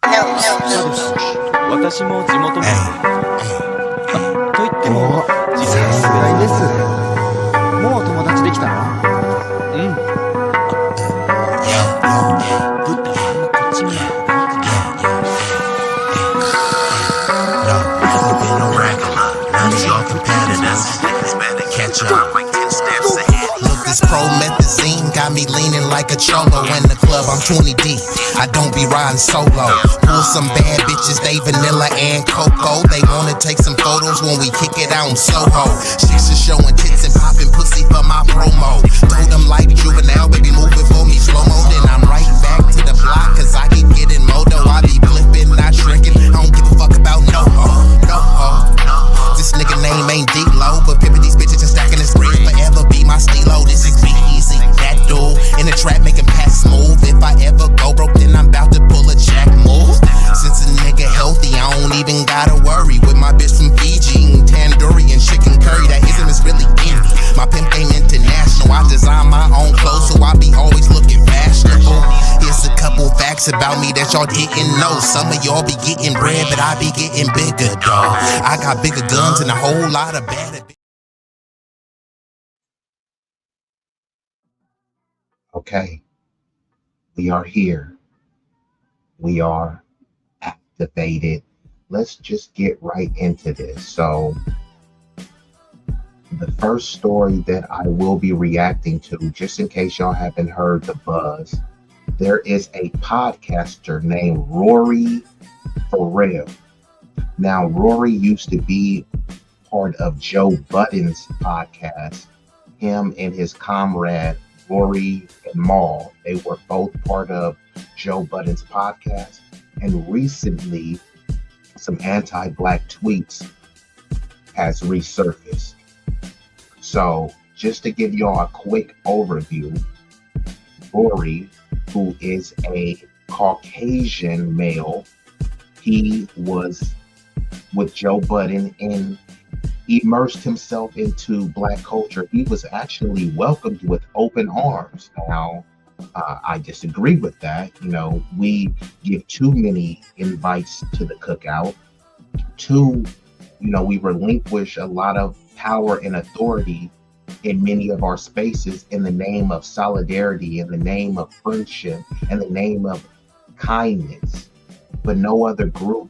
私も地元民と言ってもさすがにです。もう友達できたの？うん。ぶったまんまこっち見ない。This promethazine got me leaning like a cholo in the club. I'm 20 deep. I don't be riding solo. Pull some bad bitches, they vanilla and cocoa. They wanna take some photos when we kick it out in Soho. Chicks are showing tits and popping pussy for my promo. Throw them like juvenile, baby, move it for me slow-mo. Then I'm right back to the block, cause I keep getting moto. I be flipping, not shrinking. I don't give a fuck about no ho, no ho. This nigga name ain't D-Lo, but pimpin' these bitches and stacking his grades forever be my stilo. This is B-Eazy, that dude in the trap making pass smooth. If I ever go broke, then I'm about to pull a jack move. Since a nigga healthy, I don't even gotta worry. With my bitch from Fiji, eating tandoori and chicken curry. That ism is really indie. My pimp game international. I design my own clothes, so I be always looking fashionable. Here's a couple facts about me that y'all didn't know. Some of y'all be getting bread, but I be getting bigger, dawg. I got bigger guns and a whole lot of bad. Okay, we are here. We are activated. Let's just get right into this. So, the first story that I will be reacting to, just in case y'all haven't heard the buzz, there is a podcaster named Rory Farrell. Now, Rory used to be part of Joe Budden's podcast. Him and his comrade, Rory and Maul, they were both part of Joe Budden's podcast. And recently, some anti-Black tweets has resurfaced. So just to give y'all a quick overview, Rory, who is a Caucasian male, he was with Joe Budden and immersed himself into Black culture. He was actually welcomed with open arms. Now, I disagree with that. You know, we give too many invites to the cookout. We relinquish a lot of power and authority in many of our spaces in the name of solidarity, in the name of friendship, in the name of kindness. But no other group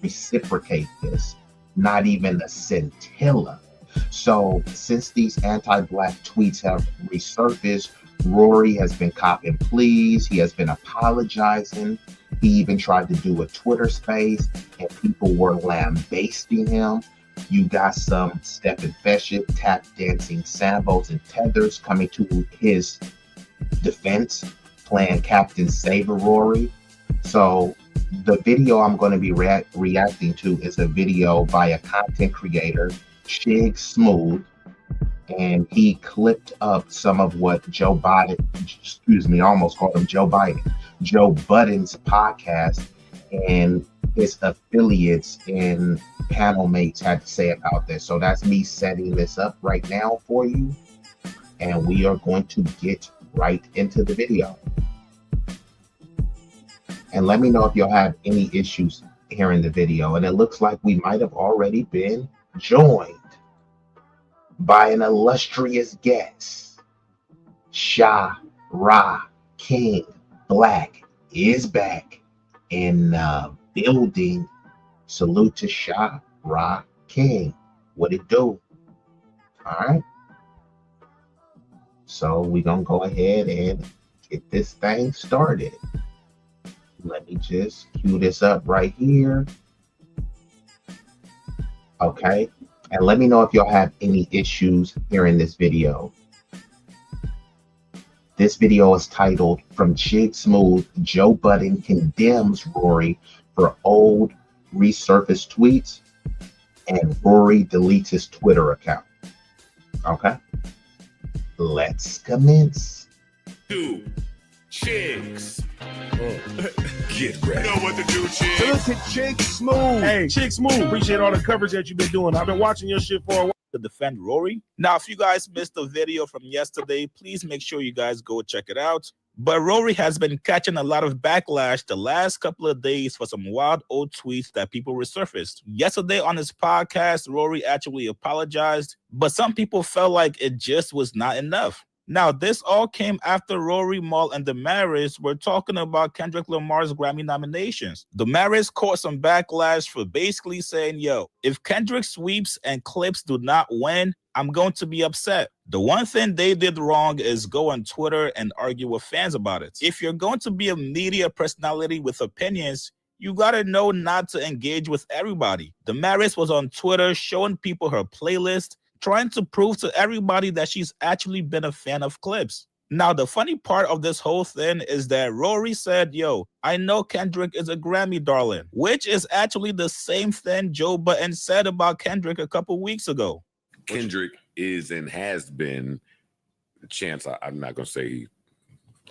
reciprocate this, not even a scintilla. So since these anti-Black tweets have resurfaced, Rory has been copping pleas. He has been apologizing. He even tried to do a Twitter space and people were lambasting him. You got some Stephen Feshit tap dancing sambos and tethers coming to his defense, playing Captain Saver Rory. So the video I'm going to be reacting to is a video by a content creator, Shig Smooth, and he clipped up some of what Joe Budden's podcast and his affiliates and panel mates had to say about this. So that's me setting this up right now for you, and we are going to get right into the video. And let me know if y'all have any issues hearing the video. And it looks like we might have already been joined by an illustrious guest. Sha Ra King Black is back in the building. Salute to Sha Ra King. What it do? All right. So we're going to go ahead and get this thing started. Let me just cue this up right here. Okay. And let me know if y'all have any issues hearing this video. This video is titled, From Shig Smooth, Joe Budden Condemns Rory for Old Resurfaced Tweets, and Rory deletes his Twitter account. Okay. Let's commence. Two chicks. Get ready. You know what to do, Chicks. Look at Chig Smooth. Hey, Chig Smooth. Appreciate all the coverage that you've been doing. I've been watching your shit for a while. To defend Rory. Now, if you guys missed the video from yesterday, please make sure you guys go check it out. But Rory has been catching a lot of backlash the last couple of days for some wild old tweets that people resurfaced. Yesterday on his podcast, Rory actually apologized, but some people felt like it just was not enough. Now, this all came after Rory, Mal, and Damaris were talking about Kendrick Lamar's Grammy nominations. Damaris caught some backlash for basically saying, yo, if Kendrick sweeps and Clips do not win, I'm going to be upset. The one thing they did wrong is go on Twitter and argue with fans about it. If you're going to be a media personality with opinions, you gotta know not to engage with everybody. Damaris was on Twitter showing people her playlist, trying to prove to everybody that she's actually been a fan of Clips. Now, the funny part of this whole thing is that Rory said, yo, I know Kendrick is a Grammy darling, which is actually the same thing Joe Budden said about Kendrick a couple weeks ago. Kendrick is and has been, Chance, I'm not going to say.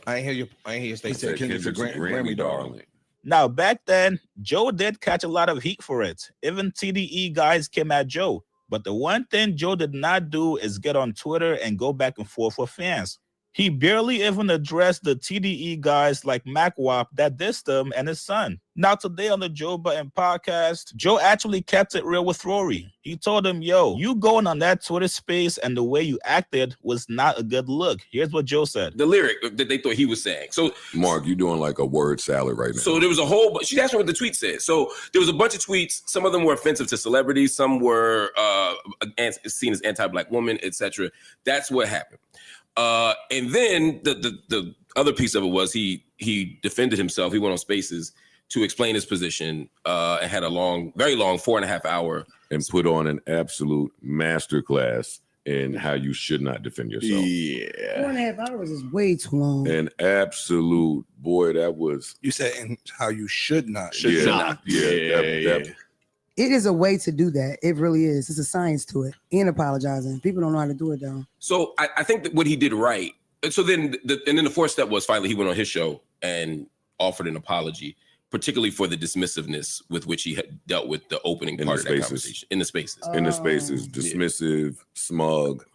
I ain't hear you say Kendrick's a Grammy darling. Now, back then, Joe did catch a lot of heat for it. Even TDE guys came at Joe. But the one thing Joe did not do is get on Twitter and go back and forth with fans. He barely even addressed the TDE guys like MacWap that dissed him and his son. Now, today on the Joe Budden podcast, Joe actually kept it real with Rory. He told him, yo, you going on that Twitter space and the way you acted was not a good look. Here's what Joe said. The lyric that they thought he was saying. So, Mark, you're doing like a word salad right now. So there was a whole bunch. She asked me what the tweet said. So there was a bunch of tweets. Some of them were offensive to celebrities. Some were seen as anti-Black women, etc. That's what happened. And then the other piece of it was he defended himself. He went on Spaces to explain his position and had a very long 4.5 hour. And put on an absolute masterclass in how you should not defend yourself. Yeah. 4.5 hours is way too long. An absolute, boy, that was. You said in how you should not. Should not. Yeah. It is a way to do that. It really is. It's a science to it. And apologizing. People don't know how to do it though. So I think that what he did right. So then the fourth step was finally he went on his show and offered an apology, particularly for the dismissiveness with which he had dealt with the opening part of that conversation. In the spaces. In the spaces. Dismissive, smug,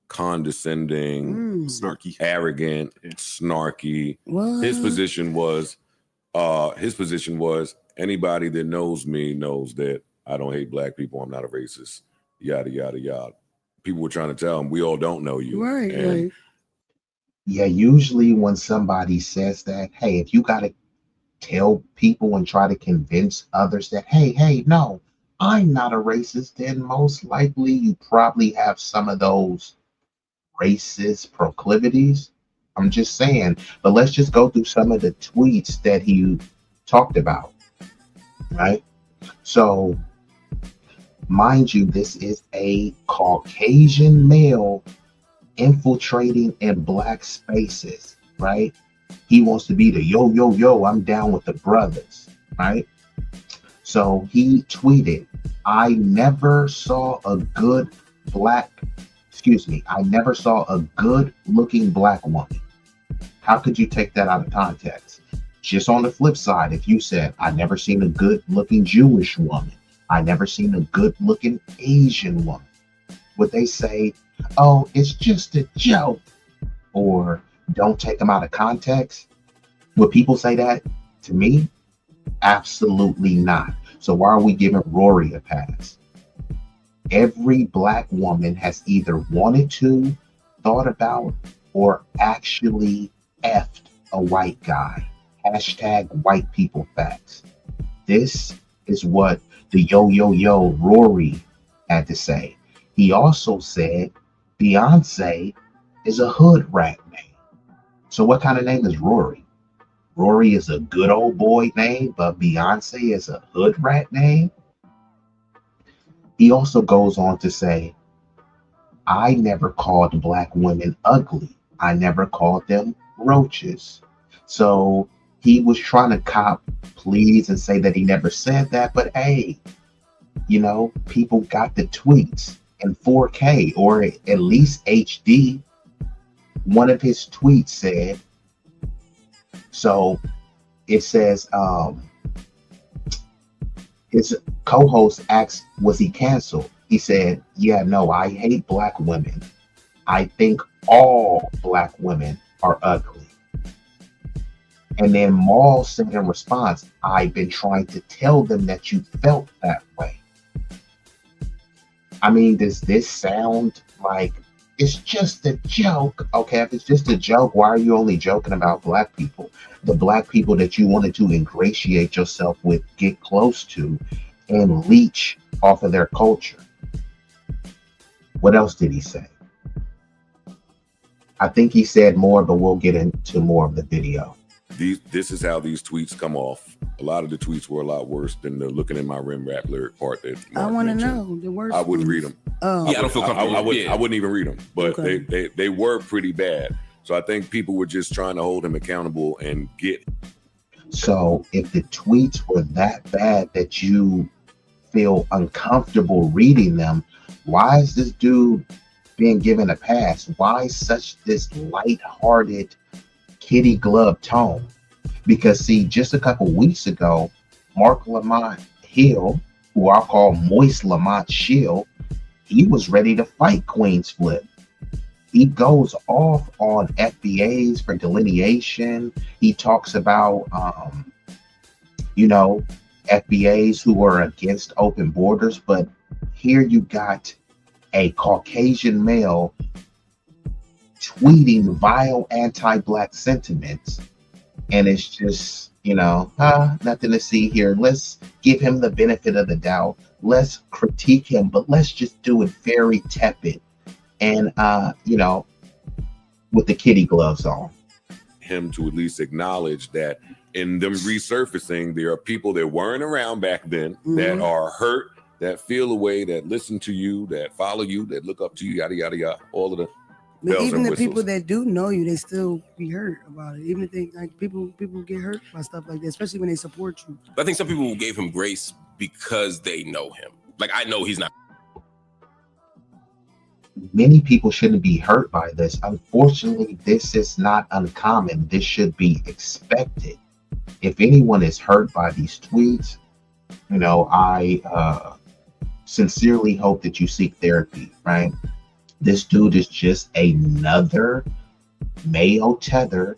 condescending, snarky, arrogant, snarky. What? His position was anybody that knows me knows that I don't hate Black people. I'm not a racist. Yada, yada, yada. People were trying to tell him, we all don't know you. Right. Yeah, usually when somebody says that, hey, if you got to tell people and try to convince others that, hey, no, I'm not a racist, then most likely you probably have some of those racist proclivities. I'm just saying. But let's just go through some of the tweets that he talked about. Right? So, mind you, this is a Caucasian male infiltrating in Black spaces, right? He wants to be the yo, I'm down with the brothers, right? So he tweeted, I never saw a good looking Black woman. How could you take that out of context? Just on the flip side, if you said, I never seen a good looking Jewish woman, I never seen a good looking Asian woman, would they say, oh, it's just a joke, or don't take them out of context? Would people say that to me? Absolutely not. So why are we giving Rory a pass? Every Black woman has either wanted to, thought about, or actually effed a white guy. Hashtag white people facts. This is what the yo Rory had to say. He also said Beyonce is a hood rat name. So what kind of name is Rory? Rory is a good old boy name, but Beyonce is a hood rat name. He also goes on to say, I never called Black women ugly. I never called them roaches. So he was trying to cop please and say that he never said that, but hey, people got the tweets in 4K or at least HD. One of his tweets said, so it says, his co-host asked, was he canceled? He said, yeah, no, I hate Black women. I think all Black women are ugly. And then Maul said in response, I've been trying to tell them that you felt that way. I mean, does this sound like it's just a joke? Okay, if it's just a joke, why are you only joking about black people? The black people that you wanted to ingratiate yourself with, get close to, and leech off of their culture. What else did he say? I think he said more, but we'll get into more of the video. This is how these tweets come off. A lot of the tweets were a lot worse than the looking in my rim rap lyric part that I want to know the worst. I wouldn't read them. Oh, Yeah, I don't feel comfortable. I wouldn't even read them, but Okay. they were pretty bad. So I think people were just trying to hold him accountable and get. So if the tweets were that bad that you feel uncomfortable reading them, why is this dude being given a pass? Why such this lighthearted kitty glove tone? Because see, just a couple weeks ago, Mark Lamont Hill, who I'll call Moist Lamont Shield, he was ready to fight Queen's Flip. He goes off on FBAs for delineation. He talks about, FBAs who are against open borders. But here you got a Caucasian male tweeting vile anti-Black sentiments. And it's just, nothing to see here. Let's give him the benefit of the doubt. Let's critique him, but let's just do it very tepid. And, with the kitty gloves on. Him to at least acknowledge that in them resurfacing, there are people that weren't around back then that are hurt, that feel a way, that listen to you, that follow you, that look up to you, yada, yada, yada, all of the but bells even and the whistles. people that do know you, they still be hurt about it. Even if they people get hurt by stuff like that, especially when they support you. I think some people gave him grace because they know him. Like, I know he's not. Many people shouldn't be hurt by this. Unfortunately, this is not uncommon. This should be expected. If anyone is hurt by these tweets, I sincerely hope that you seek therapy, right? This dude is just another male tether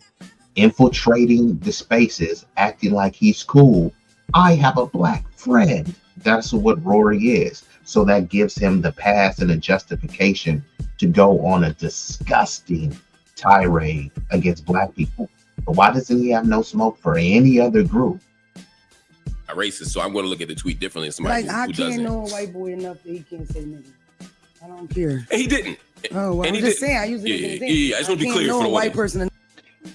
infiltrating the spaces, acting like he's cool. I have a black friend. That's what Rory is. So that gives him the pass and a justification to go on a disgusting tirade against black people. But why doesn't he have no smoke for any other group? A racist, so I'm going to look at the tweet differently than somebody Like, I who can't doesn't. know a white boy enough that he can't say nigga. I don't care. And he didn't. Oh, well, And I'm he just didn't. saying. I usually Yeah. I just want to be clear know for the a white audience. person.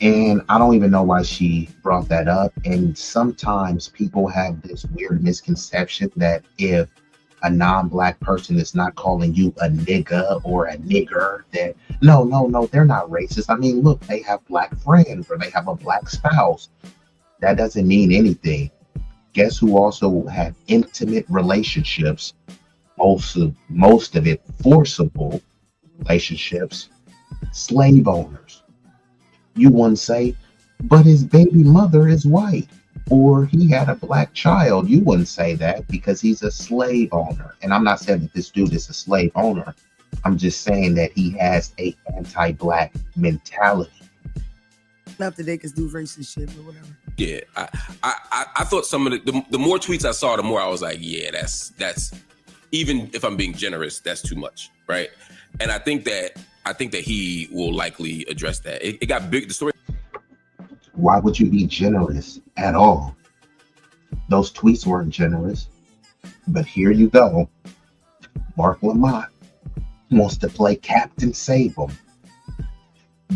And I don't even know why she brought that up. And sometimes people have this weird misconception that if a non-black person is not calling you a nigga or a nigger, that no, they're not racist. I mean, look, they have black friends or they have a black spouse. That doesn't mean anything. Guess who also had intimate relationships, most of it forcible relationships? Slave owners. You wouldn't say, but his baby mother is white, or he had a black child. You wouldn't say that because he's a slave owner. And I'm not saying that this dude is a slave owner. I'm just saying that he has a anti-black mentality. Enough that they can do racist shit or whatever. Yeah, I thought some of the more tweets I saw, the more I was like, yeah, that's even if I'm being generous, that's too much, right? And I think that he will likely address that. It got big. The story. Why would you be generous at all? Those tweets weren't generous. But here you go. Mark Lamont wants to play Captain Sable.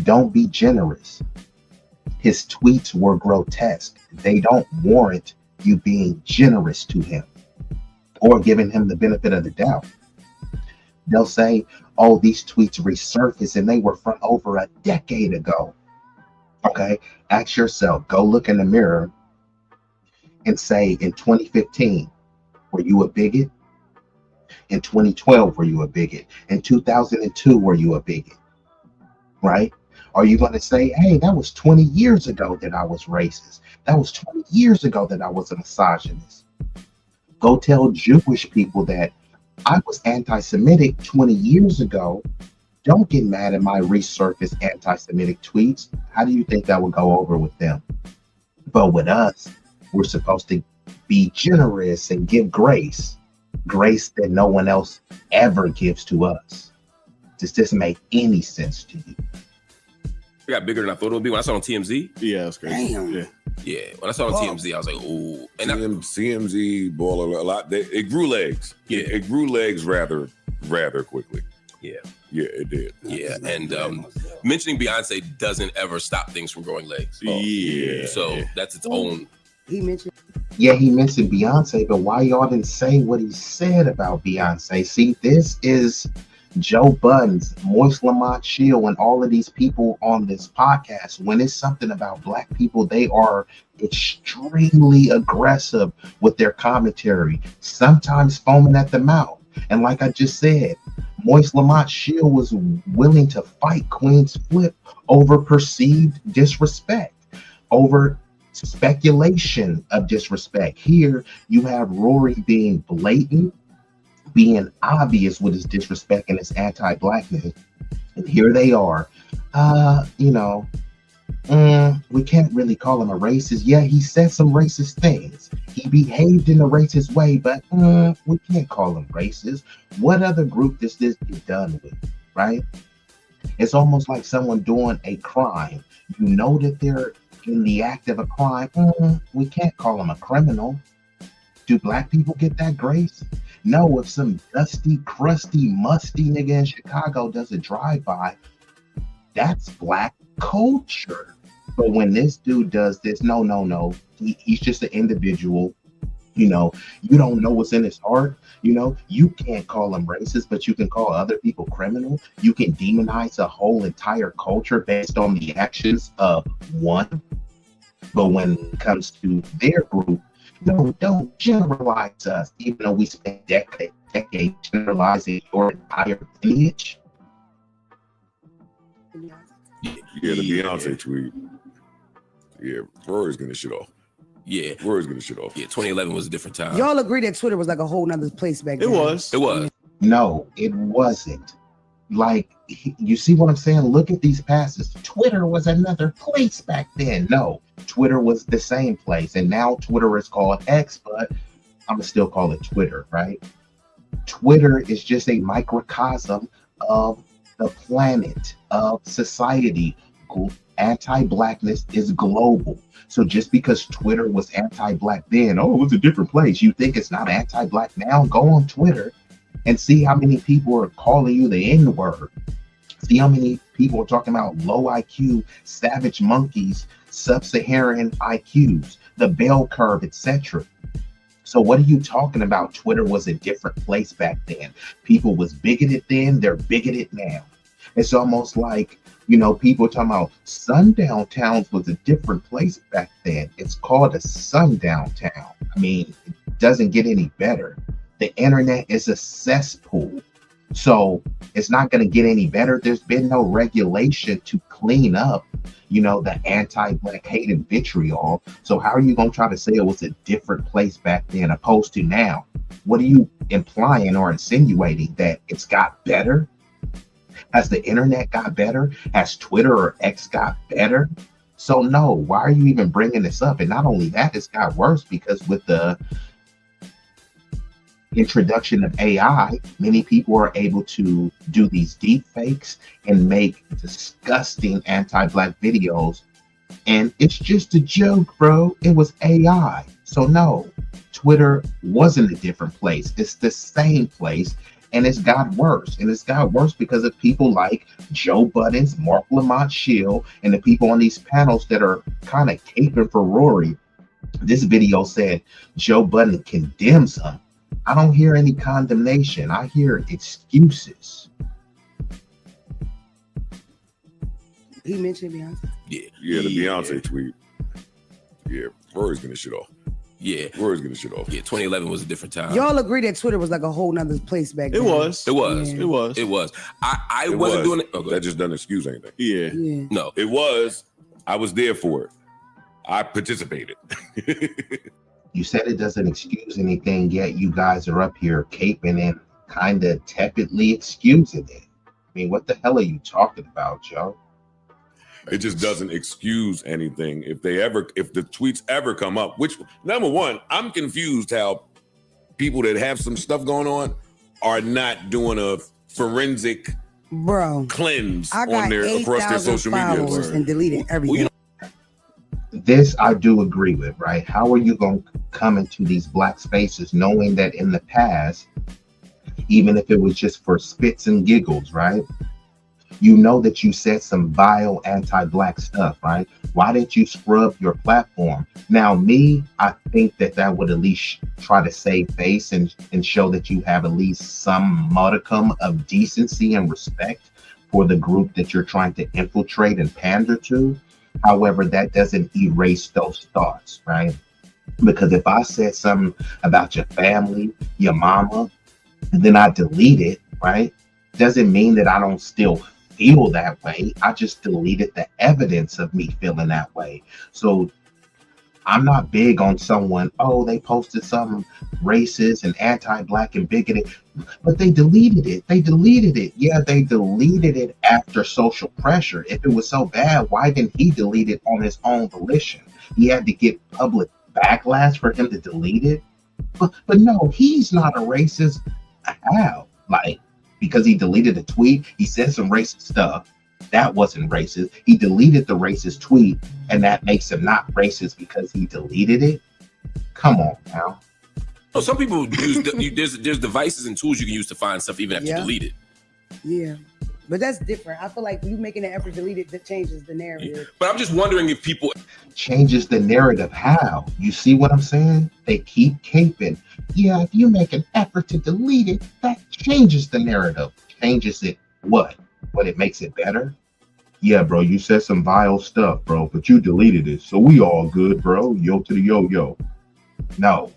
Don't be generous. His tweets were grotesque. They don't warrant you being generous to him or giving him the benefit of the doubt. They'll say, oh, these tweets resurfaced and they were from over a decade ago. Okay, ask yourself, go look in the mirror and say, in 2015, were you a bigot? In 2012, were you a bigot? In 2002, were you a bigot? Right? Are you going to say, hey, that was 20 years ago that I was racist. That was 20 years ago that I was a misogynist. Go tell Jewish people that I was anti-Semitic 20 years ago. Don't get mad at my resurfaced anti-Semitic tweets. How do you think that would go over with them? But with us, we're supposed to be generous and give grace that no one else ever gives to us. This doesn't make any sense to you. It got bigger than I thought it would be when I saw it on TMZ. Yeah, that's crazy. Damn. Yeah, when I saw it on TMZ, I was like, "Ooh!" And CMZ ball a lot. It grew legs. Yeah. It grew legs rather quickly. Yeah, it did. Yeah, and mentioning Beyonce doesn't ever stop things from growing legs. Yeah. So that's its own. He mentioned. Yeah, he mentioned Beyonce, but why y'all didn't say what he said about Beyonce? See, this is Joe Buddens, Moist Lamont Shield, and all of these people on this podcast. When it's something about Black people, they are extremely aggressive with their commentary, sometimes foaming at the mouth. And like I just said, Moist Lamont Shield was willing to fight Queen's Flip over perceived disrespect, over speculation of disrespect. Here you have Rory being blatant, being obvious with his disrespect and his anti-Blackness, and here they are. We can't really call him a racist. Yeah, he said some racist things. He behaved in a racist way, but we can't call him racist. What other group does this get done with, right? It's almost like someone doing a crime. You know that they're in the act of a crime. We can't call them a criminal. Do Black people get that grace? No, if some dusty, crusty, musty nigga in Chicago does a drive-by, that's Black culture. But when this dude does this, no. He's just an individual. You don't know what's in his heart. You can't call him racist, but you can call other people criminal. You can demonize a whole entire culture based on the actions of one. But when it comes to their group, no, don't generalize us, even though we spent decades generalizing your entire lineage. Yeah, the Beyonce tweet. Yeah, Rory's getting shit off. Yeah, Rory's getting shit off. Yeah, 2011 was a different time. Y'all agree that Twitter was like a whole nother place back then? It was. No, it wasn't. Like, you see what I'm saying? Look at these passes. Twitter was another place back then. No, Twitter was the same place. And now Twitter is called X, but I'm going to still call it Twitter, right? Twitter is just a microcosm of the planet, of society. Anti-Blackness is global. So just because Twitter was anti-Black then, it was a different place. You think it's not anti-Black now? Go on Twitter and see how many people are calling you the N-word. See how many people are talking about low IQ, savage monkeys, sub-Saharan IQs, the bell curve, etc. So what are you talking about? Twitter was a different place back then. People was bigoted then, they're bigoted now. It's almost like, people talking about sundown towns was a different place back then. It's called a sundown town. I mean, it doesn't get any better. The internet is a cesspool. So it's not going to get any better. There's been no regulation to clean up, the anti-Black hate and vitriol. So how are you going to try to say it was a different place back then opposed to now? What are you implying or insinuating, that it's got better? Has the internet got better? Has Twitter or X got better? So no, why are you even bringing this up? And not only that, it's got worse because with the introduction of AI, many people are able to do these deep fakes and make disgusting anti-Black videos. And it's just a joke, bro. It was AI. So no, Twitter wasn't a different place. It's the same place. And it's got worse. And it's got worse because of people like Joe Buddens, Mark Lamont Shield, and the people on these panels that are kind of caping for Rory. This video said Joe Budden condemns him. I don't hear any condemnation. I hear excuses. He mentioned Beyonce. Yeah, the Beyonce tweet. Yeah, Rory's getting shit off. Yeah, Rory's getting shit off. Yeah, 2011 was a different time. Y'all agree that Twitter was like a whole nother place back then? It was. It was. Yeah. It was. It was. I wasn't doing it. That just doesn't excuse anything. Yeah. No. It was. I was there for it. I participated. You said it doesn't excuse anything, yet you guys are up here caping and kind of tepidly excusing it. I mean, what the hell are you talking about, Joe? It just doesn't excuse anything if the tweets ever come up. Which, number one, I'm confused how people that have some stuff going on are not doing a forensic cleanse I got on their across their 8,000 social media followers and deleted everything. This I do agree with, right? How are you going to come into these black spaces knowing that in the past, even if it was just for spits and giggles, right? You know that you said some vile anti-black stuff, right? Why didn't you scrub your platform? Now, me, I think that would at least try to save face and show that you have at least some modicum of decency and respect for the group that you're trying to infiltrate and pander to. However, that doesn't erase those thoughts, right? Because if I said something about your family, your mama, and then I delete it, right? Doesn't mean that I don't still feel that way. I just deleted the evidence of me feeling that way. So I'm not big on someone, oh, they posted something racist and anti-black and bigoted, but they deleted it. Yeah, they deleted it after social pressure. If it was so bad, why didn't he delete it on his own volition? He had to get public backlash for him to delete it. But no, he's not a racist. How? Like, because he deleted a tweet, he said some racist stuff. That wasn't racist. He deleted the racist tweet, and that makes him not racist because he deleted it. Come on now. Oh, some people use there's devices and tools you can use to find stuff even after you delete it. Yeah, but that's different. I feel like you making an effort to delete it, that changes the narrative. But I'm just wondering if people changes the narrative. How? You see what I'm saying? They keep caping. Yeah, if you make an effort to delete it, that changes the narrative. Changes it what? What, it makes it better? Yeah, bro, you said some vile stuff, bro, but you deleted it, so we all good, bro. Yo to the yo-yo. No.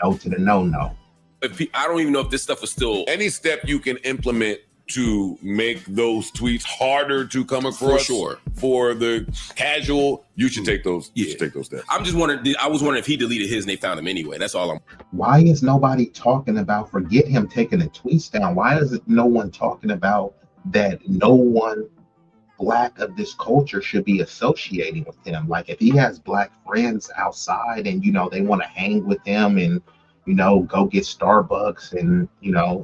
No to the no-no. I don't even know if this stuff is still... Any step you can implement to make those tweets harder to come across, for sure, for the casual, you should take those. You should take those steps. I'm just wondering. I was wondering if he deleted his and they found him anyway. That's all I'm. Why is nobody talking about? Forget him taking the tweets down. Why is no one talking about that? No one black of this culture should be associating with him. Like if he has black friends outside and they want to hang with him and go get Starbucks and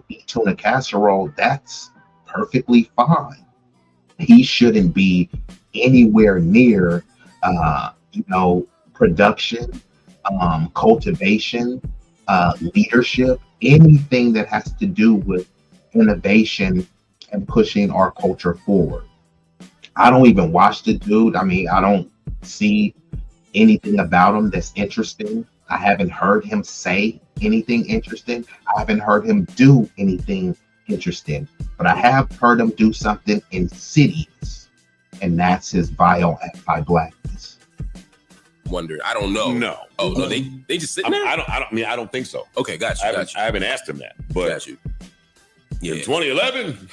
eat tuna casserole, that's perfectly fine. He shouldn't be anywhere near production, cultivation, leadership, anything that has to do with innovation and pushing our culture forward. I don't even watch the dude. I mean, I don't see anything about him that's interesting. I haven't heard him say anything interesting. I haven't heard him do anything interesting, but I have heard him do something insidious, and that's his vile anti-blackness. Wonder. I don't know. No. Oh no, they just sitting there. I don't think so. Okay, got you. I haven't asked him that, but got you. Yeah. In 2011,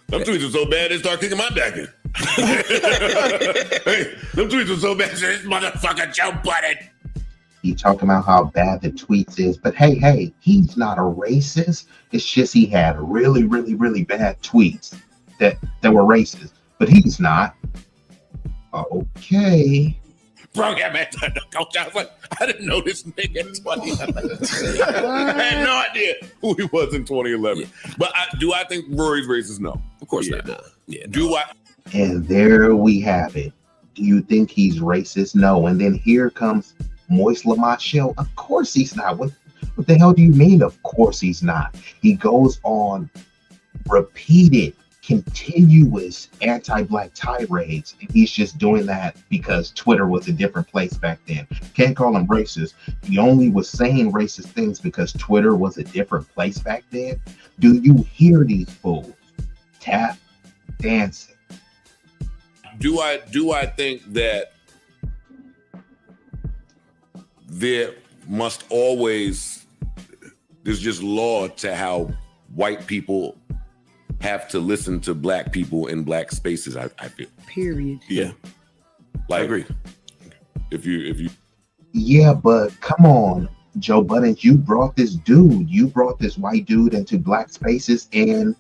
them tweets were so bad they start kicking my back in. Hey, them tweets were so bad, this motherfucker Joe Budden. He talking about how bad the tweets is, but hey, he's not a racist. It's just he had really, really, really bad tweets that were racist, but he's not. Okay. Bro, yeah, man, coach, I was like, I didn't know this nigga in 2011. I had no idea who he was in 2011. Yeah. But do I think Rory's racist? No. Of course not. No. Yeah. Do I? And there we have it. Do you think he's racist? No. And then here comes Moist Lamont Shell. Of course he's not. What the hell do you mean? Of course he's not. He goes on repeated, continuous anti-black tirades, and he's just doing that because Twitter was a different place back then. Can't call him racist. He only was saying racist things because Twitter was a different place back then. Do you hear these fools tap dancing? Do I think that there must always, there's just law to how white people have to listen to black people in black spaces, I feel. Period. Yeah. Like, I agree. If you Yeah, but come on, Joe Budden, you brought this white dude into black spaces, and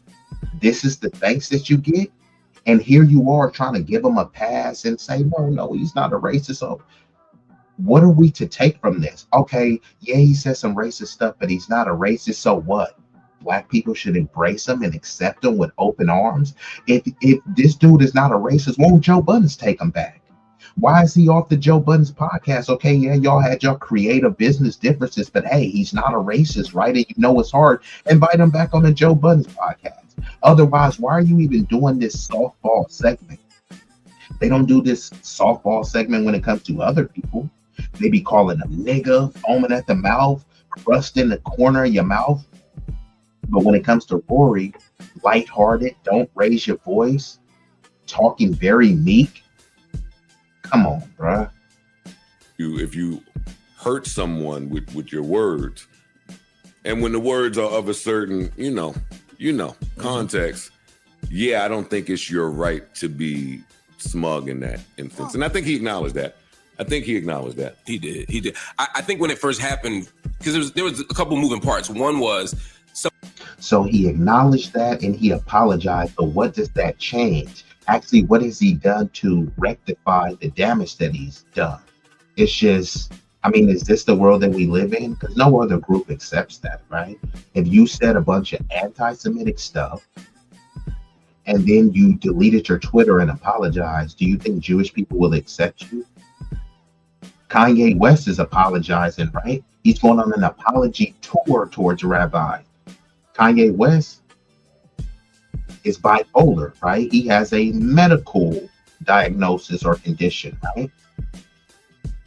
this is the thanks that you get? And here you are trying to give him a pass and say, no, he's not a racist. So what are we to take from this? Okay, yeah, he says some racist stuff, but he's not a racist. So what? Black people should embrace him and accept him with open arms. If this dude is not a racist, won't Joe Buddens take him back? Why is he off the Joe Buddens podcast? Okay, yeah, y'all had your creative business differences, but hey, he's not a racist, right? And you know it's hard. Invite him back on the Joe Buddens podcast. Otherwise, why are you even doing this softball segment? They don't do this softball segment when it comes to other people. They be calling them nigga, foaming at the mouth, crust in the corner of your mouth. But when it comes to Rory, lighthearted, don't raise your voice, talking very meek. Come on, bruh. If you hurt someone with your words, and when the words are of a certain, context, yeah, I don't think it's your right to be smug in that instance. And I think he acknowledged that. He did. I think when it first happened, because there was a couple moving parts. One was so he acknowledged that and he apologized. But what does that change? Actually, what has he done to rectify the damage that he's done? It's just, is this the world that we live in? Because no other group accepts that, right? If you said a bunch of anti-Semitic stuff and then you deleted your Twitter and apologized, do you think Jewish people will accept you? Kanye West is apologizing, right? He's going on an apology tour towards Rabbi. Kanye West is bipolar, right? He has a medical diagnosis or condition, right?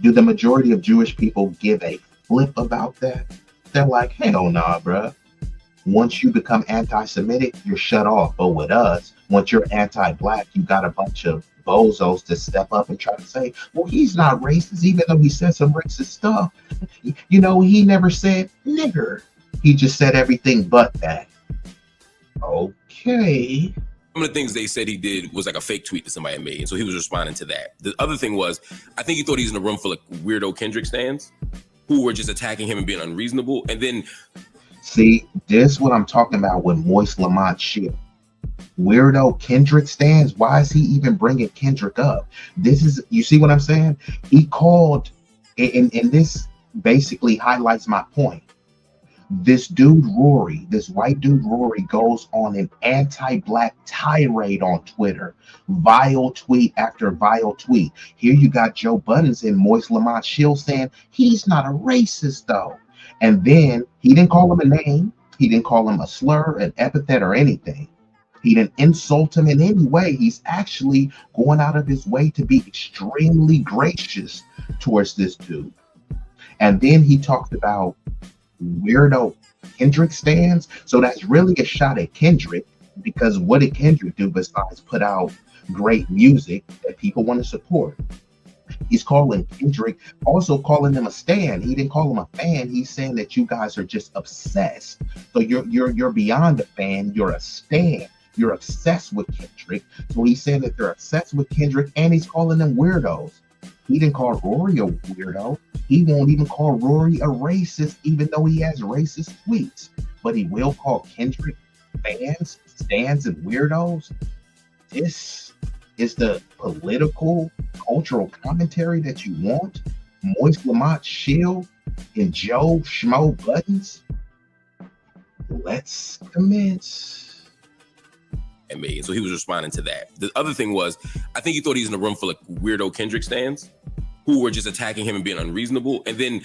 Do the majority of Jewish people give a flip about that? They're like, hell nah, bruh. Once you become anti-Semitic, you're shut off. But with us, once you're anti-Black, you got a bunch of bozos to step up and try to say, well, he's not racist, even though he said some racist stuff. He never said nigger. He just said everything but that. Okay. Some of the things they said he did was like a fake tweet that somebody had made. And so he was responding to that. The other thing was, I think he thought he was in a room full of weirdo Kendrick stans who were just attacking him and being unreasonable. And then... See, this is what I'm talking about with Moist Lamont shit. Weirdo Kendrick stans. Why is he even bringing Kendrick up? You see what I'm saying? He called, and this basically highlights my point. This dude Rory, this white dude Rory, goes on an anti-Black tirade on Twitter. Vile tweet after vile tweet. Here you got Joe Buddens and Moist Lamont Shield saying he's not a racist though. And then he didn't call him a name. He didn't call him a slur, an epithet, or anything. He didn't insult him in any way. He's actually going out of his way to be extremely gracious towards this dude. And then he talked about weirdo Kendrick stans. So that's really a shot at Kendrick, because what did Kendrick do besides put out great music that people want to support? He's calling Kendrick, also calling him a stan. He didn't call him a fan. He's saying that you guys are just obsessed. So you're beyond a fan. You're a stan. You're obsessed with Kendrick. So he's saying that they're obsessed with Kendrick, and he's calling them weirdos. He didn't call Rory a weirdo. He won't even call Rory a racist, even though he has racist tweets. But he will call Kendrick fans, stans, and weirdos. This is the political, cultural commentary that you want? Moist Lamont Shield and Joe Schmo Buddens? Let's commence. And me. And so he was responding to that. The other thing was, I think he thought he was in a room full of weirdo Kendrick stans who were just attacking him and being unreasonable. And then,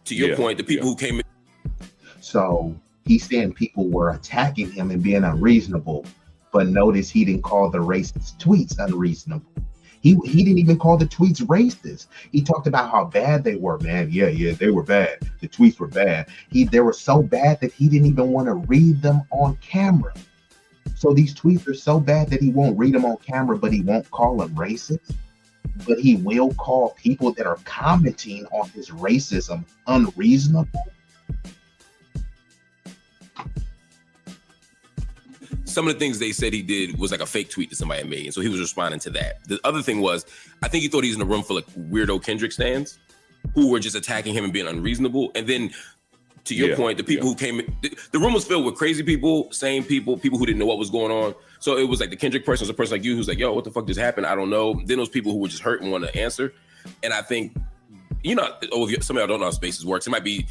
to your point, the people who came in. So he's saying people were attacking him and being unreasonable, but notice he didn't call the racist tweets unreasonable. He didn't even call the tweets racist. He talked about how bad they were, man. Yeah, they were bad. The tweets were bad. They were so bad that he didn't even want to read them on camera. So these tweets are so bad that he won't read them on camera, but he won't call them racist. But he will call people that are commenting on his racism unreasonable. Some of the things they said he did was like a fake tweet that somebody had made. And so he was responding to that. The other thing was, I think he thought he was in a room full of weirdo Kendrick stans who were just attacking him and being unreasonable. And then, to your point, the people who came, the room was filled with crazy people, sane people, people who didn't know what was going on. So it was like the Kendrick person was a person like you who's like, yo, what the fuck just happened? I don't know. Then those people who were just hurt and want to answer. And I think, some of y'all don't know how spaces works. It might be,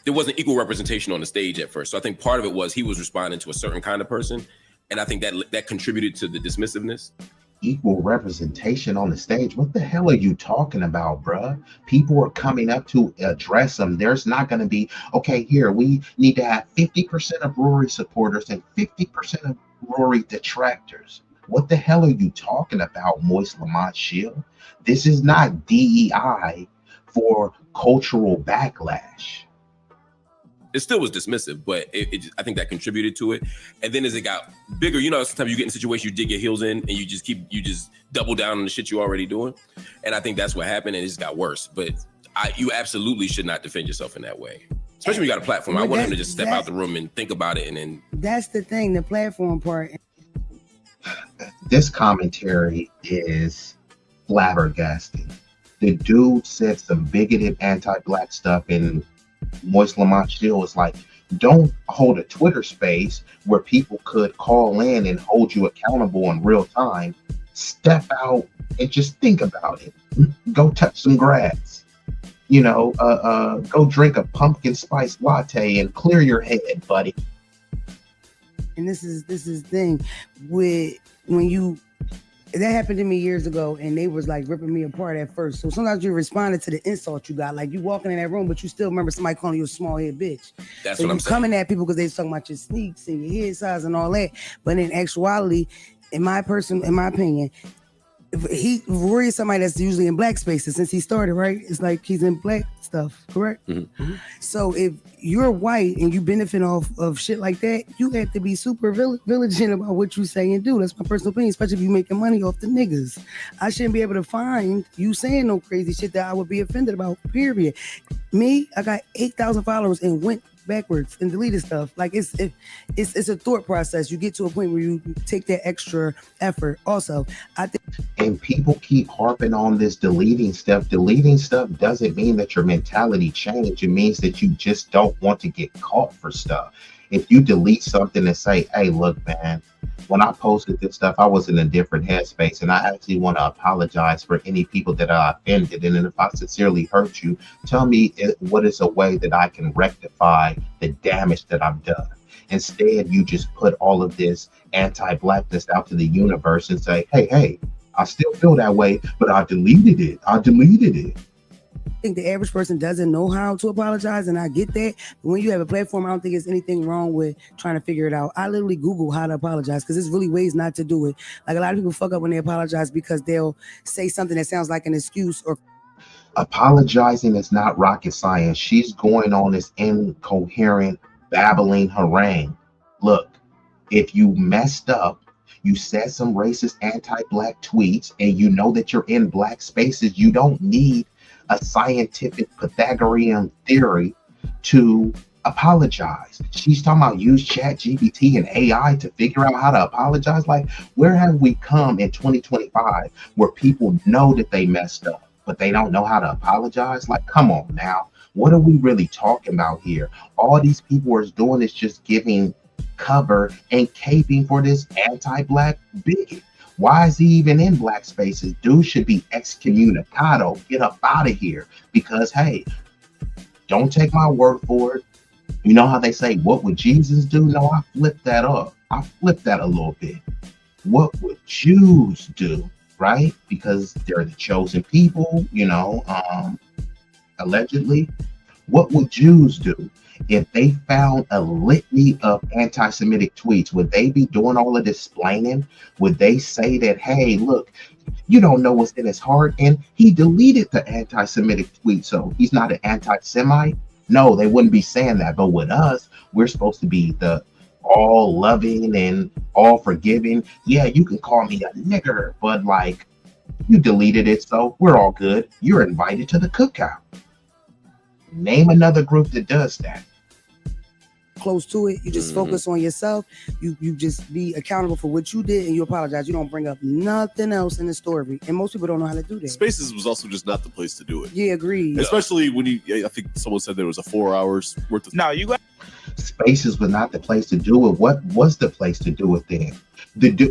there wasn't equal representation on the stage at first. So I think part of it was he was responding to a certain kind of person. And I think that contributed to the dismissiveness. Equal representation on the stage? What the hell are you talking about, bruh? People are coming up to address them. There's not going to be, okay, here, we need to have 50% of Rory supporters and 50% of Rory detractors. What the hell are you talking about, Moist Lamont Shield? This is not DEI for cultural backlash. It still was dismissive, but I think that contributed to it. And then as it got bigger, sometimes you get in situations you dig your heels in and you just double down on the shit you're already doing. And I think that's what happened, and it just got worse. But you absolutely should not defend yourself in that way, especially when you got a platform. I want him to just step out the room and think about it, and then. That's the thing, the platform part. This commentary is flabbergasting. The dude said some bigoted anti-black stuff, and Moist Lamont Shield was like, don't hold a Twitter space where people could call in and hold you accountable in real time. Step out and just think about it. Go touch some grass. Go drink a pumpkin spice latte and clear your head, buddy. And this is the thing with that happened to me years ago, and they was like ripping me apart at first. So sometimes you responded to the insult you got, like you walking in that room, but you still remember somebody calling you a small head bitch. That's so what I'm saying. Coming at people because they was talking about your sneaks and your head size and all that. But in actuality, in my opinion, Rory is somebody that's usually in black spaces since he started, right? It's like he's in black stuff, correct? Mm-hmm. So if you're white and you benefit off of shit like that, you have to be super vigilant about what you say and do. That's my personal opinion, especially if you're making money off the niggas. I shouldn't be able to find you saying no crazy shit that I would be offended about, period. Me, I got 8,000 followers and went backwards and deleted stuff. Like it's a thought process. You get to a point where you take that extra effort. Also, I think, and people keep harping on this deleting stuff. Deleting stuff doesn't mean that your mentality changed. It means that you just don't want to get caught for stuff. If you delete something and say, hey, look, man, when I posted this stuff, I was in a different headspace, and I actually want to apologize for any people that I offended. And if I sincerely hurt you, tell me what is a way that I can rectify the damage that I've done. Instead, you just put all of this anti-blackness out to the universe and say, hey, I still feel that way, but I deleted it. I think the average person doesn't know how to apologize, and I get that. But when you have a platform, I don't think there's anything wrong with trying to figure it out. I literally Google how to apologize because there's really ways not to do it. Like a lot of people fuck up when they apologize because they'll say something that sounds like an excuse or. Apologizing is not rocket science. She's going on this incoherent, babbling harangue. Look, if you messed up, you said some racist anti-black tweets, and you know that you're in black spaces, you don't need a scientific Pythagorean theory to apologize. She's talking about use ChatGPT and AI to figure out how to apologize. Like, where have we come in 2025 where people know that they messed up, but they don't know how to apologize? Like, come on now. What are we really talking about here? All these people are doing is just giving cover and caping for this anti-black bigot. Why is he even in black spaces? Dude should be excommunicado. Get up out of here. Because, hey, don't take my word for it. You know how they say, what would Jesus do? No, I flipped that up. I flipped that a little bit. What would Jews do? Right? Because they're the chosen people, allegedly. What would Jews do? If they found a litany of anti-Semitic tweets, would they be doing all of this splaining? Would they say that, hey, look, you don't know what's in his heart, and he deleted the anti-Semitic tweet, so he's not an anti-Semite? No, they wouldn't be saying that. But with us, we're supposed to be the all loving and all forgiving. Yeah, you can call me a nigger, but like, you deleted it, so we're all good. You're invited to the cookout. Name another group that does that. close to it. You just focus on yourself. You just be accountable for what you did, and you apologize. You don't bring up nothing else in the story, and most people don't know how to do that. Spaces was also just not the place to do it. Yeah, agreed. Especially when I think someone said there was a 4 hours worth of. No, you got. Spaces was not the place to do it. What was the place to do it then?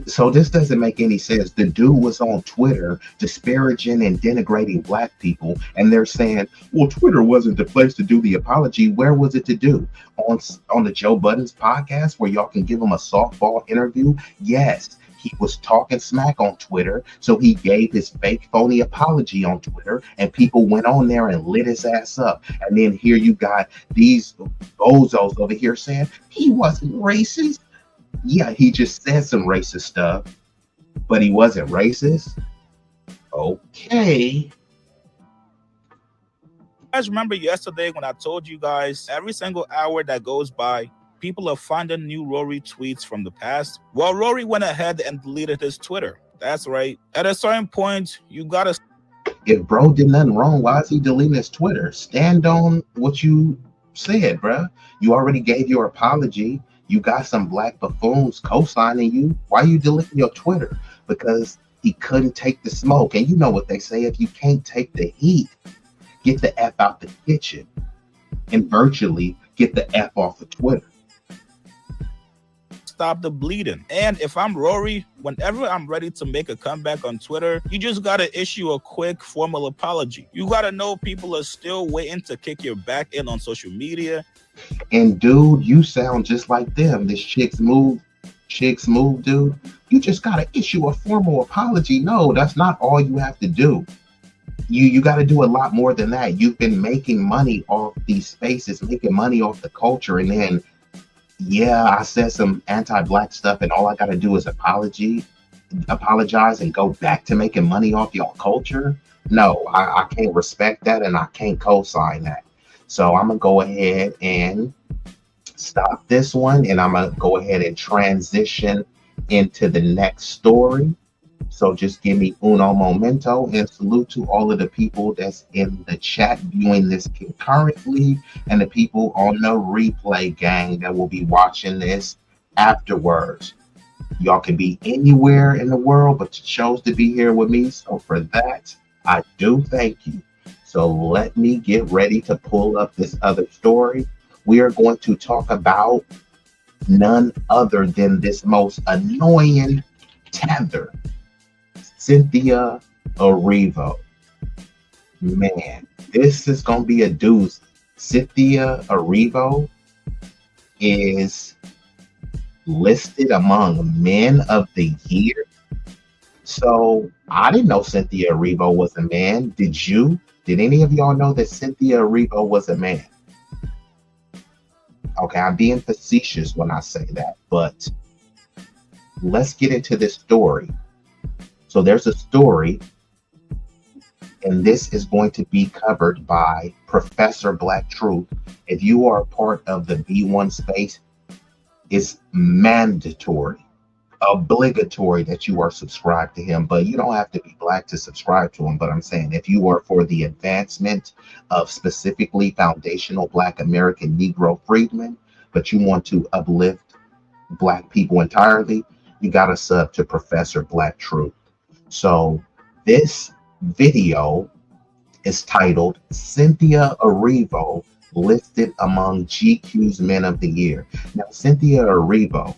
So this doesn't make any sense. The dude was on Twitter disparaging and denigrating black people, and they're saying, well, Twitter wasn't the place to do the apology. Where was it to do? On the Joe Budden's podcast, where y'all can give him a softball interview? Yes. He was talking smack on Twitter, so he gave his fake phony apology on Twitter, and people went on there and lit his ass up. And then here you got these bozos over here saying he wasn't racist. Yeah, he just said some racist stuff, but he wasn't racist. Okay. You guys remember yesterday when I told you guys every single hour that goes by, people are finding new Rory tweets from the past? Well, Rory went ahead and deleted his Twitter. That's right. At a certain point, you gotta. If bro did nothing wrong, why is he deleting his Twitter? Stand on what you said, bruh. You already gave your apology. You got some black buffoons co-signing you. Why are you deleting your Twitter? Because he couldn't take the smoke. And you know what they say, if you can't take the heat, get the F out the kitchen. And virtually get the F off of Twitter. Stop the bleeding. And if I'm Rory, whenever I'm ready to make a comeback on Twitter, you just gotta issue a quick formal apology. You gotta know people are still waiting to kick your back in on social media. And dude, you sound just like them. This chicks move, dude. You just gotta issue a formal apology. No, that's not all you have to do. You got to do a lot more than that. You've been making money off these spaces, making money off the culture, and then yeah, I said some anti-black stuff, and all I got to do is apologize and go back to making money off y'all culture. No, I can't respect that, and I can't co-sign that. So I'm gonna go ahead and stop this one, and I'm gonna go ahead and transition into the next story. So just give me uno momento, and salute to all of the people that's in the chat viewing this concurrently, and the people on the replay gang that will be watching this afterwards. Y'all can be anywhere in the world, but you chose to be here with me. So for that, I do thank you. So let me get ready to pull up this other story. We are going to talk about none other than this most annoying tether, Cynthia Erivo. Man, this is going to be a doozy. Cynthia Erivo is listed among Men of the Year. So I didn't know Cynthia Erivo was a man. Did you? Did any of y'all know that Cynthia Erivo was a man? Okay, I'm being facetious when I say that, but let's get into this story. So there's a story, and this is going to be covered by Professor Black Truth. If you are a part of the B1 space, it's mandatory, obligatory that you are subscribed to him, but you don't have to be black to subscribe to him. But I'm saying if you are for the advancement of specifically foundational Black American Negro freedmen, but you want to uplift Black people entirely, you got to sub to Professor Black Truth. So this video is titled Cynthia Erivo listed among GQ's Men of the Year. Now, Cynthia Erivo,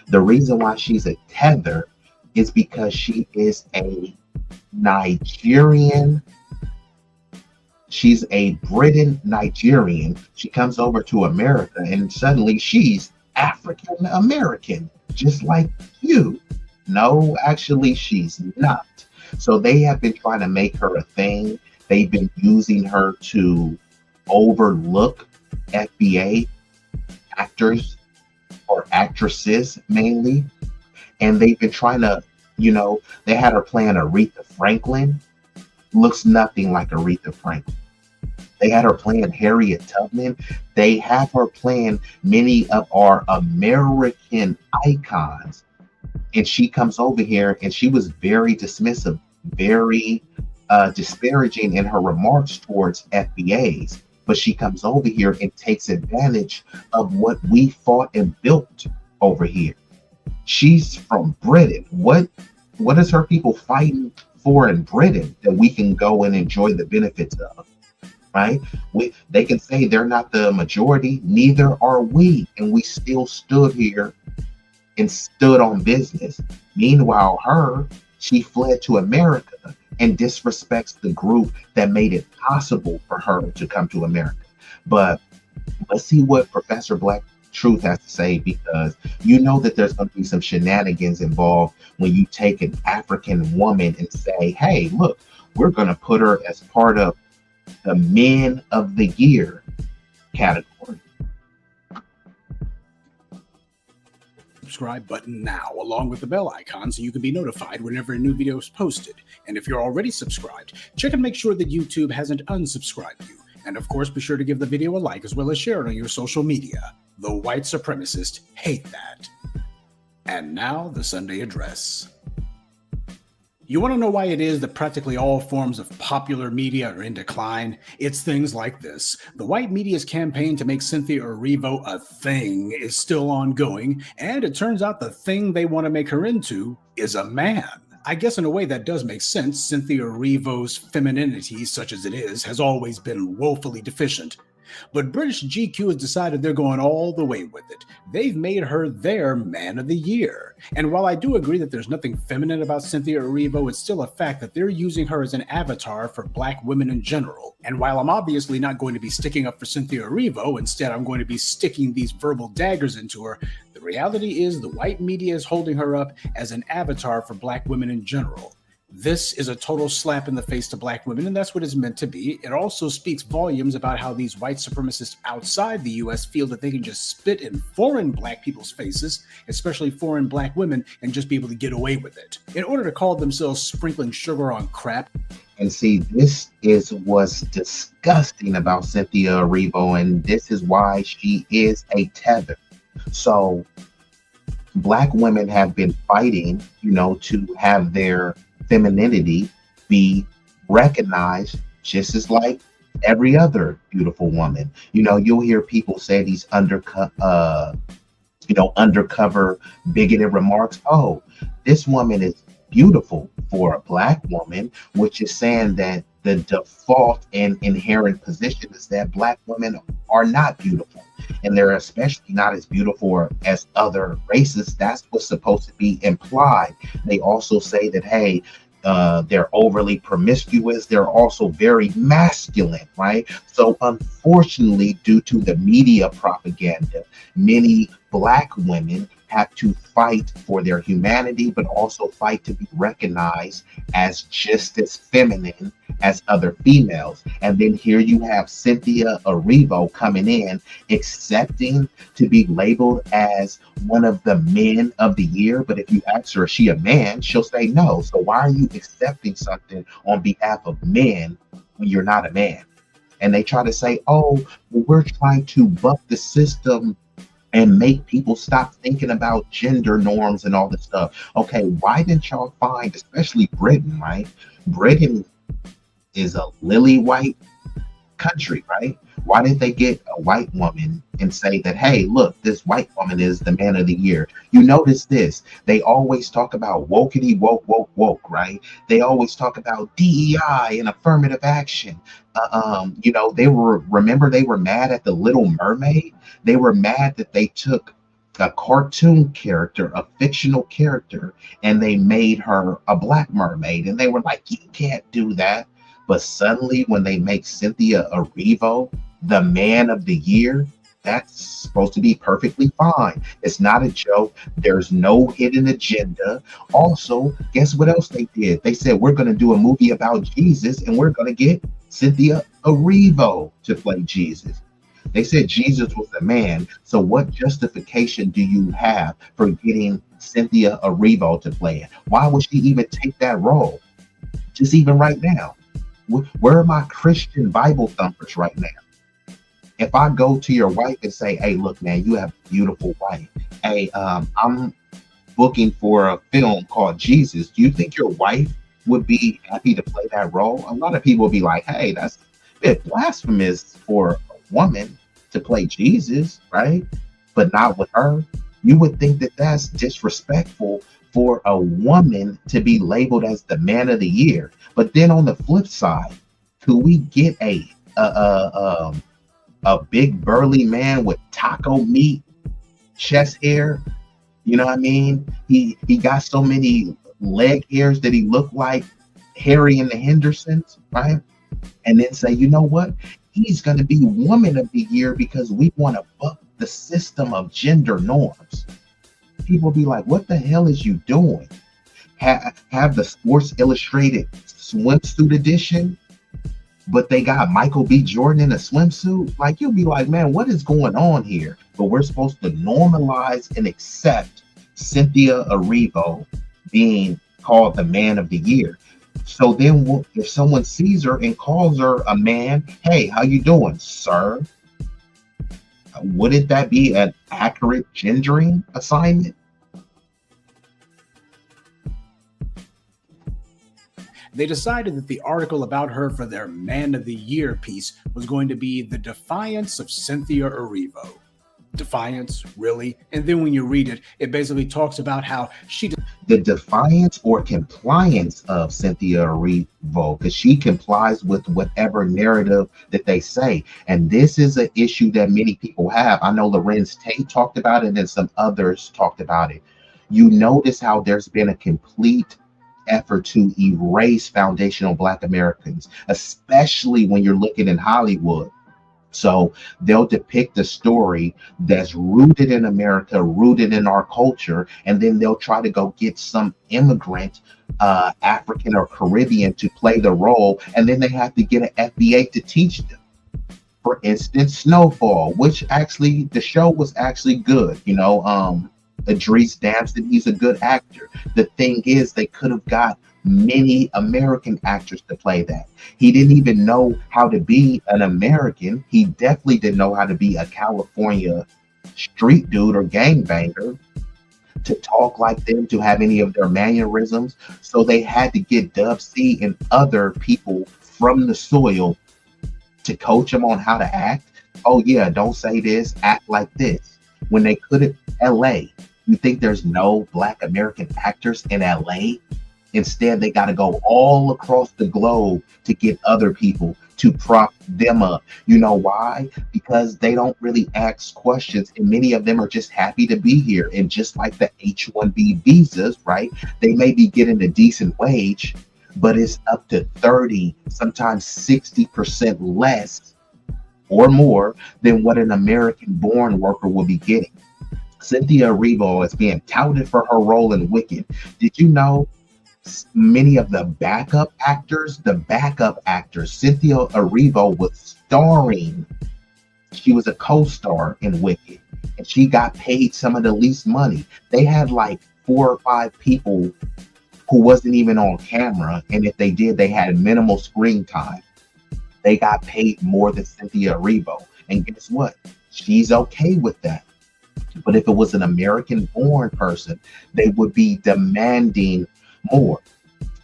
the reason why she's a tether is because she is a Nigerian. She's a Britain Nigerian. She comes over to America and suddenly she's African American, just like you. No, actually, she's not. So they have been trying to make her a thing. They've been using her to overlook FBA actors or actresses mainly. And they've been trying to, they had her playing Aretha Franklin. Looks nothing like Aretha Franklin. They had her playing Harriet Tubman. They have her playing many of our American icons. And she comes over here and she was very dismissive, very disparaging in her remarks towards FBAs. but she comes over here and takes advantage of what we fought and built over here. She's from Britain. What is her people fighting for in Britain that we can go and enjoy the benefits of? Right? They can say they're not the majority, neither are we, and we still stood here and stood on business. Meanwhile, she fled to America and disrespects the group that made it possible for her to come to America. But let's see what Professor Black Truth has to say, because you know that there's going to be some shenanigans involved when you take an African woman and say, hey, look, we're going to put her as part of the Men of the Year category. Subscribe button now, along with the bell icon, so you can be notified whenever a new video is posted. And if you're already subscribed, check and make sure that YouTube hasn't unsubscribed you. And of course, be sure to give the video a like as well as share it on your social media. The white supremacists hate that. And now, the Sunday address. You want to know why it is that practically all forms of popular media are in decline? It's things like this. The white media's campaign to make Cynthia Erivo a thing is still ongoing, and it turns out the thing they want to make her into is a man. I guess in a way that does make sense. Cynthia Erivo's femininity, such as it is, has always been woefully deficient. But British GQ has decided they're going all the way with it. They've made her their Man of the Year. And while I do agree that there's nothing feminine about Cynthia Erivo, it's still a fact that they're using her as an avatar for Black women in general. And while I'm obviously not going to be sticking up for Cynthia Erivo, instead I'm going to be sticking these verbal daggers into her, the reality is the white media is holding her up as an avatar for Black women in general. This is a total slap in the face to Black women, and that's what it's meant to be. It also speaks volumes about how these white supremacists outside the US feel that they can just spit in foreign Black people's faces, especially foreign Black women, and just be able to get away with it, in order to call themselves sprinkling sugar on crap. And see, this is what's disgusting about Cynthia Erivo, and this is why she is a tether. So Black women have been fighting, to have their femininity be recognized just as like every other beautiful woman. You'll hear people say these undercover bigoted remarks. Oh, this woman is beautiful for a Black woman, which is saying that the default and inherent position is that Black women are not beautiful, and they're especially not as beautiful as other races. That's what's supposed to be implied. They also say that, hey, they're overly promiscuous. They're also very masculine, right? So unfortunately, due to the media propaganda, many Black women have to fight for their humanity, but also fight to be recognized as just as feminine as other females. And then here you have Cynthia Erivo coming in, accepting to be labeled as one of the Men of the Year. But if you ask her, is she a man? She'll say no. So why are you accepting something on behalf of men when you're not a man? And they try to say, oh, well, we're trying to buck the system and make people stop thinking about gender norms and all this stuff. Okay, why didn't y'all find, especially Britain, right? Britain is a lily white country, right? Why didn't they get a white woman and say that, hey, look, this white woman is the Man of the Year? You notice this, they always talk about wokeity, woke, right? They always talk about DEI and affirmative action. They were mad at the Little Mermaid. They were mad that they took a cartoon character, a fictional character, and they made her a Black mermaid. And they were like, you can't do that. But suddenly when they make Cynthia Erivo the Man of the Year, that's supposed to be perfectly fine. It's not a joke. There's no hidden agenda. Also, guess what else they did? They said, we're going to do a movie about Jesus, and we're going to get Cynthia Erivo to play Jesus. They said Jesus was a man. So what justification do you have for getting Cynthia Erivo to play it? Why would she even take that role? Just even right now. Where are my Christian Bible thumpers right now? If I go to your wife and say, hey, look, man, you have a beautiful wife. Hey, I'm booking for a film called Jesus. Do you think your wife would be happy to play that role? A lot of people would be like, hey, that's bit blasphemous for a woman to play Jesus, right? But not with her. You would think that that's disrespectful for a woman to be labeled as the man of the year. But then on the flip side, could we get a big burly man with taco meat, chest hair? You know what I mean? He got so many leg hairs that he looked like Harry and the Hendersons, right? And then say, you know what? He's going to be woman of the year because we want to buck the system of gender norms. People be like, what the hell is you doing? Have the Sports Illustrated swimsuit edition, but they got Michael B. Jordan in a swimsuit? Like, you'll be like, man, what is going on here? But we're supposed to normalize and accept Cynthia Erivo being called the man of the year. So then if someone sees her and calls her a man, hey, how you doing, sir? Wouldn't that be an accurate gendering assignment? They decided that the article about her for their Man of the Year piece was going to be the defiance of Cynthia Erivo. Defiance, really? And then when you read it, it basically talks about how the defiance or compliance of Cynthia Erivo, because she complies with whatever narrative that they say. And this is an issue that many people have. I know Lorenz Tate talked about it and some others talked about it. You notice how there's been a complete effort to erase foundational Black Americans, especially when you're looking in Hollywood. So they'll depict a story that's rooted in America, rooted in our culture, and then they'll try to go get some immigrant, African or Caribbean, to play the role, and then they have to get an FBA to teach them. For instance, Snowfall, which actually, the show was actually good. You know, Idris Damson, he's a good actor. The thing is, they could have got many American actors to play that. He didn't even know how to be an American. He definitely didn't know how to be a California street dude or gangbanger, to talk like them, to have any of their mannerisms. So they had to get Dub C and other people from the soil to coach them on how to act. Oh yeah, don't say this, act like this. When they couldn't, LA. You think there's no Black American actors in LA? Instead, they got to go all across the globe to get other people to prop them up. You know why? Because they don't really ask questions, and many of them are just happy to be here. And just like the H-1B visas, right? They may be getting a decent wage, but it's up to 30, sometimes 60% less or more than what an American-born worker will be getting. Cynthia Erivo is being touted for her role in Wicked. Did you know many of the backup actors, Cynthia Erivo was starring. She was a co-star in Wicked, and she got paid some of the least money. They had like 4 or 5 people who wasn't even on camera, and if they did, they had minimal screen time. They got paid more than Cynthia Erivo, and guess what? She's okay with that. But if it was an American-born person, they would be demanding more,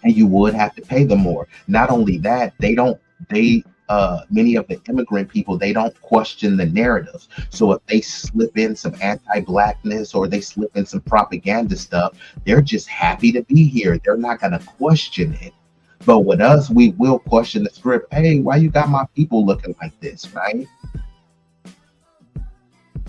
and you would have to pay them more. Not only that, many of the immigrant people, they don't question the narratives. So if they slip in some anti-Blackness or they slip in some propaganda stuff, they're just happy to be here. They're not going to question it. But with us, we will question the script. Hey, why you got my people looking like this, right?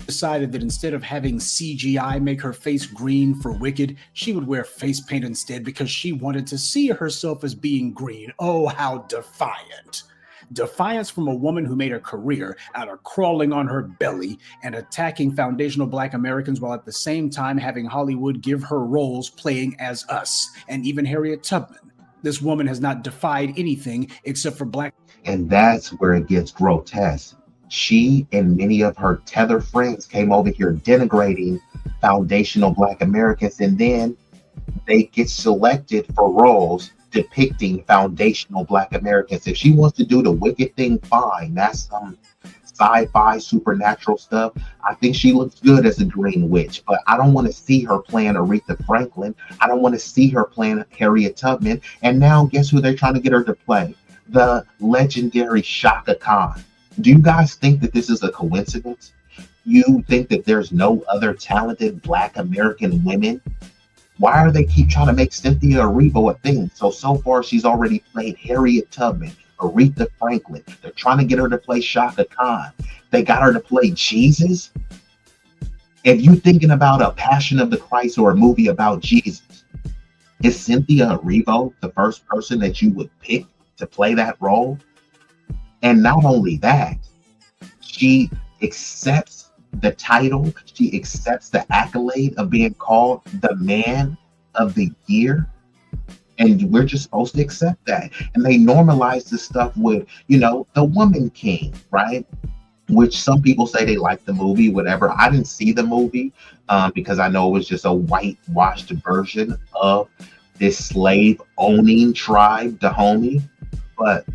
Decided that instead of having CGI make her face green for Wicked, she would wear face paint instead because she wanted to see herself as being green. Oh, how defiant. Defiance from a woman who made a career out of crawling on her belly and attacking foundational Black Americans, while at the same time having Hollywood give her roles playing as us, and even Harriet Tubman. This woman has not defied anything except for Black. And that's where it gets grotesque. She and many of her tether friends came over here denigrating foundational Black Americans, and then they get selected for roles depicting foundational Black Americans. If she wants to do the Wicked thing, fine. That's some sci-fi supernatural stuff. I think she looks good as a Green Witch, but I don't want to see her playing Aretha Franklin. I don't want to see her playing Harriet Tubman. And now guess who they're trying to get her to play? the legendary Shaka Khan. Do you guys think that this is a coincidence? You think that there's no other talented Black American women? Why are they keep trying to make Cynthia Erivo a thing? So far she's already played Harriet Tubman, Aretha Franklin. They're trying to get her to play Shaka Khan. They got her to play Jesus. If you thinking about a Passion of the Christ or a movie about Jesus, is Cynthia Erivo the first person that you would pick to play that role? And not only that, she accepts the title, she accepts the accolade of being called the Man of the Year. And we're just supposed to accept that. And they normalize this stuff with, the Woman King, right? Which some people say they like the movie, whatever. I didn't see the movie because I know it was just a whitewashed version of this slave-owning tribe, Dahomey. But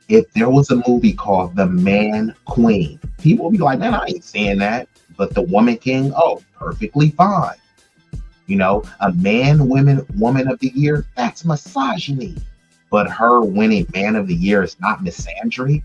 if there was a movie called The Man Queen, people would be like, man, I ain't saying that. But the Woman King, oh, perfectly fine. A woman of the year, that's misogyny. But her winning Man of the Year is not misandry.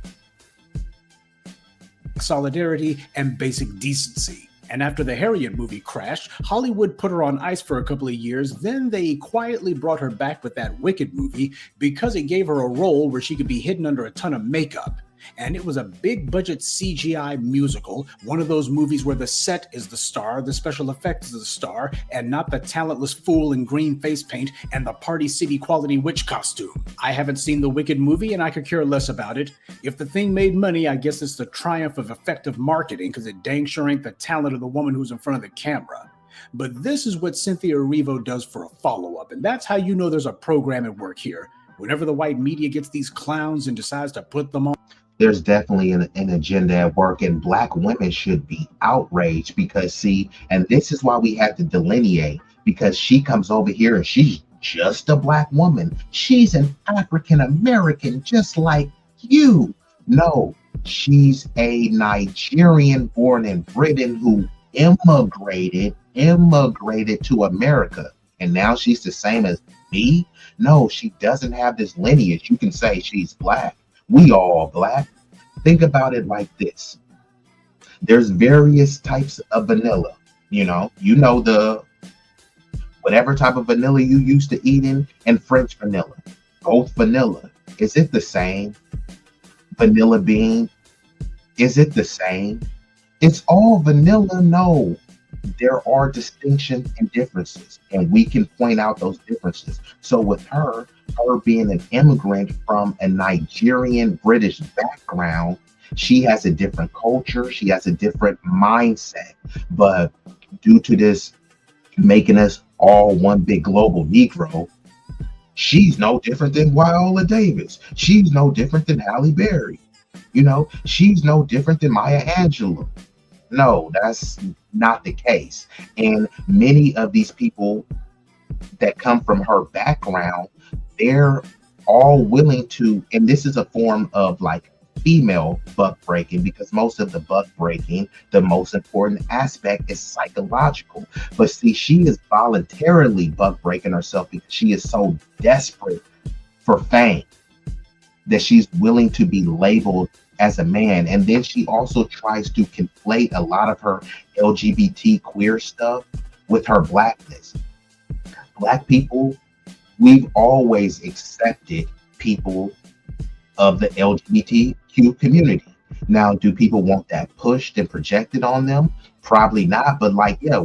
Solidarity and basic decency. And after the Harriet movie crashed, Hollywood put her on ice for a couple of years. Then they quietly brought her back with that Wicked movie because it gave her a role where she could be hidden under a ton of makeup. And it was a big budget CGI musical, one of those movies where the set is the star, the special effects is the star, and not the talentless fool in green face paint and the Party City quality witch costume. I haven't seen the Wicked movie and I could care less about it. If the thing made money, I guess it's the triumph of effective marketing because it dang sure ain't the talent of the woman who's in front of the camera. But this is what Cynthia Erivo does for a follow-up, and that's how you know there's a program at work here. Whenever the white media gets these clowns and decides to put them on, there's definitely an agenda at work, and Black women should be outraged because, see, and this is why we had to delineate, because she comes over here and she's just a Black woman. She's an African American just like you. No, she's a Nigerian born in Britain who immigrated to America. And now she's the same as me? No, she doesn't have this lineage. You can say she's Black. We all Black. Think about it like this. There's various types of vanilla. The whatever type of vanilla you used to eating and French vanilla. Both vanilla. Is it the same? Vanilla bean? Is it the same? It's all vanilla. No. There are distinctions and differences, and we can point out those differences. So with her being an immigrant from a Nigerian British background, she has a different culture, she has a different mindset. But due to this making us all one big global Negro, she's no different than Viola Davis. She's no different than Halle Berry. She's no different than Maya Angelou. No, that's not the case. And many of these people that come from her background, they're all willing to, and this is a form of like female buck breaking, because most of the buck breaking, the most important aspect is psychological. But see, she is voluntarily buck breaking herself because she is so desperate for fame that she's willing to be labeled as a man. And then she also tries to conflate a lot of her LGBT queer stuff with her Blackness. Black people, we've always accepted people of the LGBTQ community. Now, do people want that pushed and projected on them? Probably not, but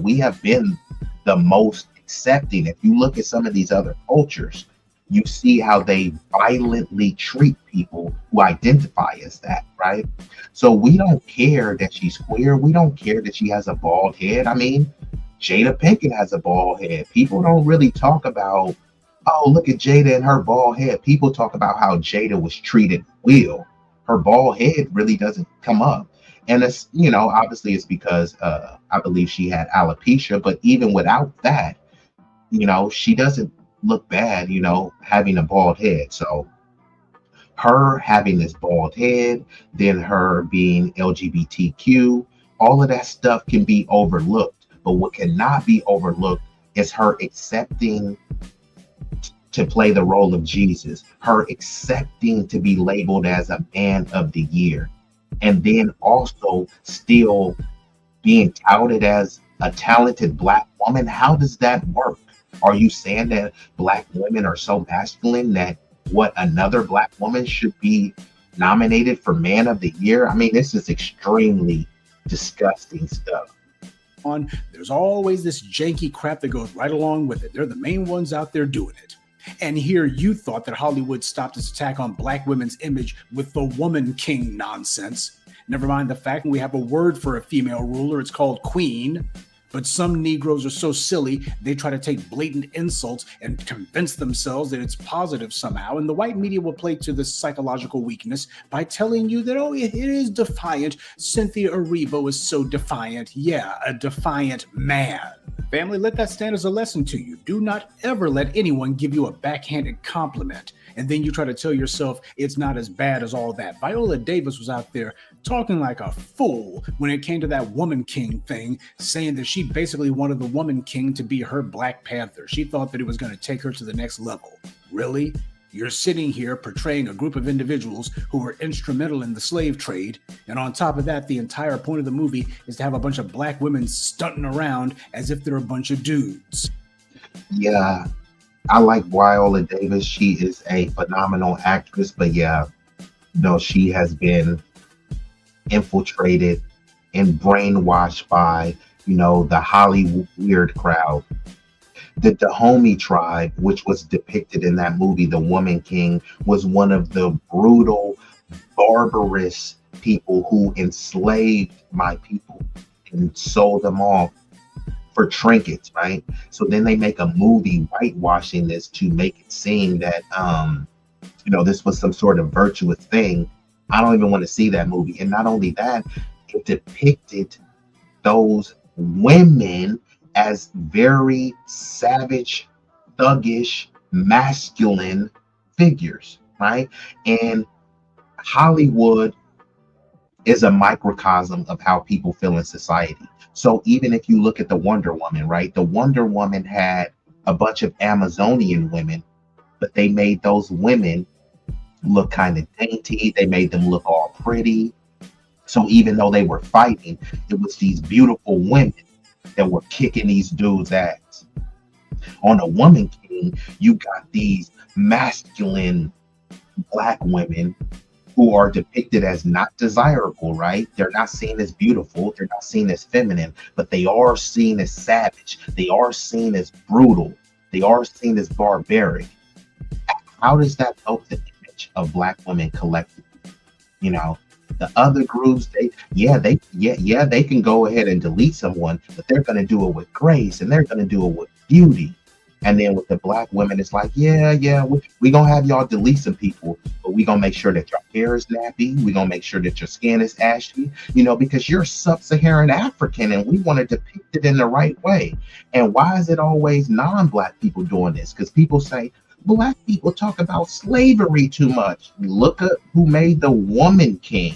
we have been the most accepting. If you look at some of these other cultures, you see how they violently treat people who identify as that, right? So we don't care that she's queer. We don't care that she has a bald head. I mean, Jada Pinkett has a bald head. People don't really talk about, oh, look at Jada and her bald head. People talk about how Jada was treated well. Her bald head really doesn't come up. And it's, obviously it's because I believe she had alopecia, but even without that, she doesn't look bad, having a bald head. So her having this bald head, then her being LGBTQ, all of that stuff can be overlooked. But what cannot be overlooked is her accepting to play the role of Jesus, her accepting to be labeled as a man of the year, and then also still being touted as a talented Black woman. How does that work? Are you saying that Black women are so masculine that what another Black woman should be nominated for man of the year? I mean, this is extremely disgusting stuff. There's always this janky crap that goes right along with it. They're the main ones out there doing it. And here you thought that Hollywood stopped its attack on Black women's image with the woman king nonsense. Never mind the fact we have a word for a female ruler. It's called queen. But some Negroes are so silly, they try to take blatant insults and convince themselves that it's positive somehow. And the white media will play to this psychological weakness by telling you that, oh, it is defiant. Cynthia Erivo is so defiant. Yeah, a defiant man. Family, let that stand as a lesson to you. Do not ever let anyone give you a backhanded compliment, and then you try to tell yourself it's not as bad as all that. Viola Davis was out there talking like a fool when it came to that woman king thing, saying that she basically wanted the woman king to be her Black Panther. She thought that it was going to take her to the next level. Really? You're sitting here portraying a group of individuals who were instrumental in the slave trade, and on top of that, the entire point of the movie is to have a bunch of Black women stunting around as if they're a bunch of dudes. Yeah, I like Viola Davis. She is a phenomenal actress, but yeah, no, she has been infiltrated and brainwashed by, the Hollywood weird crowd. The Dahomey tribe, which was depicted in that movie, The Woman King, was one of the brutal, barbarous people who enslaved my people and sold them off for trinkets, right? So then they make a movie whitewashing this to make it seem that, this was some sort of virtuous thing. I don't even want to see that movie. And not only that, it depicted those women as very savage, thuggish, masculine figures, right? And Hollywood is a microcosm of how people feel in society. So even if you look at the Wonder Woman, right? The Wonder Woman had a bunch of Amazonian women, but they made those women look kind of dainty. They made them look all pretty. So even though they were fighting, it was these beautiful women that were kicking these dudes' ass. On a Woman King, you got these masculine Black women who are depicted as not desirable, right? They're not seen as beautiful. They're not seen as feminine, but they are seen as savage. They are seen as brutal. They are seen as barbaric. How does that help the image of Black women collectively? The other groups, they can go ahead and delete someone, but they're going to do it with grace and they're going to do it with beauty. And then with the Black women, it's like, we going to have y'all delete some people, but we going to make sure that your hair is nappy. We going to make sure that your skin is ashy, because you're sub-Saharan African and we want to depict it in the right way. And why is it always non-Black people doing this? Because people say, Black people talk about slavery too much. Look at who made the Woman King.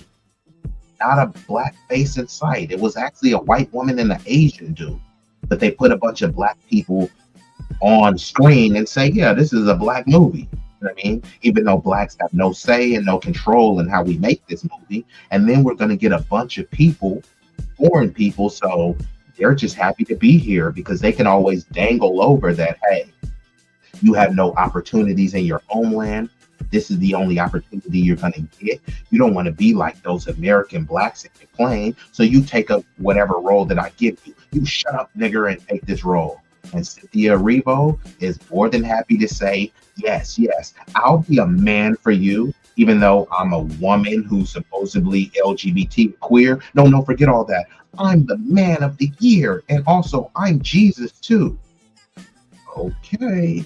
Not a Black face in sight. It was actually a white woman and an Asian dude. But they put a bunch of Black people on screen and say, yeah, this is a Black movie. You know what I mean? Even though Blacks have no say and no control in how we make this movie. And then we're going to get a bunch of people, foreign people, so they're just happy to be here because they can always dangle over that, hey, you have no opportunities in your homeland. This is the only opportunity you're going to get. You don't want to be like those American Blacks that you're playing. So you take up whatever role that I give you. You shut up, nigger, and take this role. And Cynthia Erivo is more than happy to say, yes, I'll be a man for you, even though I'm a woman who's supposedly LGBT queer. No, forget all that. I'm the man of the year. And also, I'm Jesus too. Okay.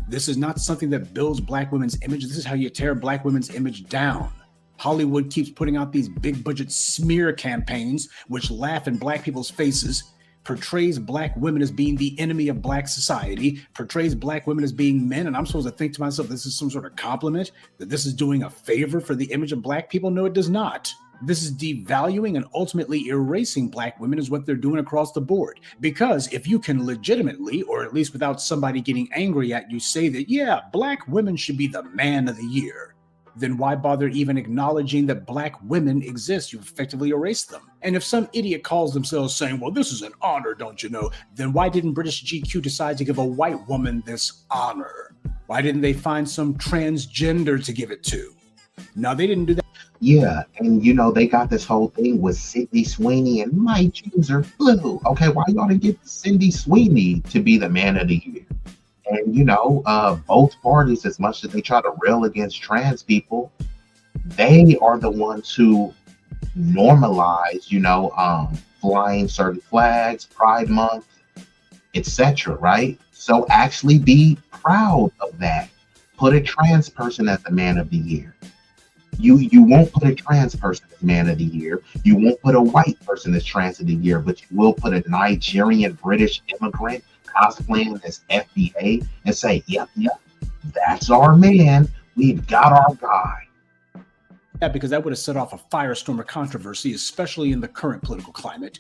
This is not something that builds Black women's image. This is how you tear Black women's image down. Hollywood keeps putting out these big budget smear campaigns, which laugh in Black people's faces, portrays Black women as being the enemy of Black society, portrays Black women as being men. And I'm supposed to think to myself, this is some sort of compliment, that this is doing a favor for the image of Black people? No, it does not. This is devaluing and ultimately erasing black women is what they're doing across the board. Because if you can legitimately, or at least without somebody getting angry at you, say that, yeah, black women should be the man of the year, then why bother even acknowledging that black women exist? You've effectively erased them. And if some idiot calls themselves saying, well, this is an honor, don't you know, then why didn't British GQ decide to give a white woman this honor? Why didn't they find some transgender to give it to? No, they didn't do that. Yeah, and you know, they got this whole thing with Sydney Sweeney and my jeans are blue. Okay, why y'all didn't get Cindy Sweeney to be the man of the year? And you know, both parties, as much as they try to rail against trans people, they are the ones who normalize, you know, flying certain flags, Pride Month, etc. Right? So actually be proud of that. Put a trans person as the man of the year. You won't put a trans person as man of the year. You won't put a white person as trans of the year, but you will put a Nigerian British immigrant cosplaying as FBA and say, yep, that's our man. We've got our guy. Yeah, because that would have set off a firestorm of controversy, especially in the current political climate.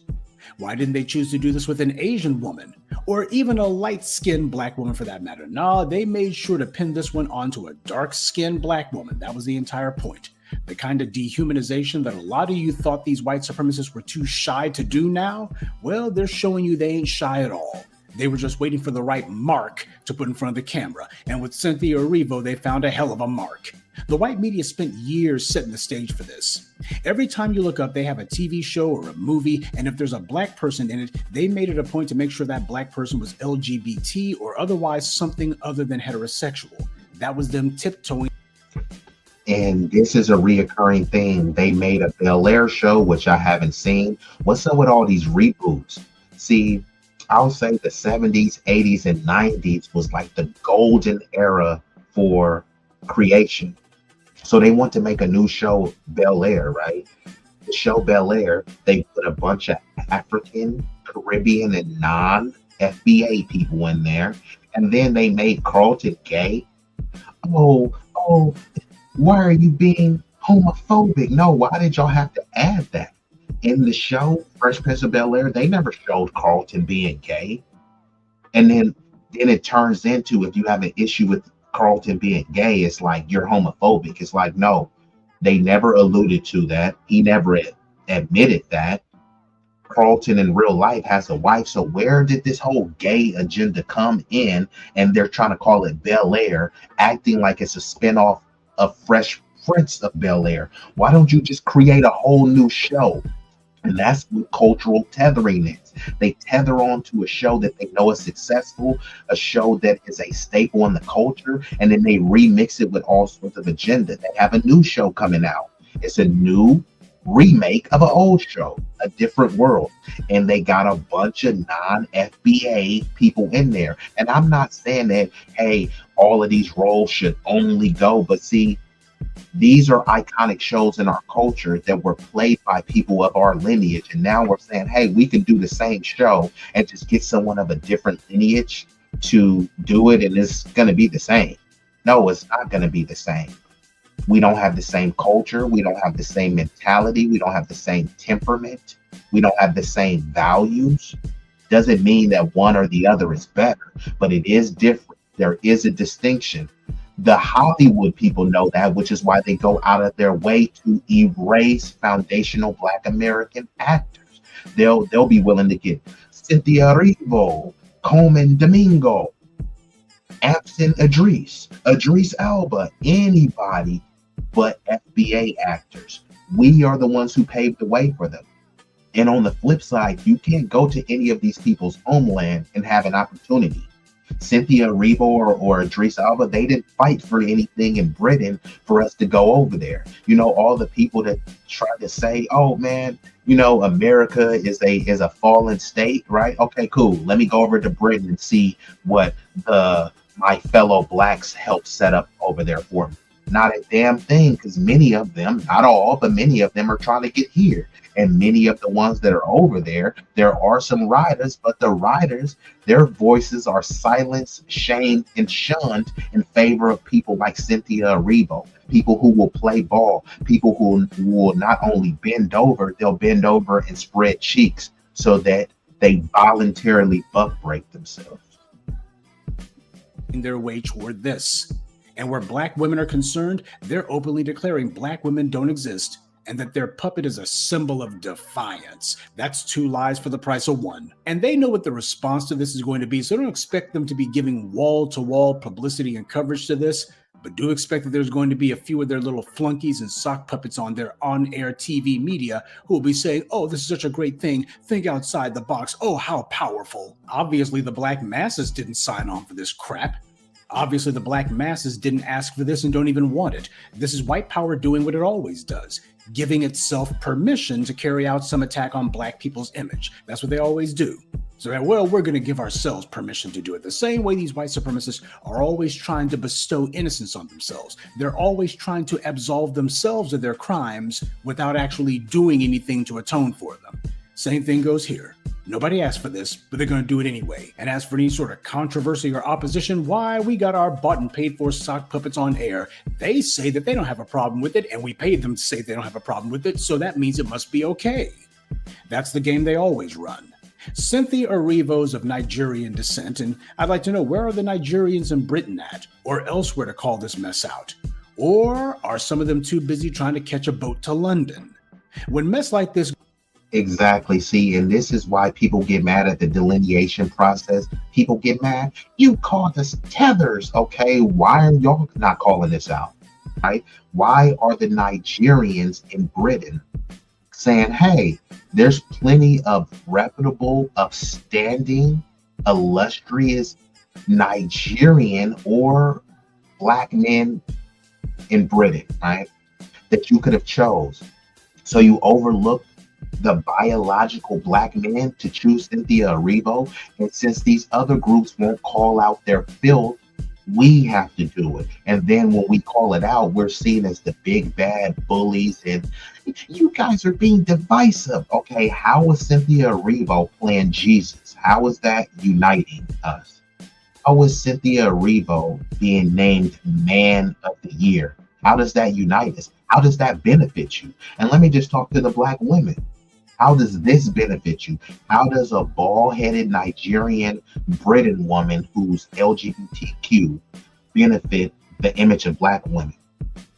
Why didn't they choose to do this with an Asian woman or even a light-skinned black woman for that matter? No, they made sure to pin this one onto a dark-skinned black woman. That was the entire point. The kind of dehumanization that a lot of you thought these white supremacists were too shy to do now, well, they're showing you they ain't shy at all. They were just waiting for the right mark to put in front of the camera. And with Cynthia Erivo, they found a hell of a mark. The white media spent years setting the stage for this. Every time you look up, they have a TV show or a movie, and if there's a black person in it, they made it a point to make sure that black person was LGBT or otherwise something other than heterosexual. That was them tiptoeing. And this is a reoccurring thing. They made a Bel Air show, which I haven't seen. What's up with all these reboots? See, I'll say the 70s, 80s, and 90s was like the golden era for creation. So they want to make a new show, Bel Air, right? The show Bel Air, they put a bunch of African, Caribbean, and non-FBA people in there. And then they made Carlton gay. Oh, why are you being homophobic? No, why did y'all have to add that? In the show, Fresh Prince of Bel Air, they never showed Carlton being gay. And then it turns into, if you have an issue with Carlton being gay, it's like you're homophobic. It's like, no, they never alluded to that. He never admitted that. Carlton in real life has a wife. So where did this whole gay agenda come in? And they're trying to call it Bel Air, acting like it's a spinoff of Fresh Prince of Bel Air. Why don't you just create a whole new show? And that's what cultural tethering is. They tether on to a show that they know is successful, a show that is a staple in the culture, and then they remix it with all sorts of agenda. They have a new show coming out. It's a new remake of an old show, a different world. And they got a bunch of non-FBA people in there. And I'm not saying that, hey, all of these roles should only go, but see, these are iconic shows in our culture that were played by people of our lineage. And now we're saying, hey, we can do the same show and just get someone of a different lineage to do it. And it's going to be the same. No, it's not going to be the same. We don't have the same culture. We don't have the same mentality. We don't have the same temperament. We don't have the same values. Doesn't mean that one or the other is better, but it is different. There is a distinction. The Hollywood people know that, which is why they go out of their way to erase foundational Black American actors. They'll be willing to get Cynthia Erivo, Coleman Domingo, absent Idris Elba, anybody but FBA actors. We are the ones who paved the way for them. And on the flip side, you can't go to any of these people's homeland and have an opportunity. Cynthia Erivo or Idris Elba, they didn't fight for anything in Britain for us to go over there. You know, all the people that try to say, oh man, you know, America is a fallen state, right? Okay, cool. Let me go over to Britain and see what my fellow blacks helped set up over there for me. Not a damn thing, because many of them, not all, but many of them are trying to get here. And many of the ones that are over there are some riders, but the riders, their voices are silenced, shamed, and shunned in favor of people like Cynthia Erivo, people who will play ball, people who will not only bend over, they'll bend over and spread cheeks so that they voluntarily buck break themselves. In their way toward this. And where Black women are concerned, they're openly declaring Black women don't exist and that their puppet is a symbol of defiance. That's 2 lies for the price of 1. And they know what the response to this is going to be, so don't expect them to be giving wall-to-wall publicity and coverage to this, but do expect that there's going to be a few of their little flunkies and sock puppets on their on-air TV media who will be saying, oh, this is such a great thing, think outside the box, oh, how powerful. Obviously, the Black masses didn't sign on for this crap. Obviously, the Black masses didn't ask for this and don't even want it. This is white power doing what it always does, giving itself permission to carry out some attack on Black people's image. That's what they always do. So, well, we're going to give ourselves permission to do it. The same way these white supremacists are always trying to bestow innocence on themselves. They're always trying to absolve themselves of their crimes without actually doing anything to atone for them. Same thing goes here. Nobody asked for this, but they're going to do it anyway. And as for any sort of controversy or opposition, why, we got our bought and paid for sock puppets on air. They say that they don't have a problem with it, and we paid them to say they don't have a problem with it, so that means it must be okay. That's the game they always run. Cynthia Erivo's of Nigerian descent, and I'd like to know, where are the Nigerians in Britain at, or elsewhere to call this mess out? Or are some of them too busy trying to catch a boat to London? When mess like this... Exactly. See, and this is why people get mad at the delineation process. People get mad. You called us tethers, okay? Why are y'all not calling this out, right? Why are the Nigerians in Britain saying, hey, there's plenty of reputable, upstanding, illustrious Nigerian or Black men in Britain, right? That you could have chose. So you overlooked the biological Black men to choose Cynthia Erivo, and since these other groups won't call out their filth, we have to do it. And then when we call it out, we're seen as the big bad bullies, and you guys are being divisive. Okay, how is Cynthia Erivo playing Jesus? How is that uniting us? How is Cynthia Erivo being named Man of the Year? How does that unite us? How does that benefit you? And let me just talk to the Black women. How does this benefit you? How does a bald-headed Nigerian Britain woman who's LGBTQ benefit the image of Black women?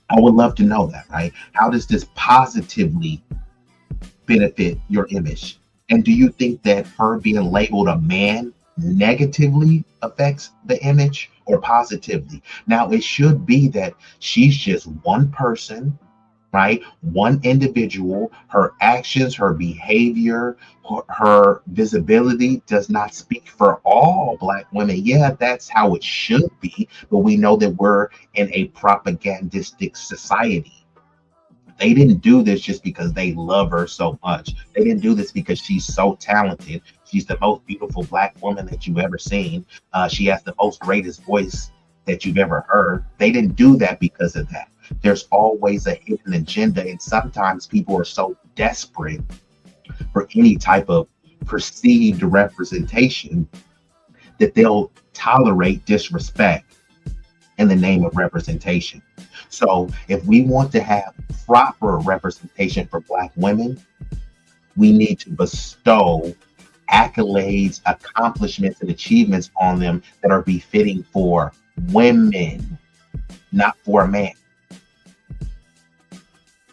I would love to know that, right? How does this positively benefit your image? And do you think that her being labeled a man negatively affects the image or positively? Now, it should be that she's just one person, right? One individual. Her actions, her behavior, her visibility does not speak for all Black women. Yeah, that's how it should be, but we know that we're in a propagandistic society. They didn't do this just because they love her so much. They didn't do this because she's so talented. She's the most beautiful Black woman that you've ever seen. She has the most greatest voice that you've ever heard. They didn't do that because of that. There's always a hidden agenda, and sometimes people are so desperate for any type of perceived representation that they'll tolerate disrespect in the name of representation. So if we want to have proper representation for Black women, we need to bestow accolades, accomplishments, and achievements on them that are befitting for women, not for a man.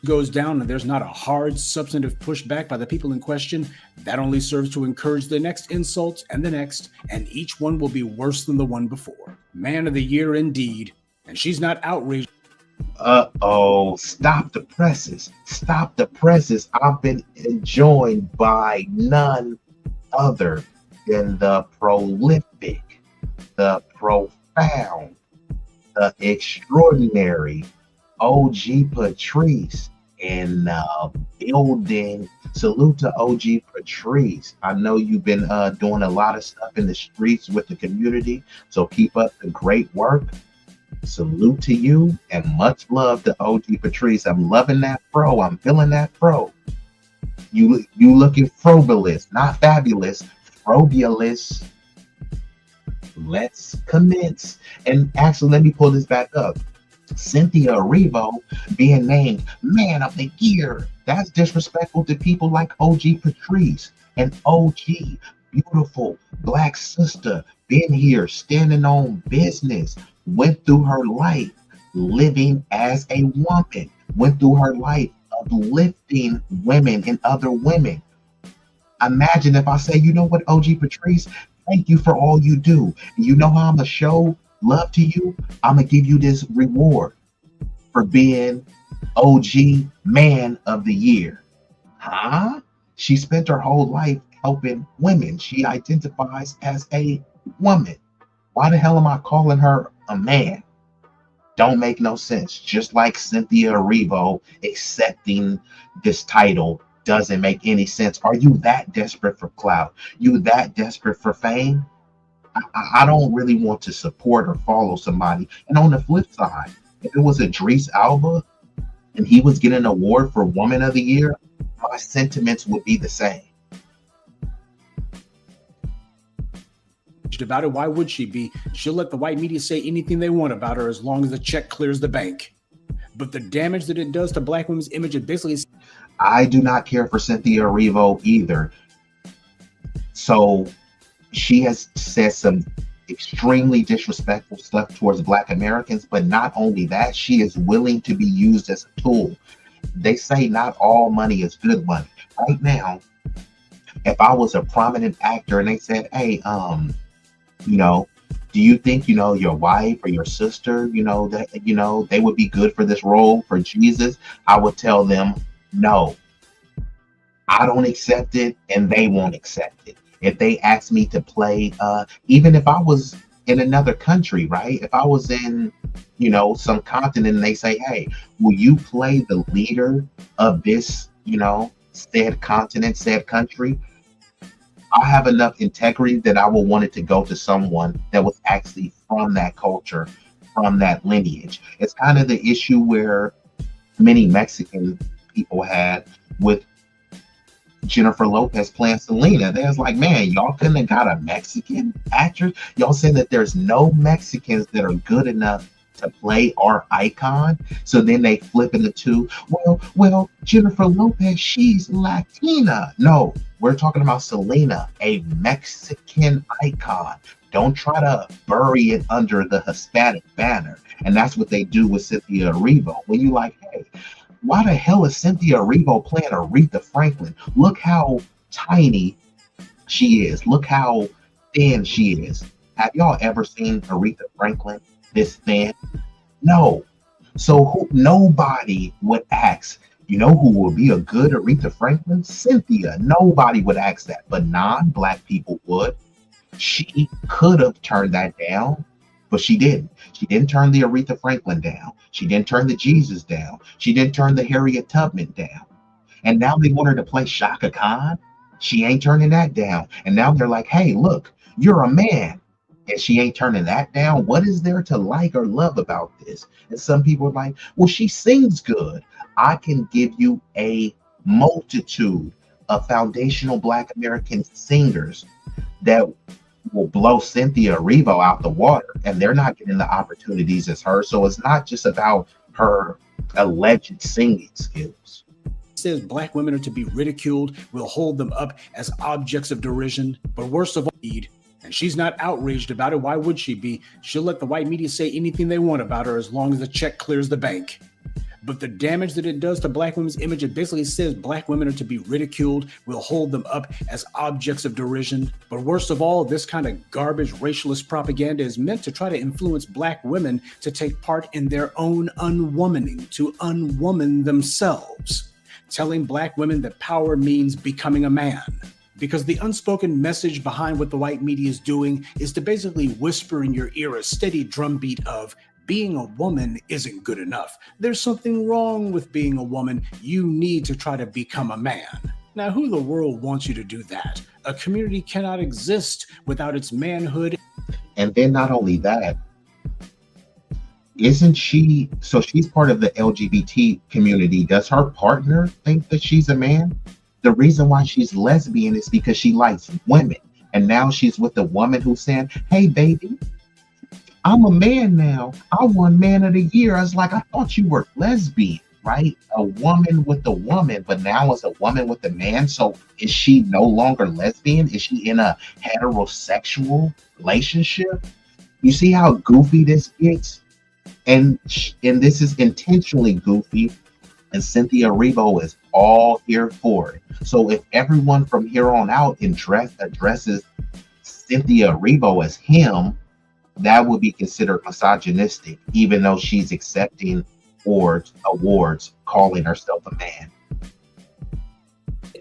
Goes down and there's not a hard substantive pushback by the people in question, that only serves to encourage the next insult and the next, and each one will be worse than the one before. Man of the Year indeed, and she's not outraged. Stop the presses. Stop the presses. I've been joined by none other than the prolific, the profound, the extraordinary OG Patrice in building. Salute to OG Patrice. I know you've been doing a lot of stuff in the streets with the community, so keep up the great work. Salute to you and much love to OG Patrice. I'm loving that fro. I'm feeling that fro. You looking frobulous, not fabulous, frobulous. Let's commence. And actually, let me pull this back up. Cynthia Erivo being named Man of the Year. That's disrespectful to people like OG Patrice and OG, beautiful black sister, been here, standing on business, went through her life living as a woman, went through her life uplifting women and other women. Imagine if I say, you know what, OG Patrice, thank you for all you do. And you know how I'm going to show love to you? I'm going to give you this reward for being OG Man of the Year. Huh? She spent her whole life helping women. She identifies as a woman. Why the hell am I calling her a man? Don't make no sense. Just like Cynthia Erivo accepting this title doesn't make any sense. Are you that desperate for clout? You that desperate for fame? I don't really want to support or follow somebody. And on the flip side, if it was Idris Elba and he was getting an award for Woman of the Year, my sentiments would be the same. About it, why would she be? She'll let the white media say anything they want about her as long as the check clears the bank. But the damage that it does to black women's image, it basically is. I do not care for Cynthia Erivo either. So she has said some extremely disrespectful stuff towards Black Americans, but not only that, she is willing to be used as a tool. They say not all money is good money. Right now, if I was a prominent actor and they said, hey, do you think, your wife or your sister, that, they would be good for this role for Jesus? I would tell them, no, I don't accept it and they won't accept it. If they ask me to play, even if I was in another country, right? If I was in, some continent and they say, hey, will you play the leader of this, said continent, said country? I have enough integrity that I will want it to go to someone that was actually from that culture, from that lineage. It's kind of the issue where many Mexican people had with Jennifer Lopez playing Selena. They was like, man, y'all couldn't have got a Mexican actress. Y'all saying that there's no Mexicans that are good enough to play our icon. So then they flip into two. Well, Jennifer Lopez, she's Latina. No, we're talking about Selena, a Mexican icon. Don't try to bury it under the Hispanic banner. And that's what they do with Cynthia Erivo. When you like, hey, why the hell is Cynthia Erivo playing Aretha Franklin? Look how tiny she is. Look how thin she is. Have y'all ever seen Aretha Franklin this thin? No. So nobody would ask, who would be a good Aretha Franklin? Cynthia. Nobody would ask that, but non-Black people would. She could have turned that down, but she didn't. She didn't turn the Aretha Franklin down. She didn't turn the Jesus down. She didn't turn the Harriet Tubman down. And now they want her to play Shaka Khan. She ain't turning that down. And now they're like, hey, look, you're a man. And she ain't turning that down. What is there to like or love about this? And some people are like, well, she sings good. I can give you a multitude of foundational Black American singers that will blow Cynthia Erivo out the water, and they're not getting the opportunities as her. So it's not just about her alleged singing skills. Says Black women are to be ridiculed. We'll hold them up as objects of derision. But worst of all, and she's not outraged about it. Why would she be? She'll let the white media say anything they want about her as long as the check clears the bank. But the damage that it does to Black women's image, it basically says Black women are to be ridiculed. We'll hold them up as objects of derision. But worst of all, this kind of garbage racialist propaganda is meant to try to influence Black women to take part in their own unwomaning, to unwoman themselves, telling Black women that power means becoming a man. Because the unspoken message behind what the white media is doing is to basically whisper in your ear a steady drumbeat of being a woman isn't good enough. There's something wrong with being a woman. You need to try to become a man. Now, who in the world wants you to do that? A community cannot exist without its manhood. And then not only that, Isn't she? So she's part of the LGBT community. Does her partner think that she's a man? The reason why she's lesbian is because she likes women. And now she's with a woman who's saying, hey, baby, I'm a man now. I won Man of the Year. I was like, I thought you were lesbian, right? A woman with a woman, but now it's a woman with a man. So is she no longer lesbian? Is she in a heterosexual relationship? You see how goofy this gets? And this is intentionally goofy. And Cynthia Erivo is all here for it. So if everyone from here on out addresses Cynthia Erivo as him, that would be considered misogynistic, even though she's accepting awards calling herself a man.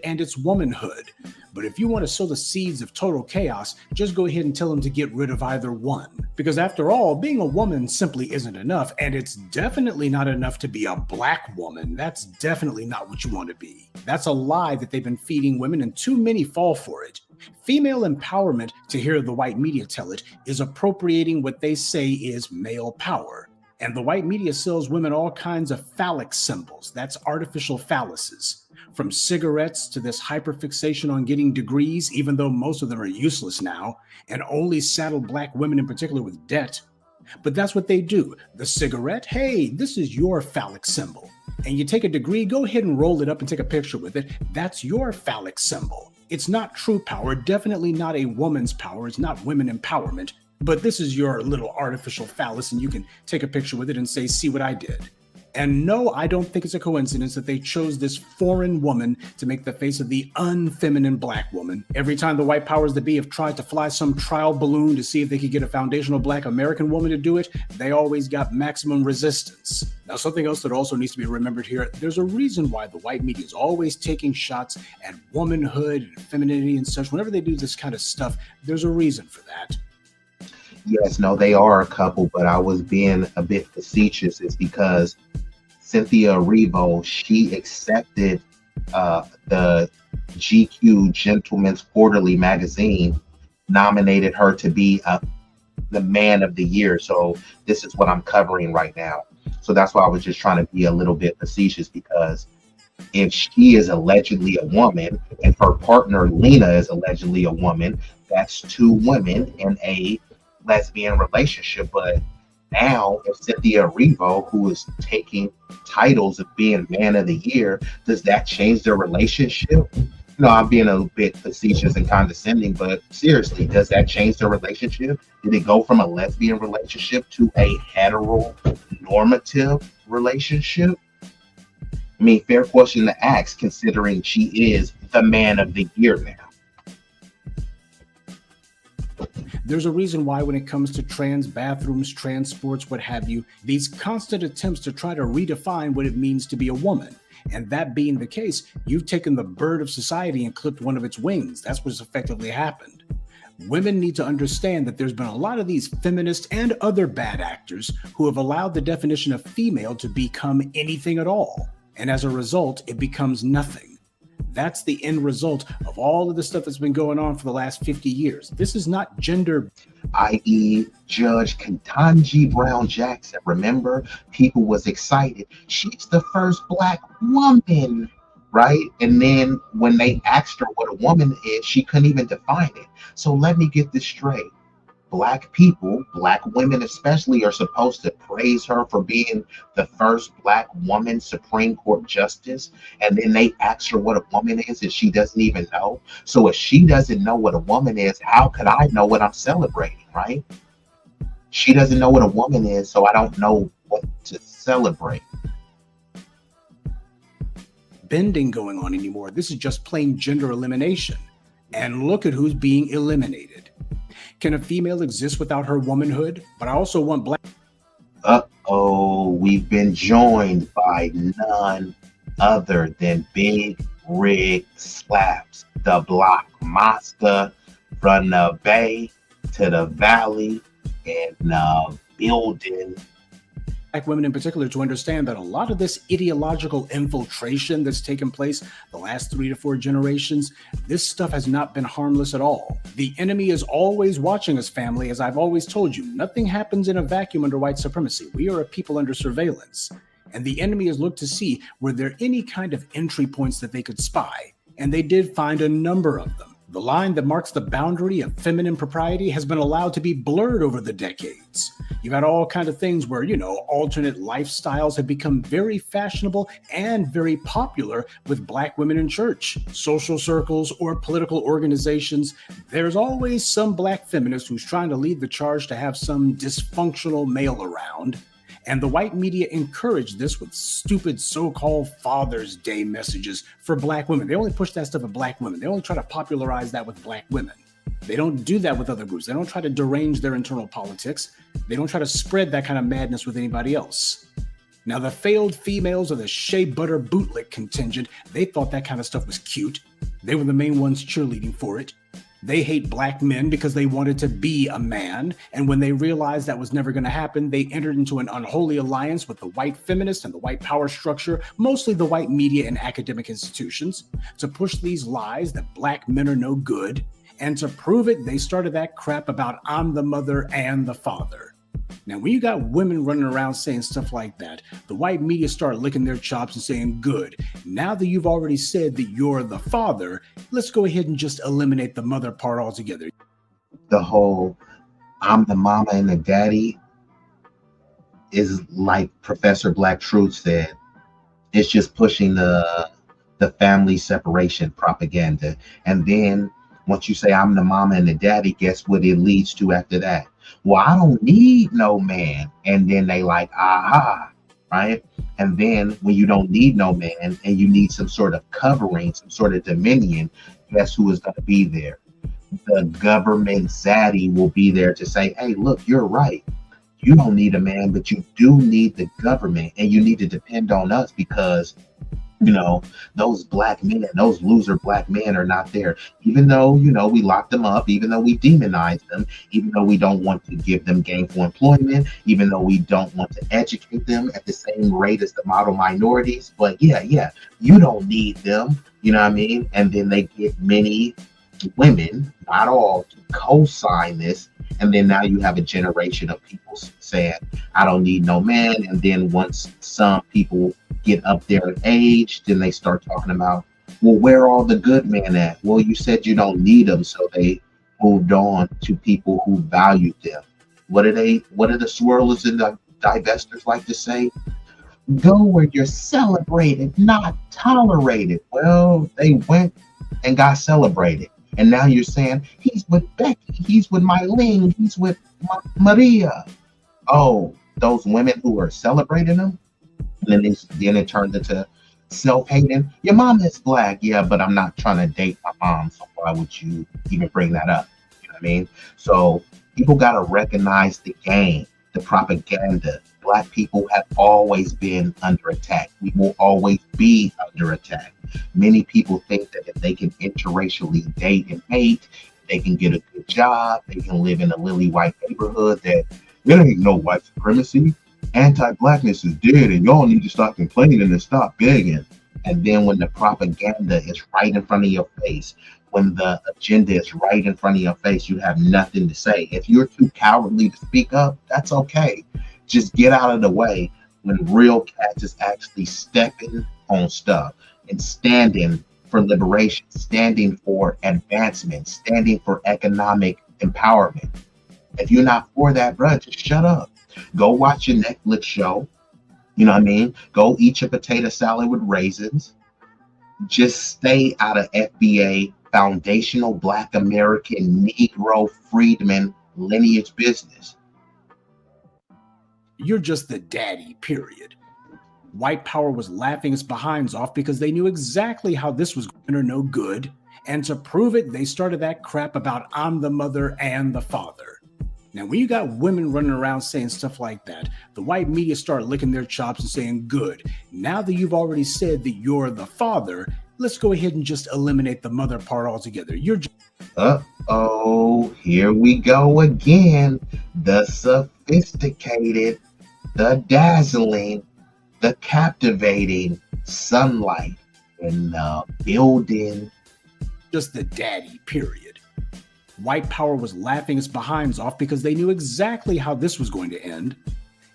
And it's womanhood. But if you want to sow the seeds of total chaos, just go ahead and tell them to get rid of either one. Because after all, being a woman simply isn't enough, and it's definitely not enough to be a black woman. That's definitely not what you want to be. That's a lie that they've been feeding women, and too many fall for it. Female empowerment, to hear the white media tell it, is appropriating what they say is male power. And the white media sells women all kinds of phallic symbols. That's artificial phalluses. From cigarettes to this hyperfixation on getting degrees, even though most of them are useless now, and only saddle black women in particular with debt. But that's what they do. The cigarette, hey, this is your phallic symbol. And you take a degree, go ahead and roll it up and take a picture with it. That's your phallic symbol. It's not true power, definitely not a woman's power. It's not women empowerment. But this is your little artificial phallus, and you can take a picture with it and say, see what I did. And no, I don't think it's a coincidence that they chose this foreign woman to make the face of the unfeminine black woman. Every time the white powers that be have tried to fly some trial balloon to see if they could get a foundational black American woman to do it, they always got maximum resistance. Now, something else that also needs to be remembered here, there's a reason why the white media is always taking shots at womanhood and femininity and such. Whenever they do this kind of stuff, there's a reason for that. Yes, no, they are a couple, but I was being a bit facetious. It's because Cynthia Erivo, she accepted the GQ Gentleman's Quarterly magazine, nominated her to be the Man of the Year. So this is what I'm covering right now. So that's why I was just trying to be a little bit facetious, because if she is allegedly a woman and her partner Lena is allegedly a woman, that's two women in a lesbian relationship. But now if Cynthia Erivo, who is taking titles of being Man of the Year, does that change their relationship? No, I'm being a bit facetious and condescending, but seriously, does that change their relationship? Did it go from a lesbian relationship to a heteronormative relationship? I mean, fair question to ask, considering she is the Man of the Year now. There's a reason why when it comes to trans bathrooms, trans sports, what have you, these constant attempts to try to redefine what it means to be a woman. And that being the case, you've taken the bird of society and clipped one of its wings. That's what's effectively happened. Women need to understand that there's been a lot of these feminists and other bad actors who have allowed the definition of female to become anything at all. And as a result, it becomes nothing. That's the end result of all of the stuff that's been going on for the last 50 years. This is not gender. I.e. Judge Ketanji Brown Jackson. Remember, people was excited. She's the first black woman, right? And then when they asked her what a woman is, she couldn't even define it. So let me get this straight. Black people, black women especially, are supposed to praise her for being the first black woman Supreme Court justice. And then they ask her what a woman is and she doesn't even know. So if she doesn't know what a woman is, how could I know what I'm celebrating, right? She doesn't know what a woman is, so I don't know what to celebrate. Bending going on anymore. This is just plain gender elimination. And look at who's being eliminated. Can a female exist without her womanhood? But I also want black. Uh-oh, we've been joined by none other than Big Rig Slaps, the block master from the Bay to the Valley and building. Black women in particular to understand that a lot of this ideological infiltration that's taken place the last 3 to 4 generations, this stuff has not been harmless at all. The enemy is always watching us, family. As I've always told you, nothing happens in a vacuum under white supremacy. We are a people under surveillance. And the enemy has looked to see were there any kind of entry points that they could spy. And they did find a number of them. The line that marks the boundary of feminine propriety has been allowed to be blurred over the decades. You've had all kinds of things where, alternate lifestyles have become very fashionable and very popular with Black women in church, social circles, or political organizations. There's always some Black feminist who's trying to lead the charge to have some dysfunctional male around. And the white media encourage this with stupid so-called Father's Day messages for Black women. They only push that stuff at Black women. They only try to popularize that with Black women. They don't do that with other groups. They don't try to derange their internal politics. They don't try to spread that kind of madness with anybody else. Now, the failed females of the shea butter bootlick contingent, they thought that kind of stuff was cute. They were the main ones cheerleading for it. They hate Black men because they wanted to be a man. And when they realized that was never going to happen, they entered into an unholy alliance with the white feminist and the white power structure, mostly the white media and academic institutions, to push these lies that Black men are no good. And to prove it, they started that crap about I'm the mother and the father. Now, when you got women running around saying stuff like that, the white media start licking their chops and saying, good, now that you've already said that you're the father, let's go ahead and just eliminate the mother part altogether. The whole I'm the mama and the daddy is like Professor Black Truth said. It's just pushing the family separation propaganda. And then once you say I'm the mama and the daddy, guess what it leads to after that? Well, I don't need no man. And then they like, aha, right? And then when you don't need no man and you need some sort of covering, some sort of dominion, guess who is going to be there? The government zaddy will be there to say, hey, look, you're right. You don't need a man, but you do need the government, and you need to depend on us because those Black men, those loser Black men are not there. Even though, we lock them up, even though we demonize them, even though we don't want to give them gainful employment, even though we don't want to educate them at the same rate as the model minorities. But yeah, you don't need them, you know what I mean? And then they get many women, not all, to co-sign this. And then now you have a generation of people saying, I don't need no man. And then once some people get up there in age, then they start talking about, well, where are all the good men at? Well, you said you don't need them. So they moved on to people who valued them. What do the swirlers and the divestors like to say? Go where you're celebrated, not tolerated. Well, they went and got celebrated. And now you're saying, he's with Becky, he's with Mylene, he's with Maria. Oh, those women who are celebrating them? And then it turned into self-hating. Your mom is Black, yeah, but I'm not trying to date my mom, so why would you even bring that up? You know what I mean? So people got to recognize the game, the propaganda. Black people have always been under attack. We will always be under attack. Many people think that if they can interracially date and mate, they can get a good job, they can live in a lily white neighborhood, that there ain't no white supremacy. Anti-Blackness is dead, and y'all need to stop complaining and stop begging. And then when the propaganda is right in front of your face, when the agenda is right in front of your face, you have nothing to say. If you're too cowardly to speak up, that's okay. Just get out of the way when real cats is actually stepping on stuff and standing for liberation, standing for advancement, standing for economic empowerment. If you're not for that, bro, just shut up. Go watch your Netflix show. You know what I mean? Go eat your potato salad with raisins. Just stay out of FBA, foundational Black American Negro freedman lineage business. You're just the daddy, period. White power was laughing its behinds off because they knew exactly how this was going to no good. And to prove it, they started that crap about I'm the mother and the father. Now, when you got women running around saying stuff like that, the white media start licking their chops and saying, good, now that you've already said that you're the father, let's go ahead and just eliminate the mother part altogether. You're just... Uh-oh, here we go again. The sophisticated the dazzling, the captivating sunlight in the building. Just the daddy, period. White power was laughing its behinds off because they knew exactly how this was going to end.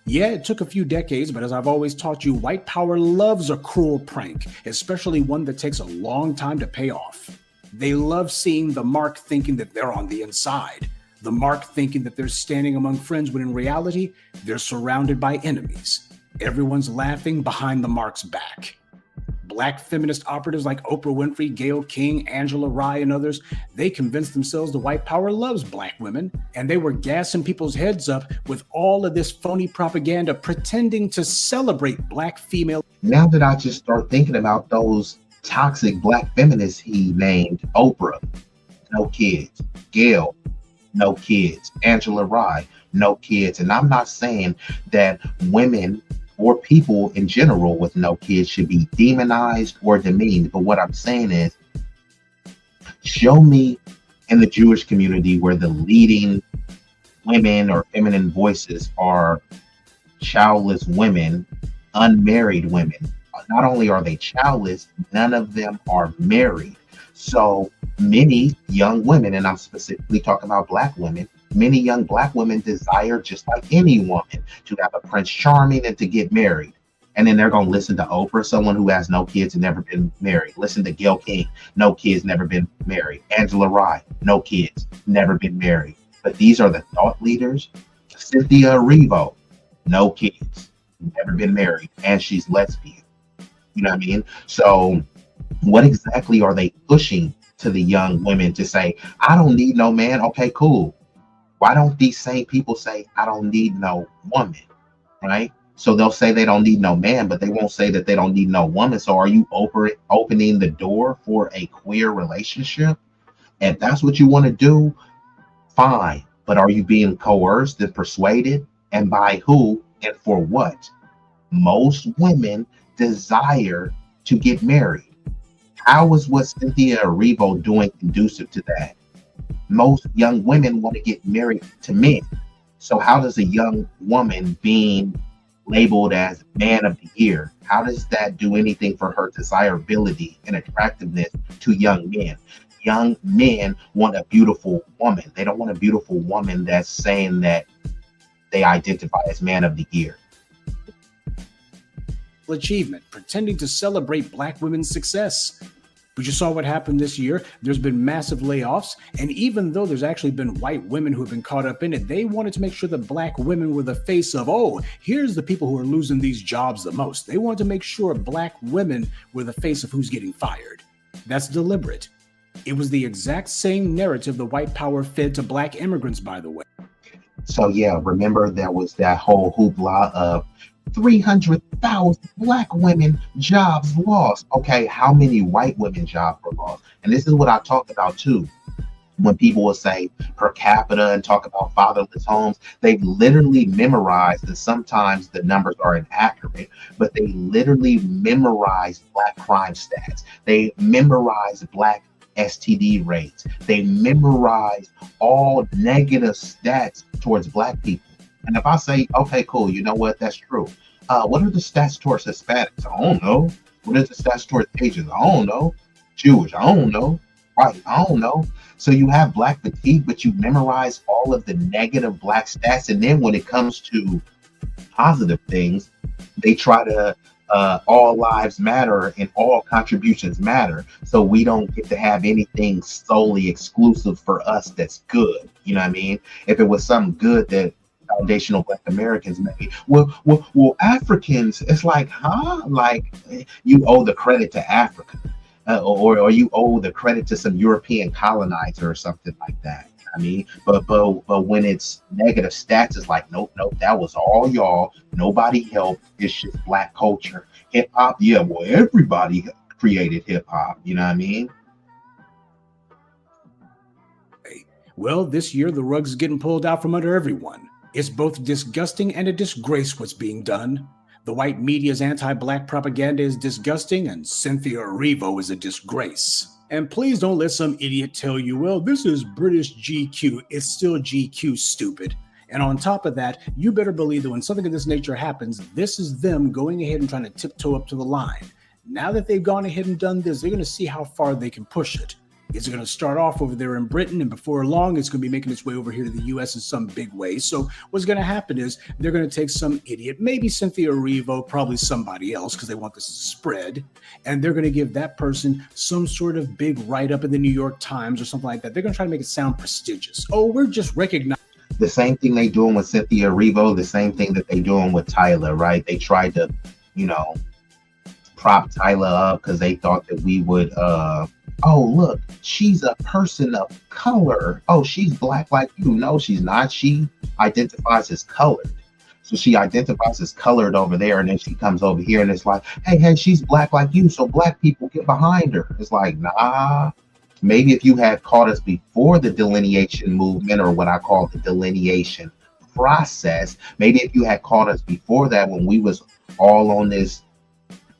Yeah, it took a few decades, but as I've always taught you, white power loves a cruel prank, especially one that takes a long time to pay off. They love seeing the mark thinking that they're on the inside, the mark thinking that they're standing among friends when in reality, they're surrounded by enemies. Everyone's laughing behind the mark's back. Black feminist operatives like Oprah Winfrey, Gayle King, Angela Rye, and others, they convinced themselves the white power loves black women, and they were gassing people's heads up with all of this phony propaganda pretending to celebrate black female. Now that I just start thinking about those toxic black feminists he named, Oprah, no kids. Gayle, no kids. Angela Rye, no kids. And I'm not saying that women or people in general with no kids should be demonized or demeaned. But what I'm saying is, show me in the Jewish community where the leading women or feminine voices are childless women, unmarried women. Not only are they childless, none of them are married. So many young women, and I'm specifically talking about black women, many young black women desire, just like any woman, to have a Prince Charming and to get married. And then they're going to listen to Oprah, someone who has no kids and never been married. Listen to Gayle King, no kids, never been married. Angela Rye, no kids, never been married. But these are the thought leaders. Cynthia Erivo, no kids, never been married, and she's lesbian. You know what I mean? So what exactly are they pushing to the young women to say, I don't need no man? Okay, cool. Why don't these same people say, I don't need no woman, right? So they'll say they don't need no man, but they won't say that they don't need no woman. So are you opening the door for a queer relationship? And if that's what you want to do, fine. But are you being coerced and persuaded? And by who and for what? Most women desire to get married. How is what Cynthia Erivo doing conducive to that? Most young women want to get married to men. So how does a young woman being labeled as man of the year, how does that do anything for her desirability and attractiveness to young men? Young men want a beautiful woman. They don't want a beautiful woman that's saying that they identify as man of the year. Achievement, pretending to celebrate black women's success. But you saw what happened this year. There's been massive layoffs, and even though there's actually been white women who have been caught up in it, they wanted to make sure that black women were the face of, oh, here's the people who are losing these jobs the most. They wanted to make sure black women were the face of who's getting fired. That's deliberate. It was the exact same narrative the white power fed to black immigrants, by the way. So yeah, remember there was that whole hoopla of 300,000 black women jobs lost. Okay, how many white women jobs were lost? And this is what I talk about too. When people will say per capita and talk about fatherless homes, they've literally memorized, and sometimes the numbers are inaccurate, but they literally memorize black crime stats. They memorize black STD rates. They memorize all negative stats towards black people. And if I say, okay, cool, you know what, that's true. What are the stats towards Hispanics? I don't know. What are the stats towards Asians? I don't know. Jewish? I don't know. White? I don't know. So you have black fatigue, but you memorize all of the negative black stats. And then when it comes to positive things, they try to all lives matter and all contributions matter. So we don't get to have anything solely exclusive for us that's good. You know what I mean? If it was something good that foundational black Americans made, well, Africans, it's like, huh? Like you owe the credit to Africa, or you owe the credit to some European colonizer or something like that. I mean, but when it's negative stats, it's like, nope, that was all y'all. Nobody helped. It's just black culture. Hip hop, yeah, well, everybody created hip hop. You know what I mean? Well, this year the rug's getting pulled out from under everyone. It's both disgusting and a disgrace what's being done. The white media's anti-black propaganda is disgusting, and Cynthia Erivo is a disgrace. And please don't let some idiot tell you, well, this is British GQ. It's still GQ, stupid. And on top of that, you better believe that when something of this nature happens, this is them going ahead and trying to tiptoe up to the line. Now that they've gone ahead and done this, they're going to see how far they can push it. It's going to start off over there in Britain, and before long, it's going to be making its way over here to the U.S. in some big way. So what's going to happen is they're going to take some idiot, maybe Cynthia Erivo, probably somebody else, because they want this to spread, and they're going to give that person some sort of big write-up in the New York Times or something like that. They're going to try to make it sound prestigious. Oh, we're just recognizing. The same thing they doing with Cynthia Erivo, the same thing that they doing with Tyler, right? They tried to, prop Tyler up because they thought that we would, oh, look, she's a person of color. Oh, she's black like you. No, she's not. She identifies as colored. So she identifies as colored over there, and then she comes over here and it's like, hey, she's black like you. So black people get behind her. It's like, nah. Maybe if you had caught us before the delineation movement, or what I call the delineation process, maybe if you had caught us before that, when we was all on this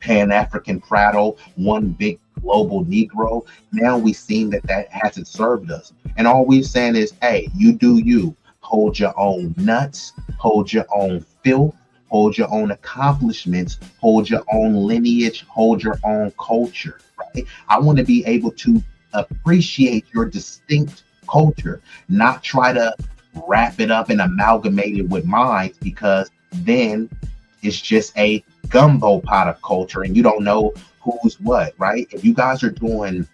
Pan-African prattle, one big global Negro, now we've seen that hasn't served us. And all we're saying is, hey, you do you. Hold your own nuts, hold your own filth, hold your own accomplishments, hold your own lineage, hold your own culture, right? I want to be able to appreciate your distinct culture, not try to wrap it up and amalgamate it with mine, because then it's just a gumbo pot of culture and you don't know who's what, right? If you guys are doing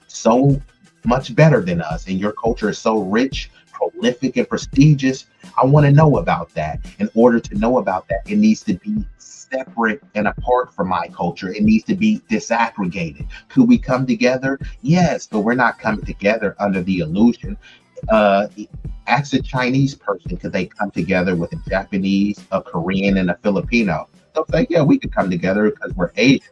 so much better than us and your culture is so rich, prolific, and prestigious, I want to know about that. In order to know about that, it needs to be separate and apart from my culture. It needs to be disaggregated. Could we come together? Yes, but we're not coming together under the illusion. Ask a Chinese person, could they come together with a Japanese, a Korean, and a Filipino? They'll say, yeah, we could come together because we're Asian.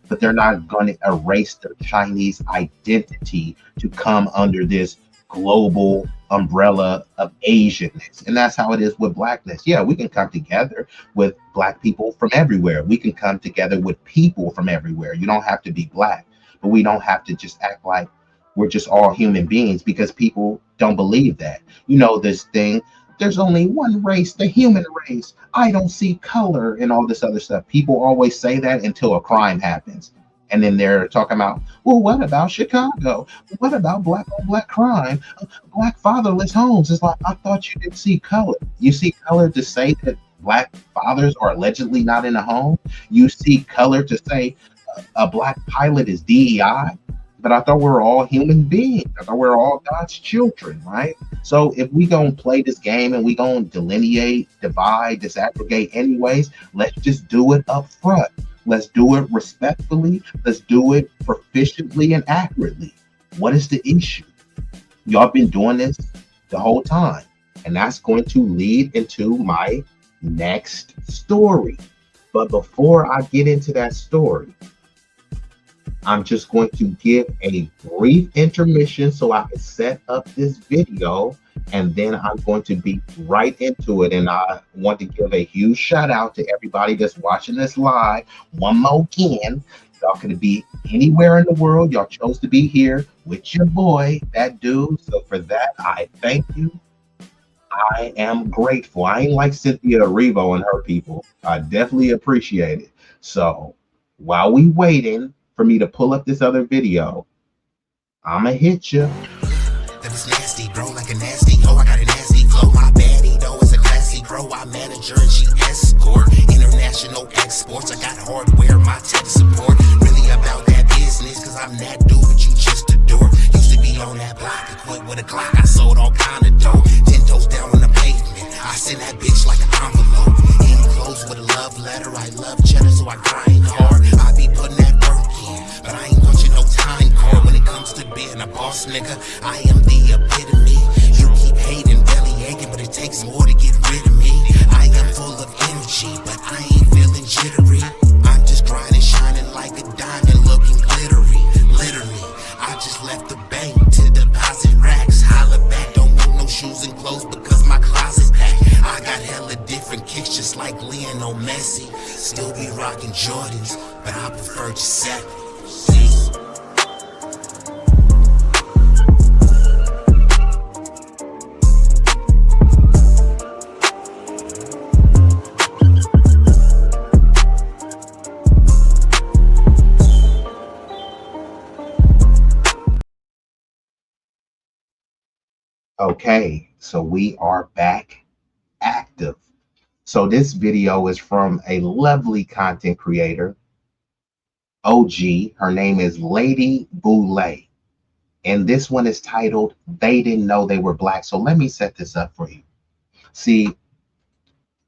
But they're not going to erase their Chinese identity to come under this global umbrella of Asianness. And that's how it is with blackness. Yeah, we can come together with black people from everywhere. We can come together with people from everywhere. You don't have to be black, but we don't have to just act like we're just all human beings, because people don't believe that. This thing, there's only one race, the human race. I don't see color and all this other stuff. People always say that until a crime happens. And then they're talking about, well, what about Chicago? What about black on black crime? Black fatherless homes? It's like, I thought you didn't see color. You see color to say that black fathers are allegedly not in a home. You see color to say a black pilot is DEI. But I thought we were all human beings. I thought we were all God's children, right? So if we gonna play this game and we gonna delineate, divide, disaggregate anyways, let's just do it up front. Let's do it respectfully. Let's do it proficiently and accurately. What is the issue? Y'all been doing this the whole time. And that's going to lead into my next story. But before I get into that story, I'm just going to give a brief intermission so I can set up this video, and then I'm going to be right into it. And I want to give a huge shout out to everybody that's watching this live. One more again, y'all can be anywhere in the world. Y'all chose to be here with your boy, that dude. So for that, I thank you. I am grateful. I ain't like Cynthia Erivo and her people. I definitely appreciate it. So while we waiting for me to pull up this other video, I'ma hit you. That was nasty, bro, like a nasty hoe. I got a nasty flow. My baddie, though, is a classy bro. I manager and she escort international exports. I got hardware, my tech support. Really about that business, cause I'm that dude, but you just adore. Used to be on that block, equipped with a Glock. I sold all kind of dope. 10 toes down on the pavement. I send that bitch like an envelope. Enclosed with a love letter. I love cheddar, so I grind hard. I be putting that work in, but I ain't want you no time card. When it comes to being a boss, nigga, I am the epitome. You keep hating, belly aching, but it takes more to get rid of me. I am full of energy, but I ain't feeling jittery. I'm just grinding, shining like a diamond, looking glittery. Literally, I just left the bank to deposit racks. Holla back, don't want no shoes and clothes because my closet's packed. I got hella different kicks just like Lionel Messi. Still be rocking Jordans, but I prefer Giuseppe. Okay, so we are back active. So this video is from a lovely content creator, OG. Her name is Lady Boulay. And this one is titled, They Didn't Know They Were Black. So let me set this up for you. See,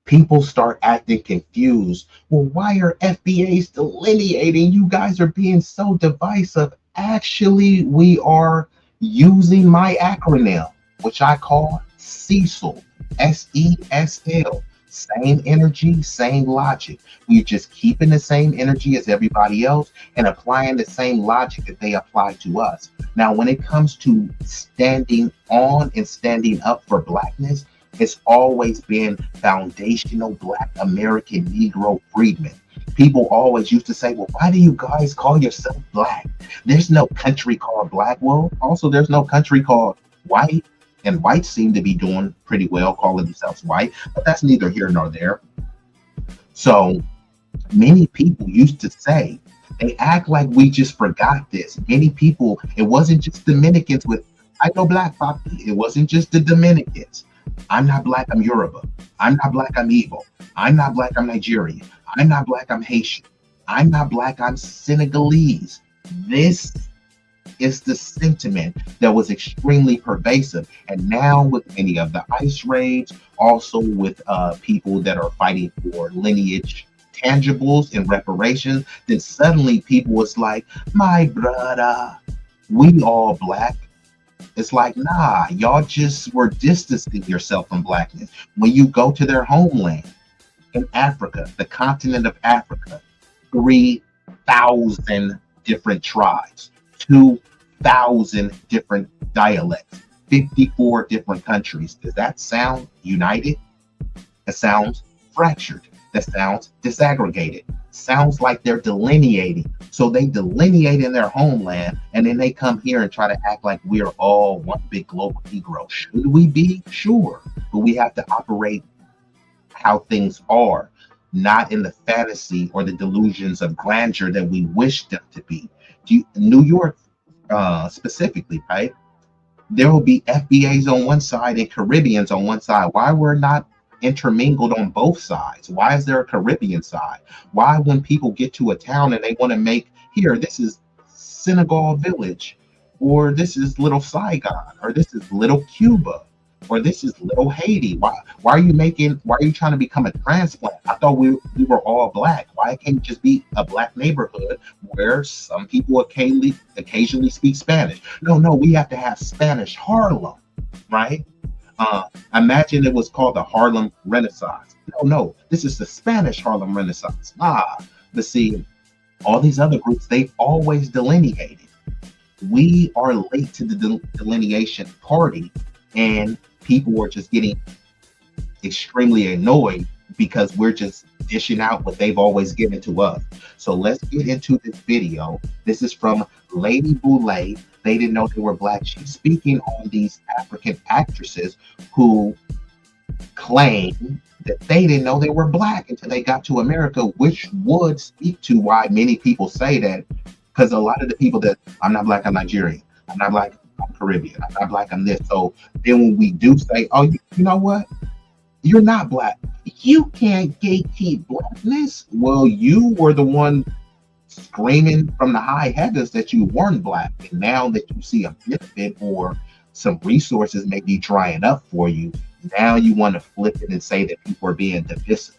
people start acting confused. Well, why are FBAs delineating? You guys are being so divisive. Actually, we are using my acronym, which I call CESL, SESL. Same energy, same logic. We're just keeping the same energy as everybody else and applying the same logic that they apply to us. Now, when it comes to standing on and standing up for Blackness, it's always been foundational Black American Negro freedmen. People always used to say, well, why do you guys call yourself Black? There's no country called Black. Well, also, there's no country called white. And whites seem to be doing pretty well calling themselves white, but that's neither here nor there. So many people used to say, they act like we just forgot this. Many people, it wasn't just Dominicans with, I know Black, Poppy. It wasn't just the Dominicans. I'm not Black, I'm Yoruba. I'm not Black, I'm Igbo. I'm not Black, I'm Nigerian. I'm not Black, I'm Haitian. I'm not Black, I'm Senegalese. This is the sentiment that was extremely pervasive. And now with many of the ICE raids, also with people that are fighting for lineage tangibles and reparations, then suddenly people was like, my brother, we all Black. It's like, nah, y'all just were distancing yourself from Blackness. When you go to their homeland in Africa, the continent of Africa, 3,000 different tribes, 2,000 different dialects, 54 different countries. Does that sound united? That sounds fractured. That sounds disaggregated. Sounds like they're delineating. So they delineate in their homeland, and then they come here and try to act like we're all one big global Negro. Should we be? Sure. But we have to operate how things are, not in the fantasy or the delusions of grandeur that we wish them to be. New York specifically, right? There will be FBAs on one side and Caribbeans on one side. Why we're not intermingled on both sides? Why is there a Caribbean side? Why, when people get to a town and they want to make, here, this is Senegal Village, or this is Little Saigon, or this is Little Cuba, or this is Little Haiti. Why are you trying to become a transplant? I thought we were all Black. Why can't it just be a Black neighborhood where some people occasionally speak Spanish? No, we have to have Spanish Harlem, right? Imagine it was called the Harlem Renaissance. No, this is the Spanish Harlem Renaissance. But see, all these other groups, they've always delineated. We are late to the delineation party, and people are just getting extremely annoyed because we're just dishing out what they've always given to us. So let's get into this video. This is from Lady Boulay. They didn't know they were Black. She's speaking on these African actresses who claim that they didn't know they were Black until they got to America, which would speak to why many people say that, because a lot of the people that, I'm not Black, I'm Nigerian. I'm not Black, I'm Caribbean. I'm not Black, I'm this. So then when we do say, oh, you know what? You're not Black. You can't gatekeep Blackness. Well, you were the one screaming from the high heavens that you weren't Black. And now that you see a benefit or some resources may be drying up for you, now you want to flip it and say that people are being divisive.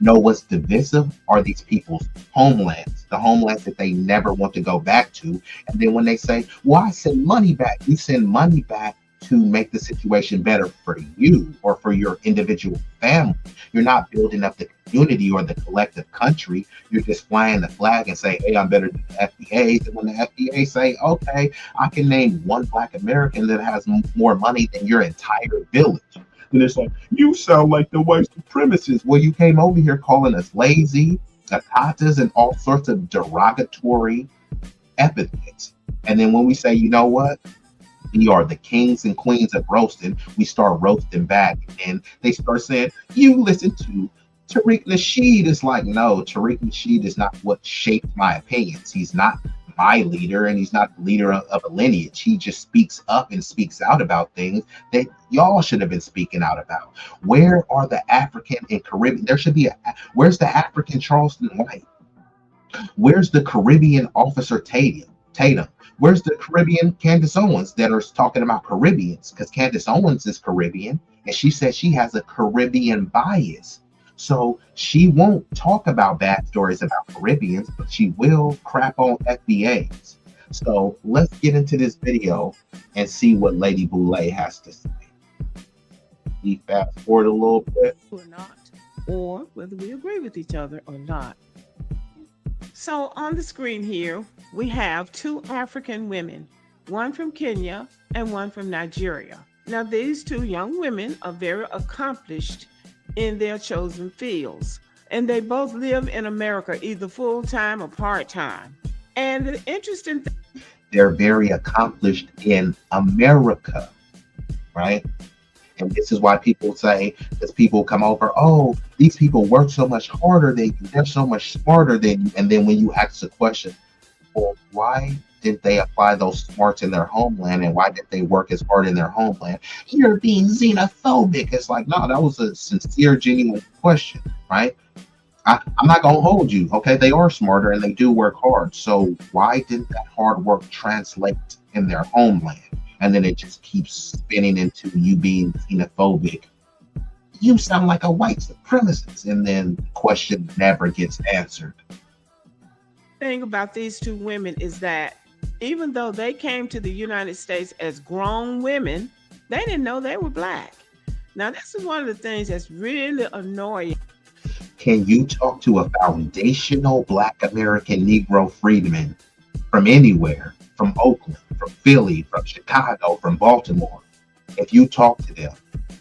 No, what's divisive are these people's homelands, the homelands that they never want to go back to. And then when they say, well, I send money back, you send money back to make the situation better for you or for your individual family. You're not building up the community or the collective country. You're just flying the flag and say, hey, I'm better than the FBAs. And when the FBA say, okay, I can name one Black American that has more money than your entire village. And it's like, you sound like the white supremacists. Well, you came over here calling us lazy, tatas, and all sorts of derogatory epithets. And then when we say, you know what? We are the kings and queens of roasting, we start roasting back. And they start saying, you listen to Tariq Nasheed. It's like, no, Tariq Nasheed is not what shaped my opinions. He's not my leader, and he's not the leader of a lineage. He just speaks up and speaks out about things that y'all should have been speaking out about. Where are the African and Caribbean? There should be where's the African Charleston White? Where's the Caribbean Officer Tatum? Where's the Caribbean Candace Owens that are talking about Caribbeans? Because Candace Owens is Caribbean, and she says she has a Caribbean bias. So she won't talk about bad stories about Caribbeans, but she will crap on FBAs. So let's get into this video and see what Lady Boulay has to say. We fast forward a little bit. Or not, or whether we agree with each other or not. So on the screen here, we have two African women, one from Kenya and one from Nigeria. Now, these two young women are very accomplished in their chosen fields, and they both live in America, either full-time or part-time. And the interesting thing, they're very accomplished in America, right? And this is why people say, as people come over, oh, these people work so much harder than you, they're so much smarter than you. And then when you ask the question, well, why did they apply those smarts in their homeland, and why did they work as hard in their homeland? You're being xenophobic. It's like, no, that was a sincere, genuine question, right? I'm not going to hold you. Okay, they are smarter and they do work hard. So why didn't that hard work translate in their homeland? And then it just keeps spinning into you being xenophobic. You sound like a white supremacist. And then the question never gets answered. thing about these two women is that even though they came to the United States as grown women, they didn't know they were Black. Now, this is one of the things that's really annoying. Can you talk to a foundational Black American Negro freedman from anywhere, from Oakland, from Philly, from Chicago, from Baltimore? If you talk to them,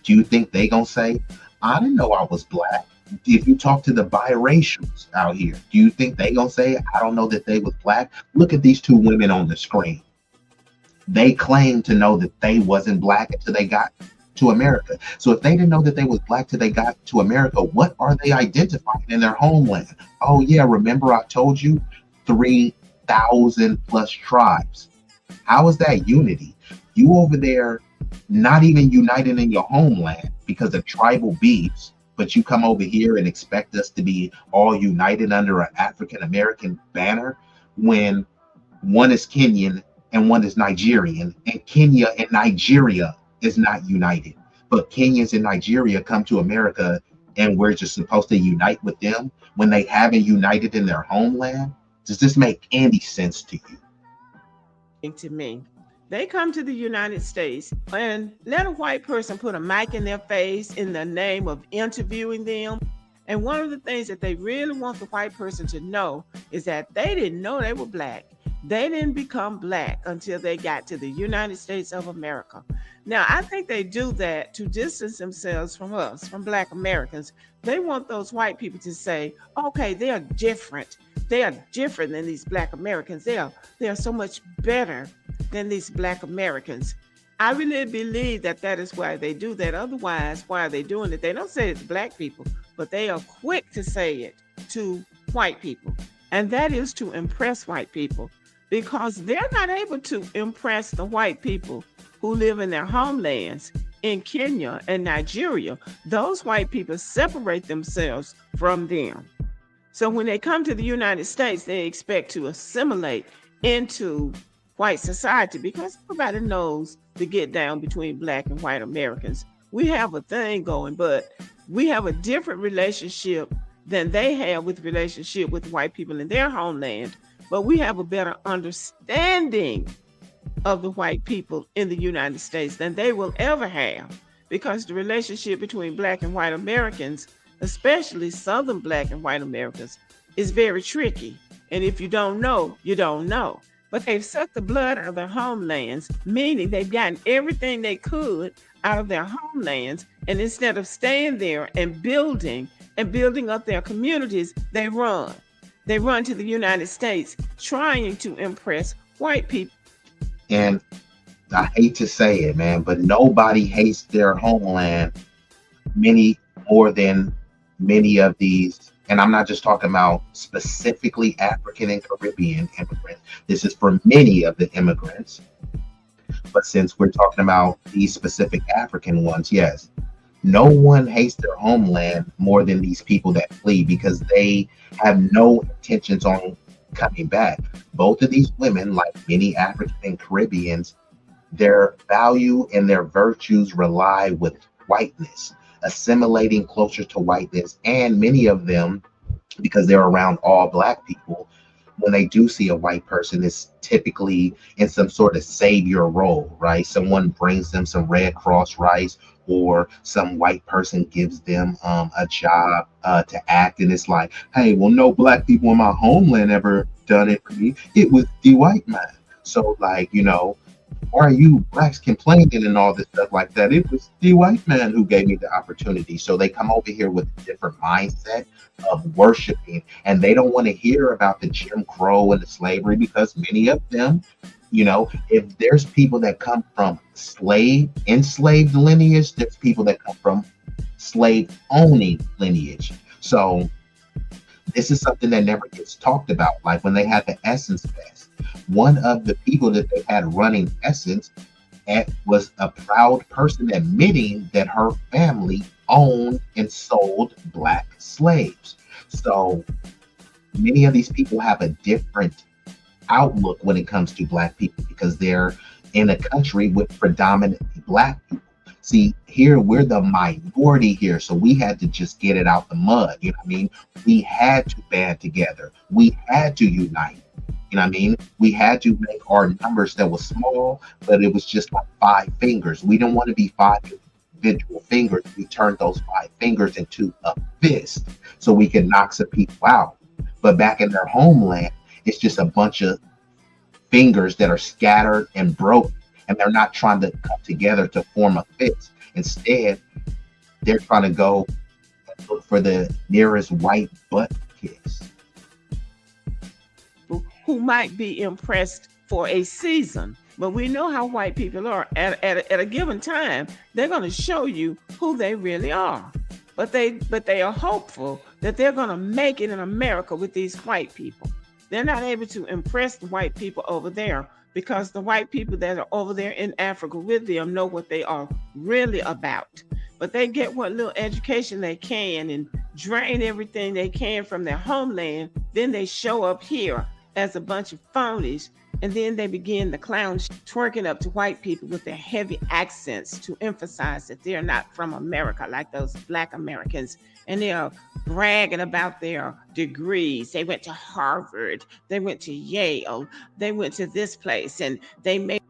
do you think they gonna say, I didn't know I was Black? If you talk to the biracials out here, do you think they gonna say, I don't know that they was Black? Look at these two women on the screen. They claim to know that they wasn't Black until they got to America. So if they didn't know that they was Black till they got to America, what are they identifying in their homeland? Oh yeah, remember I told you 3,000 plus tribes. How is that unity? You over there not even united in your homeland because of tribal beefs, but you come over here and expect us to be all united under an African American banner when one is Kenyan and one is Nigerian, and Kenya and Nigeria is not united. But Kenyans and Nigeria come to America and we're just supposed to unite with them when they haven't united in their homeland? Does this make any sense to you? To me, they come to the United States and let a white person put a mic in their face in the name of interviewing them. And one of the things that they really want the white person to know is that they didn't know they were Black. They didn't become Black until they got to the United States of America. Now, I think they do that to distance themselves from us, from Black Americans. They want those white people to say, okay, they are different. They are different than these Black Americans. They are so much better than these Black Americans. I really believe that that is why they do that. Otherwise, why are they doing it? They don't say it to Black people, but they are quick to say it to white people. And that is to impress white people, because they're not able to impress the white people who live in their homelands in Kenya and Nigeria. Those white people separate themselves from them. So when they come to the United States, they expect to assimilate into white society, because everybody knows the get down between Black and white Americans. We have a thing going, but we have a different relationship than they have with relationship with white people in their homeland. But we have a better understanding of the white people in the United States than they will ever have, because the relationship between Black and white Americans, especially Southern Black and white Americans, is very tricky. And if you don't know, you don't know. But they've sucked the blood out of their homelands, meaning they've gotten everything they could out of their homelands. And instead of staying there and building up their communities, they run. They run to the United States trying to impress white people. And I hate to say it, man, but nobody hates their homeland many more than many of these And I'm not just talking about specifically African and Caribbean immigrants. This is for many of the immigrants. But since we're talking about these specific African ones, yes, no one hates their homeland more than these people that flee, because they have no intentions on coming back. Both of these women, like many African and Caribbeans, their value and their virtues rely with whiteness, assimilating closer to whiteness. And many of them, because they're around all Black people, when they do see a white person, it's typically in some sort of savior role, right? Someone brings them some Red Cross rice, or some white person gives them a job to act, and it's like, hey, well, no Black people in my homeland ever done it for me. It was the white man. So, like, you know, why are you Blacks complaining and all this stuff like that? It was the white man who gave me the opportunity. So they come over here with a different mindset of worshiping, and they don't want to hear about the Jim Crow and the slavery, because many of them, you know, if there's people that come from enslaved lineage, there's people that come from slave owning lineage. So this is something that never gets talked about. Like when they had the Essence Fest, one of the people that they had running Essence was a proud person admitting that her family owned and sold Black slaves. So many of these people have a different outlook when it comes to Black people, because they're in a country with predominantly Black people. See, here we're the minority here, so we had to just get it out the mud. You know what I mean? We had to band together. We had to unite. You know what I mean? We had to make our numbers that was small, but it was just like 5 fingers. We don't want to be 5 individual fingers. We turned those 5 fingers into a fist so we can knock some people out. But back in their homeland, it's just a bunch of fingers that are scattered and broken, and they're not trying to come together to form a fist. Instead, they're trying to go and look for the nearest white butt kiss. Who might be impressed for a season, but we know how white people are. At a given time, they're going to show you who they really are. But they are hopeful that they're going to make it in America with these white people. They're not able to impress the white people over there, because the white people that are over there in Africa with them know what they are really about. But they get what little education they can and drain everything they can from their homeland. Then they show up here as a bunch of phonies, and then they begin the clown twerking up to white people with their heavy accents to emphasize that they're not from America like those Black Americans, and they are bragging about their degrees. They went to Harvard, they went to Yale, they went to this place, and they made...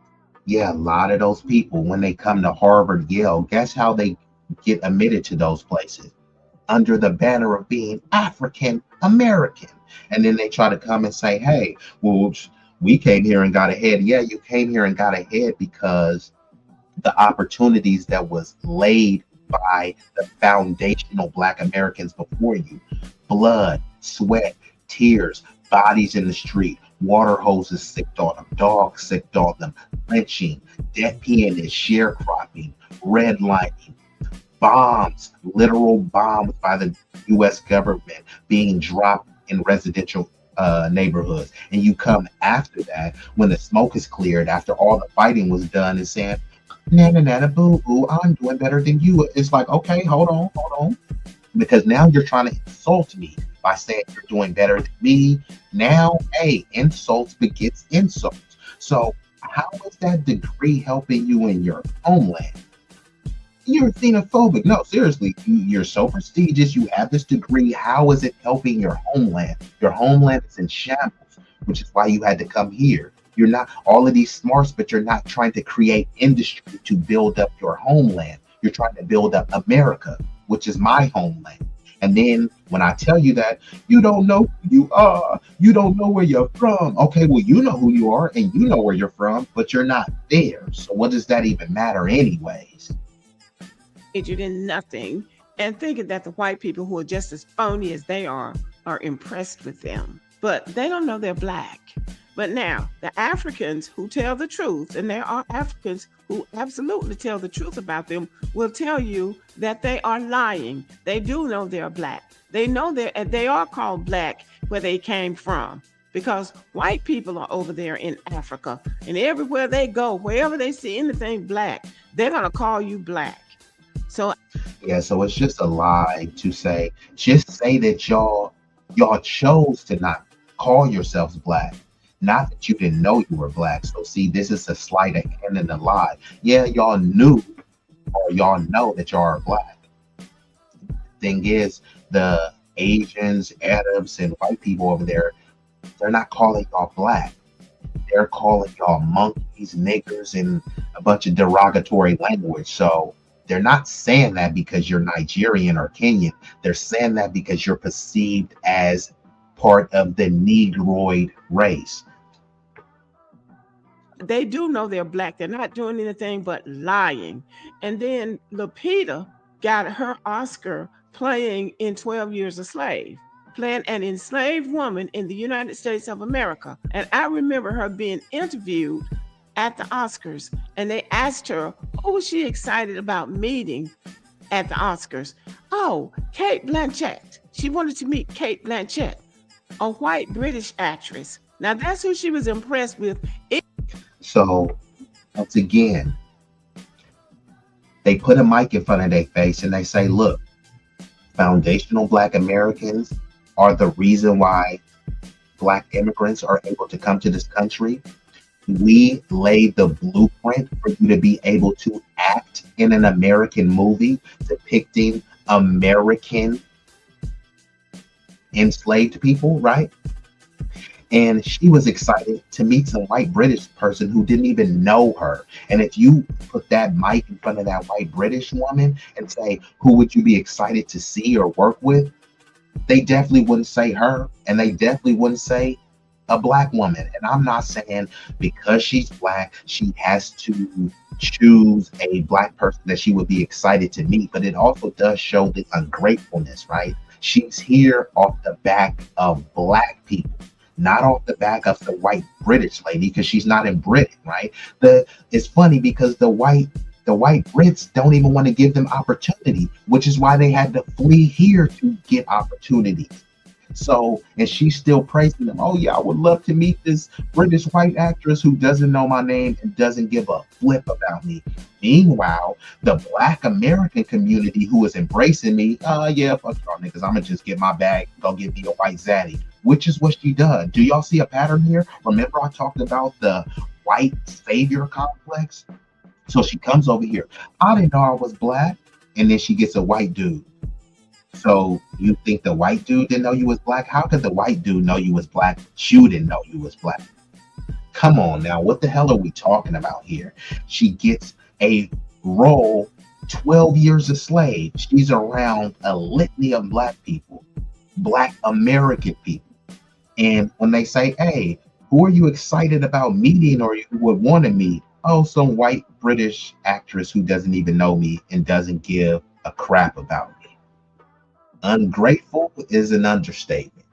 Yeah, a lot of those people, when they come to Harvard, Yale, guess how they get admitted to those places? Under the banner of being African American. And then they try to come and say, hey, well, we came here and got ahead. Yeah, you came here and got ahead because the opportunities that was laid by the foundational Black Americans before you, blood, sweat, tears, bodies in the street, water hoses sicked on them, dogs sicked on them, lynching, death pianists, sharecropping, redlining, bombs, literal bombs by the U.S. government being dropped in residential neighborhoods. And you come after that, when the smoke is cleared, after all the fighting was done, and saying, nana, nana, boo, boo, I'm doing better than you. It's like, okay, hold on. Because now you're trying to insult me by saying you're doing better than me. Now, hey, insults begets insults. So how is that degree helping you in your homeland? You're xenophobic. No, seriously, you're so prestigious. You have this degree. How is it helping your homeland? Your homeland is in shambles, which is why you had to come here. You're not all of these smarts, but you're not trying to create industry to build up your homeland. You're trying to build up America, which is my homeland. And then when I tell you that, you don't know who you are. You don't know where you're from. Okay, well, you know who you are and you know where you're from, but you're not there. So what does that even matter anyways? In nothing, and thinking that the white people who are just as phony as they are impressed with them. but they don't know they're Black. But now, the Africans who tell the truth, and there are Africans who absolutely tell the truth about them, will tell you that they are lying. They do know they're Black. They know they are called Black where they came from, because white people are over there in Africa, and everywhere they go, wherever they see anything Black, they're going to call you Black. So yeah, so it's just a lie to say that y'all chose to not call yourselves Black. Not that you didn't know you were Black. So see, this is a sleight of hand and a lie. Yeah, y'all knew or y'all know that y'all are Black. Thing is, the Asians, Arabs, and white people over there, they're not calling y'all Black. They're calling y'all monkeys, niggers, and a bunch of derogatory language. So they're not saying that because you're Nigerian or Kenyan. They're saying that because you're perceived as part of the Negroid race. they do know they're Black. They're not doing anything but lying. And then Lupita got her Oscar playing in 12 Years a Slave, playing an enslaved woman in the United States of America. And I remember her being interviewed at the Oscars, and they asked her, who was she excited about meeting at the Oscars? Oh, Cate Blanchett. She wanted to meet Cate Blanchett, a white British actress. Now that's who she was impressed with. So once again, they put a mic in front of their face and they say, look, foundational Black Americans are the reason why Black immigrants are able to come to this country. We laid the blueprint for you to be able to act in an American movie depicting American enslaved people, right? And she was excited to meet some white British person who didn't even know her. And if you put that mic in front of that white British woman and say, who would you be excited to see or work with? They definitely wouldn't say her, and they definitely wouldn't say a Black woman. And I'm not saying because she's Black, she has to choose a Black person that she would be excited to meet, but it also does show the ungratefulness, right? She's here off the back of Black people, not off the back of the white British lady, because she's not in Britain, right? It's funny because the white Brits don't even want to give them opportunity, which is why they had to flee here to get opportunities. So, and she's still praising them. Oh yeah, I would love to meet this British white actress who doesn't know my name and doesn't give a flip about me. Meanwhile, the Black American community who is embracing me, yeah, fuck y'all niggas, I'm gonna just get my bag, go get me a white zaddy, which is what she does. Do y'all see a pattern here? Remember I talked about the white savior complex? So she comes over here. I didn't know I was Black, and then she gets a white dude. So you think the white dude didn't know you was Black? How could the white dude know you was Black, but you didn't know you was Black? Come on now, what the hell are we talking about here? She gets a role, 12 Years a Slave. She's around a litany of Black people, Black American people. And when they say, hey, who are you excited about meeting or you would want to meet? Oh, some white British actress who doesn't even know me and doesn't give a crap about me. Ungrateful is an understatement.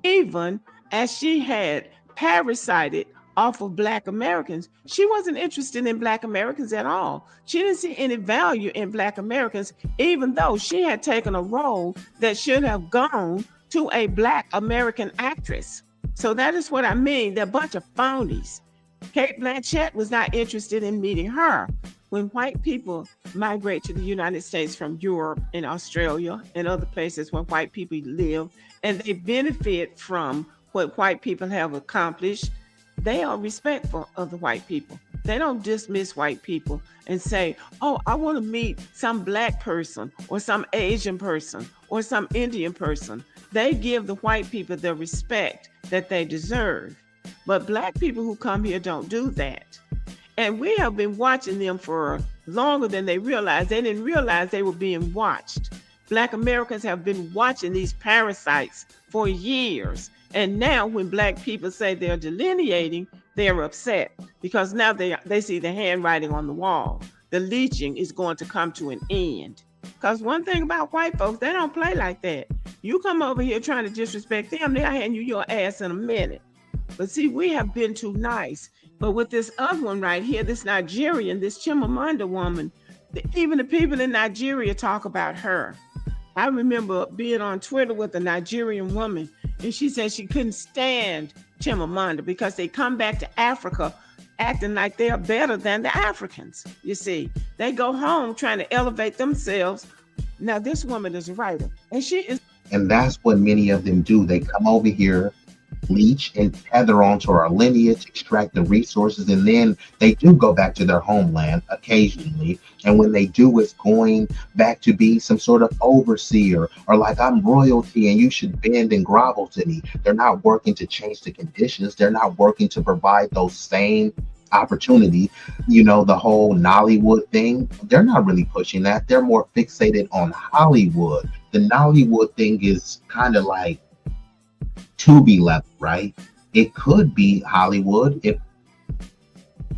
Even as she had parasited off of Black Americans, she wasn't interested in Black Americans at all. She didn't see any value in Black Americans, even though she had taken a role that should have gone to a Black American actress. So that is what I mean. They're a bunch of phonies. Cate Blanchett was not interested in meeting her. When white people migrate to the United States from Europe and Australia and other places where white people live, and they benefit from what white people have accomplished, they are respectful of the white people. They don't dismiss white people and say, oh, I want to meet some Black person or some Asian person or some Indian person. They give the white people the respect that they deserve. But Black people who come here don't do that. And we have been watching them for longer than they realized. They didn't realize they were being watched. Black Americans have been watching these parasites for years. And now when Black people say they're delineating, they're upset because now they see the handwriting on the wall. The leeching is going to come to an end. Because one thing about white folks, they don't play like that. You come over here trying to disrespect them, they'll hand you your ass in a minute. But see, we have been too nice. But with this other one right here, this Nigerian, this Chimamanda woman, even the people in Nigeria talk about her. I remember being on Twitter with a Nigerian woman, and she said she couldn't stand Chimamanda because they come back to Africa acting like they are better than the Africans. You see, they go home trying to elevate themselves. Now, this woman is a writer, and she is. And that's what many of them do. They come over here, leech and tether onto our lineage, extract the resources, and then they do go back to their homeland occasionally. And when they do, it's going back to be some sort of overseer or like, I'm royalty and you should bend and grovel to me. They're not working to change the conditions. They're not working to provide those same opportunity. You know, the whole Nollywood thing, they're not really pushing that. They're more fixated on Hollywood. The Nollywood thing is kind of like to be level, right? It could be Hollywood. It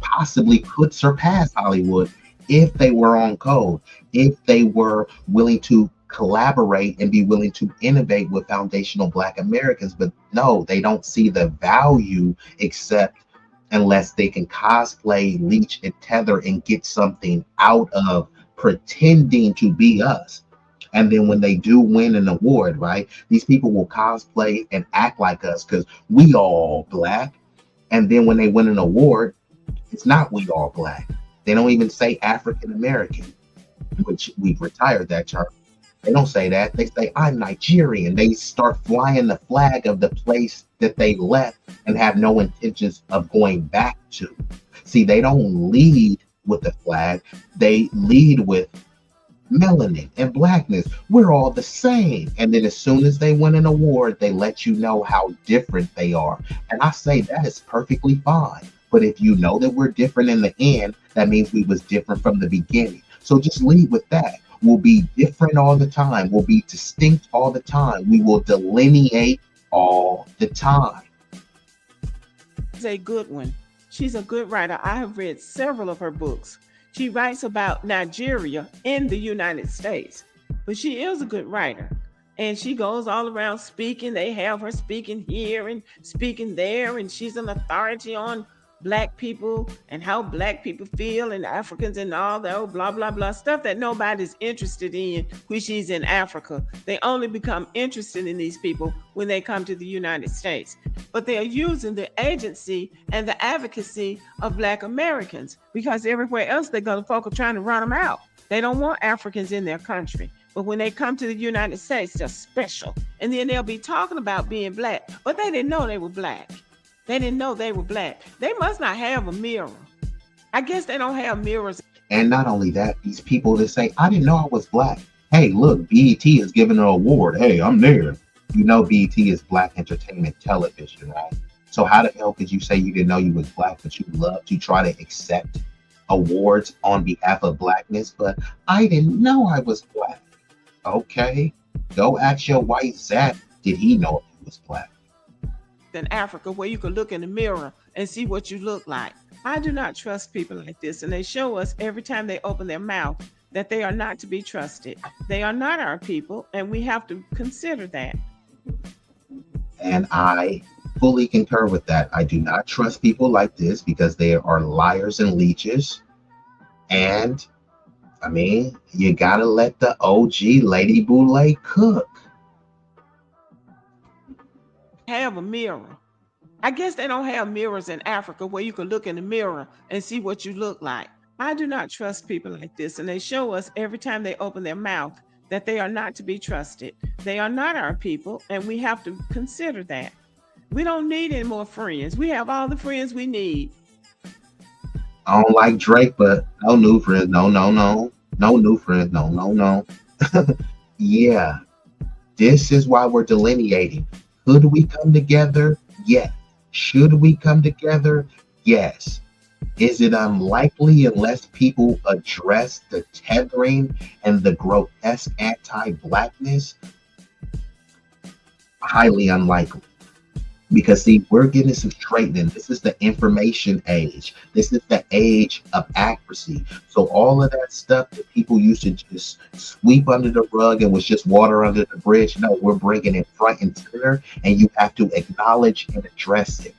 possibly could surpass Hollywood if they were on code, if they were willing to collaborate and be willing to innovate with foundational Black Americans. But no, they don't see the value except unless they can cosplay, leech, and tether and get something out of pretending to be us. And then when they do win an award, right, these people will cosplay and act like us because we all Black. And then when they win an award, it's not we all Black. They don't even say African American, which we've retired that term. They don't say that. They say, I'm Nigerian. They start flying the flag of the place that they left and have no intentions of going back to. See, they don't lead with the flag. They lead with melanin and Blackness. We're all the same. And then as soon as they win an award, they let you know how different they are. And I say that is perfectly fine. But if you know that we're different in the end, that means we was different from the beginning. So just lead with that. We'll be different all the time. We'll be distinct all the time. We will delineate all the time. She's a good one. She's a good writer. I have read several of her books. She writes about Nigeria in the United States, but she is a good writer. And she goes all around speaking. They have her speaking here and speaking there, and she's an authority on Black people and how Black people feel and Africans and all that old blah, blah, blah stuff that nobody's interested in when she's in Africa. They only become interested in these people when they come to the United States. But they are using the agency and the advocacy of Black Americans because everywhere else they go, the folk are trying to run them out. They don't want Africans in their country. But when they come to the United States, they're special. And then they'll be talking about being Black, but they didn't know they were Black. They didn't know they were Black. They must not have a mirror. I guess they don't have mirrors. And not only that, these people that say, I didn't know I was Black. Hey, look, BET is giving an award. Hey, I'm there. You know, BET is Black Entertainment Television, right? So how the hell could you say you didn't know you was Black, but you love to try to accept awards on behalf of Blackness? But I didn't know I was Black. Okay, go ask your white Zach, did he know he was Black? In Africa, where you can look in the mirror and see what you look like. I do not trust people like this, and they show us every time they open their mouth that they are not to be trusted. They are not our people, and we have to consider that. And I fully concur with that. I do not trust people like this because they are liars and leeches. And I mean, you gotta let the OG Lady Boulay cook. Have a mirror. I guess they don't have mirrors in Africa where you can look in the mirror and see what you look like. I do not trust people like this, and they show us every time they open their mouth that they are not to be trusted. They are not our people, and we have to consider that. We don't need any more friends. We have all the friends we need. I don't like Drake, but no new friends. No new friends. No. Yeah, this is why we're delineating. Could we come together? Yes. Should we come together? Yes. Is it unlikely unless people address the tethering and the grotesque anti-Blackness? Highly unlikely. Because see, we're getting some straightening. This is the information age. This is the age of accuracy. So all of that stuff that people used to just sweep under the rug and was just water under the bridge, no, we're bringing it front and center, and you have to acknowledge and address it.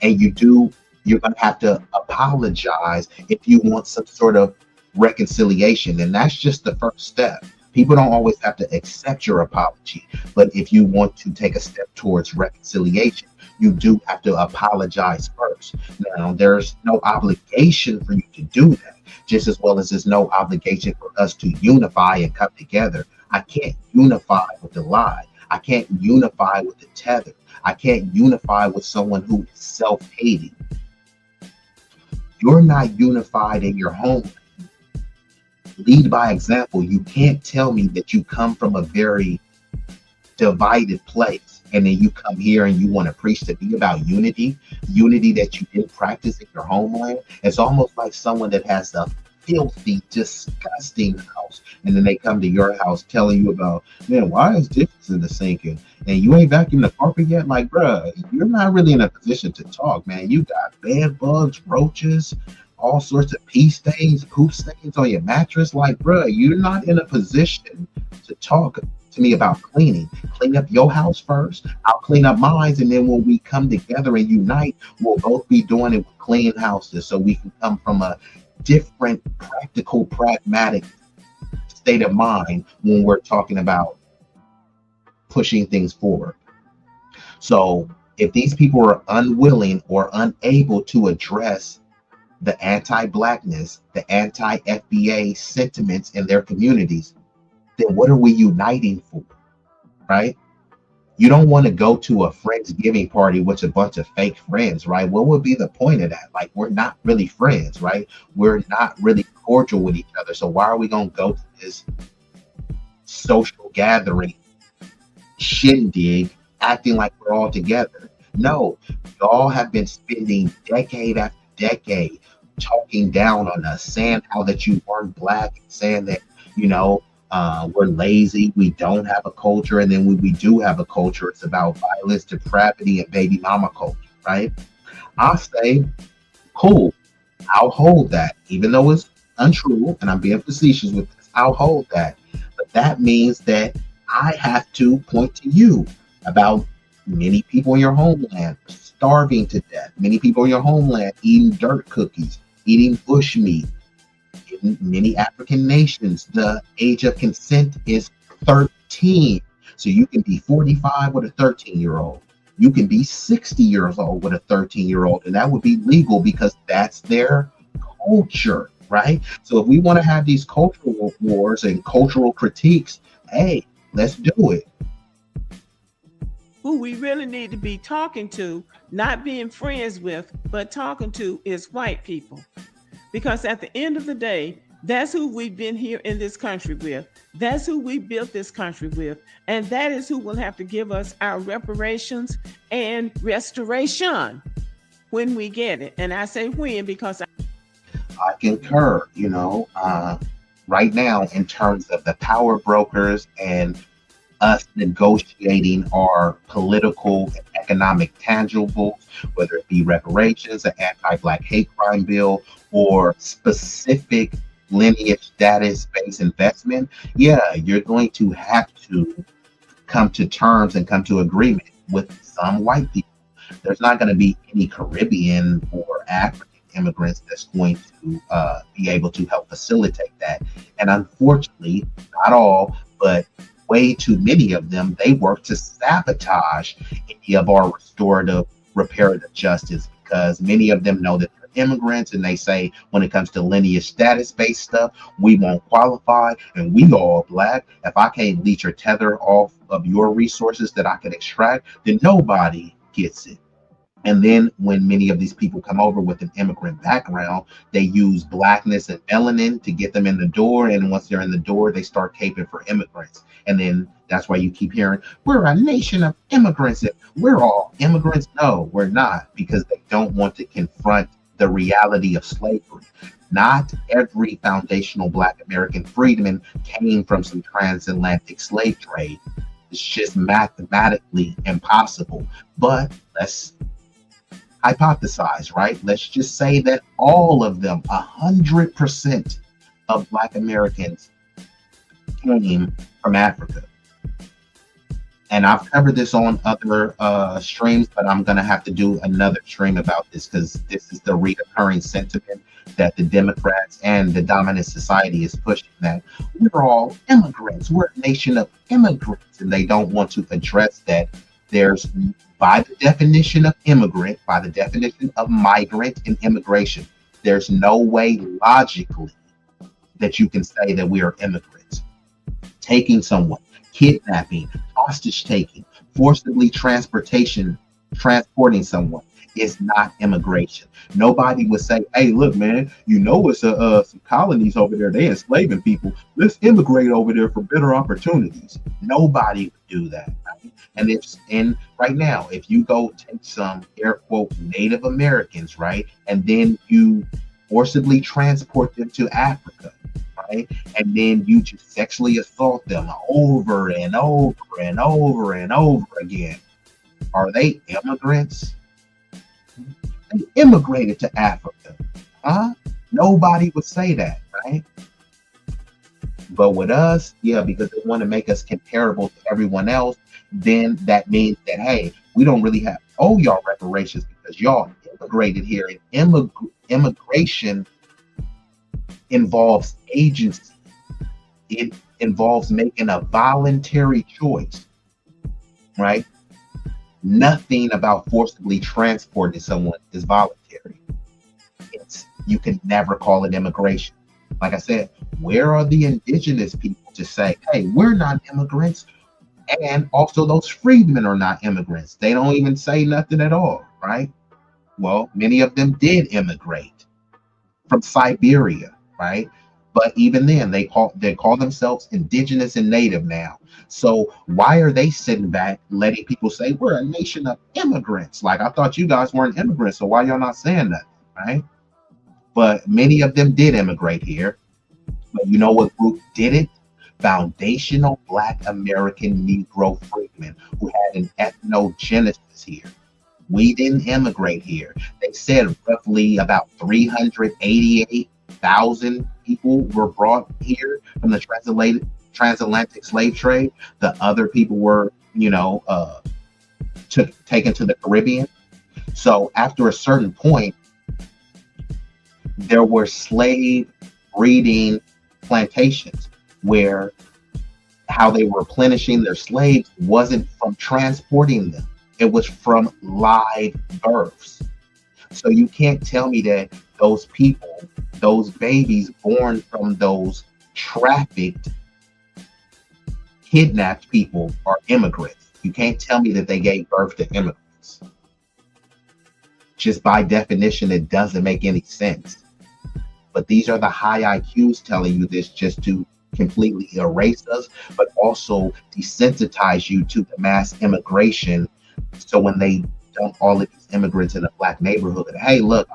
And you're going to have to apologize if you want some sort of reconciliation. And that's just the first step. People don't always have to accept your apology, but if you want to take a step towards reconciliation, you do have to apologize first. Now, there's no obligation for you to do that, just as well as there's no obligation for us to unify and come together. I can't unify with the lie. I can't unify with the tether. I can't unify with someone who is self-hating. You're not unified in your home. Lead by example. You can't tell me that you come from a very divided place and then you come here and you want to preach to me about unity that you didn't practice in your homeland. It's almost like someone that has a filthy, disgusting house, and then they come to your house telling you about, man, why is dishes in the sink and you ain't vacuumed the carpet yet? Like, bruh, you're not really in a position to talk, man. You got bed bugs, roaches, all sorts of pee stains, poop stains on your mattress. Like, bruh, you're not in a position to talk to me about cleaning. Clean up your house first. I'll clean up mine, and then when we come together and unite, we'll both be doing it with clean houses, so we can come from a different, practical, pragmatic state of mind when we're talking about pushing things forward. So if these people are unwilling or unable to address the anti-Blackness, the anti-FBA sentiments in their communities, then what are we uniting for, right? You don't want to go to a Friendsgiving party with a bunch of fake friends, right? What would be the point of that? Like, we're not really friends, right? We're not really cordial with each other. So why are we going to go to this social gathering shindig acting like we're all together? No, y'all have been spending decade after decade talking down on us, saying how that you weren't Black, saying that, we're lazy, we don't have a culture, and then when we do have a culture, it's about violence, depravity, and baby mama culture, right? I say, cool, I'll hold that, even though it's untrue, and I'm being facetious with this, I'll hold that. But that means that I have to point to you about many people in your homeland starving to death, many people in your homeland eating dirt cookies, eating bush meat. In many African nations, the age of consent is 13. So you can be 45 with a 13-year-old. You can be 60 years old with a 13-year-old, and that would be legal because that's their culture, right? So if we want to have these cultural wars and cultural critiques, hey, let's do it. Who we really need to be talking to, not being friends with, but talking to is white people. Because at the end of the day, that's who we've been here in this country with. That's who we built this country with. And that is who will have to give us our reparations and restoration when we get it. And I say when because I concur, right now in terms of the power brokers and us negotiating our political and economic tangibles, whether it be reparations, an anti-Black hate crime bill, or specific lineage status-based investment, yeah, you're going to have to come to terms and come to agreement with some white people. There's not going to be any Caribbean or African immigrants that's going to be able to help facilitate that. And unfortunately, not all, but way too many of them, they work to sabotage any of our restorative, reparative justice, because many of them know that they're immigrants, and they say when it comes to lineage status-based stuff, we won't qualify, and we all Black. If I can't leech or tether off of your resources that I can extract, then nobody gets it. And then when many of these people come over with an immigrant background, they use Blackness and melanin to get them in the door. And once they're in the door, they start caping for immigrants. And then that's why you keep hearing, we're a nation of immigrants. And we're all immigrants. No, we're not, because they don't want to confront the reality of slavery. Not every foundational Black American freedman came from some transatlantic slave trade. It's just mathematically impossible. But let's hypothesize, right? Let's just say that all of them, 100% of Black Americans came from Africa. And I've covered this on other streams, but I'm going to have to do another stream about this because this is the recurring sentiment that the Democrats and the dominant society is pushing, that we're all immigrants. We're a nation of immigrants. And they don't want to address that there's, by the definition of immigrant, by the definition of migrant and immigration, there's no way logically that you can say that we are immigrants. Taking someone, kidnapping, hostage taking, forcibly transporting someone is not immigration. Nobody would say, hey, look, man, you know, it's some colonies over there, they enslaving people. Let's immigrate over there for better opportunities. Nobody would do that. Right? And right now, if you go take some air quote Native Americans, right, and then you forcibly transport them to Africa, right, and then you just sexually assault them over and over and over and over again, are they immigrants? They immigrated to Africa, huh? Nobody would say that, right? But with us, yeah, because they want to make us comparable to everyone else, then that means that, hey, we don't really owe y'all reparations because y'all immigrated here, and immigration involves agency. It involves making a voluntary choice, right? Nothing about forcibly transporting someone is voluntary. You can never call it immigration. Like I said, where are the indigenous people to say, hey, we're not immigrants? And also those freedmen are not immigrants. They don't even say nothing at all, right? Well, many of them did immigrate from Siberia, right? But even then, they call themselves indigenous and native now. So why are they sitting back letting people say we're a nation of immigrants? Like, I thought you guys weren't immigrants, so why y'all not saying that, right? But many of them did immigrate here. But you know what group did it? Foundational Black American Negro freedmen who had an ethnogenesis here. We didn't immigrate here. They said roughly about 388,000 people were brought here from the transatlantic slave trade. The other people were, taken to the Caribbean. So after a certain point, there were slave breeding plantations where how they were replenishing their slaves wasn't from transporting them. It was from live births. So you can't tell me that those people, those babies born from those trafficked, kidnapped people are immigrants. You can't tell me that they gave birth to immigrants. Just by definition, it doesn't make any sense. But these are the high IQs telling you this just to completely erase us, but also desensitize you to the mass immigration. So when they dump all of these immigrants in a Black neighborhood, hey, look,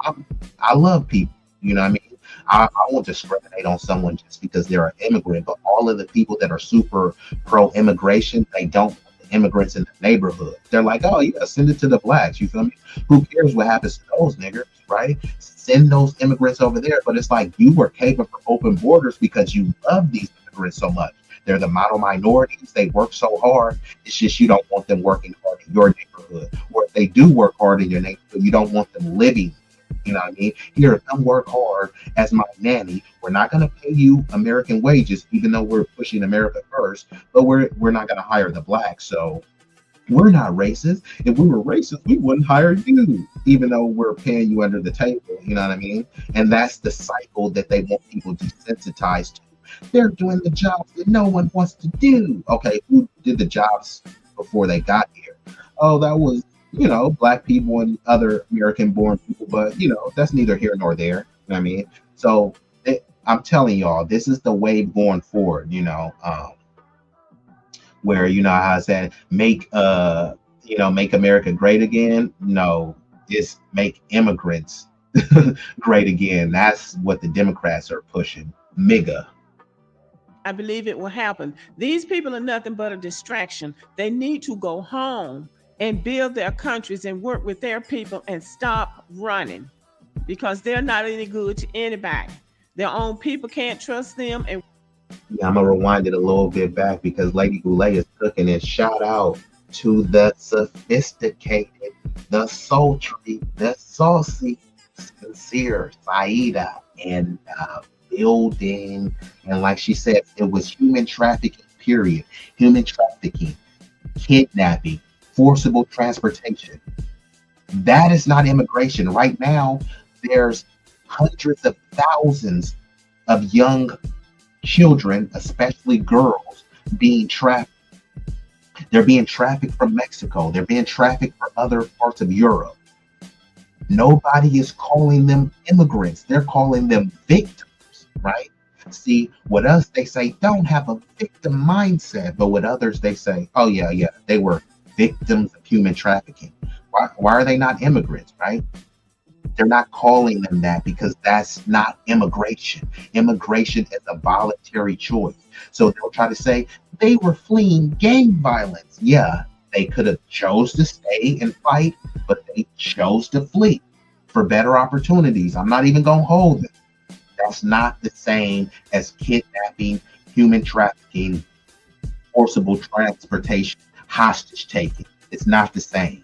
I love people. You know what I mean? I won't discriminate on someone just because they're an immigrant, but all of the people that are super pro-immigration, they don't want the immigrants in the neighborhood. They're like, oh, yeah, send it to the Blacks. You feel me? Who cares what happens to those niggers, right? Send those immigrants over there. But it's like you were caping for open borders because you love these immigrants so much. They're the model minorities. They work so hard. It's just you don't want them working hard in your neighborhood. Or if they do work hard in your neighborhood, you don't want them living. You know what I mean? Here, come work hard as my nanny. We're not going to pay you American wages, even though we're pushing America first. But we're not going to hire the Blacks. So we're not racist. If we were racist, we wouldn't hire you, even though we're paying you under the table. You know what I mean? And that's the cycle that they want people desensitized to. They're doing the jobs that no one wants to do. Okay, who did the jobs before they got here? Oh, that was, Black people and other American-born people. But, that's neither here nor there. You know what I mean? So I'm telling y'all, this is the wave going forward, where, how I said, make America great again. No, it's make immigrants great again. That's what the Democrats are pushing. MIGA. I believe it will happen. These people are nothing but a distraction. They need to go home and build their countries and work with their people and stop running, because they're not any good to anybody. Their own people can't trust them. And yeah, I'm gonna rewind it a little bit back because Lady Goulet is cooking it. Shout out to the sophisticated, the sultry, the saucy, sincere Saida and building. And like she said, it was human trafficking, period. Human trafficking, kidnapping, forcible transportation. That is not immigration. Right now, there's hundreds of thousands of young children, especially girls, being trafficked. They're being trafficked from Mexico. They're being trafficked from other parts of Europe. Nobody is calling them immigrants. They're calling them victims, right? See, with us, they say, don't have a victim mindset. But with others, they say, oh, yeah, they were victims of human trafficking. Why are they not immigrants, right? They're not calling them that because that's not immigration. Immigration is a voluntary choice. So they'll try to say they were fleeing gang violence. Yeah, they could have chose to stay and fight, but they chose to flee for better opportunities. I'm not even going to hold them. That's not the same as kidnapping, human trafficking, forcible transportation, hostage taking. It's not the same.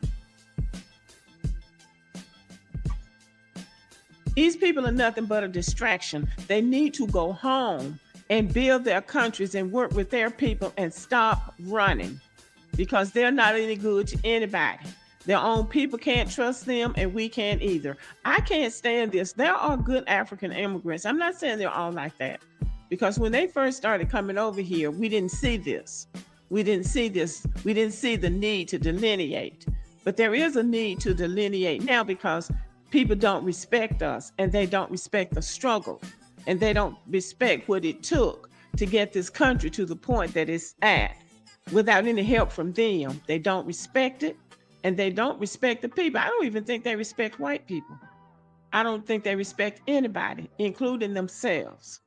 these people are nothing but a distraction. They need to go home and build their countries and work with their people and stop running, because they're not any good to anybody. Their own people can't trust them, and we can't either. I can't stand this. There are good African immigrants. I'm not saying they're all like that, because when they first started coming over here, we didn't see this. We didn't see this. We didn't see the need to delineate. But there is a need to delineate now, because people don't respect us, and they don't respect the struggle, and they don't respect what it took to get this country to the point that it's at without any help from them. They don't respect it, and they don't respect the people. I don't even think they respect white people. I don't think they respect anybody, including themselves.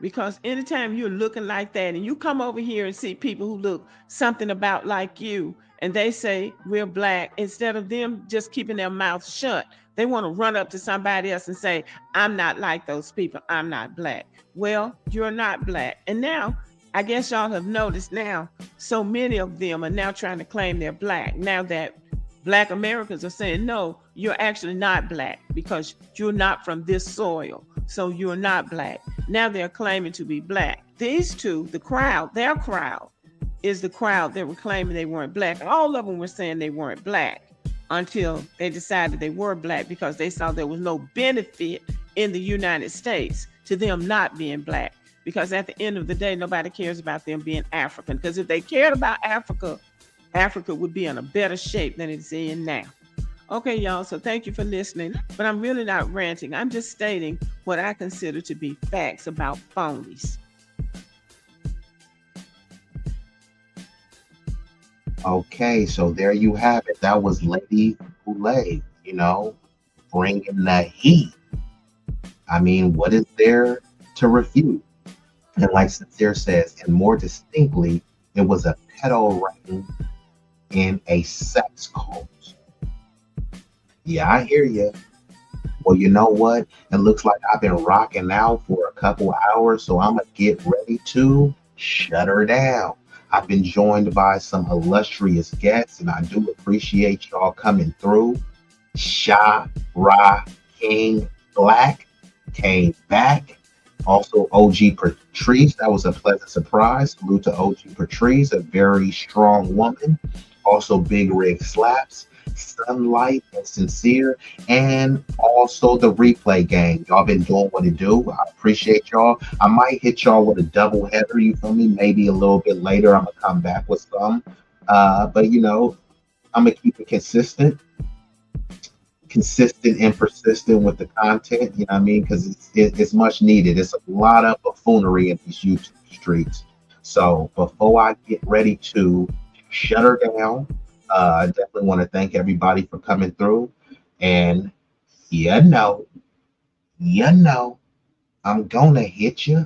Because anytime you're looking like that and you come over here and see people who look something about like you, and they say we're black, instead of them just keeping their mouths shut, they want to run up to somebody else and say, I'm not like those people, I'm not black. Well, you're not black. And now, I guess y'all have noticed now, so many of them are now trying to claim they're black. Now that Black Americans are saying, no, you're actually not black because you're not from this soil. So you're not black. Now they're claiming to be black. These two, the crowd, their crowd is the crowd that were claiming they weren't black. All of them were saying they weren't black until they decided they were black, because they saw there was no benefit in the United States to them not being black. Because at the end of the day, nobody cares about them being African. Because if they cared about Africa, Africa would be in a better shape than it's in now. Okay, y'all, so thank you for listening. But I'm really not ranting. I'm just stating what I consider to be facts about phonies. Okay, so there you have it. That was Lady Goulet, bringing the heat. I mean, what is there to refute? And like Cynthia says, and more distinctly, it was a pedo ring in a sex cult. Yeah, I hear you. Well, you know what? It looks like I've been rocking out for a couple hours, so I'm going to get ready to shut her down. I've been joined by some illustrious guests, and I do appreciate y'all coming through. Sha Ra King Black came back. Also, OG Patrice, that was a pleasant surprise. Salute to OG Patrice, a very strong woman. Also, Big Rig Slaps, Sunlight, and Sincere, and also the replay gang. Y'all been doing what it do. I appreciate y'all. I might hit y'all with a double header, you feel me? Maybe a little bit later, I'm gonna come back with some. But I'm gonna keep it consistent and persistent with the content, you know what I mean? Because it's much needed. It's a lot of buffoonery in these YouTube streets. So before I get ready to shut her down, I definitely want to thank everybody for coming through. And I'm gonna hit you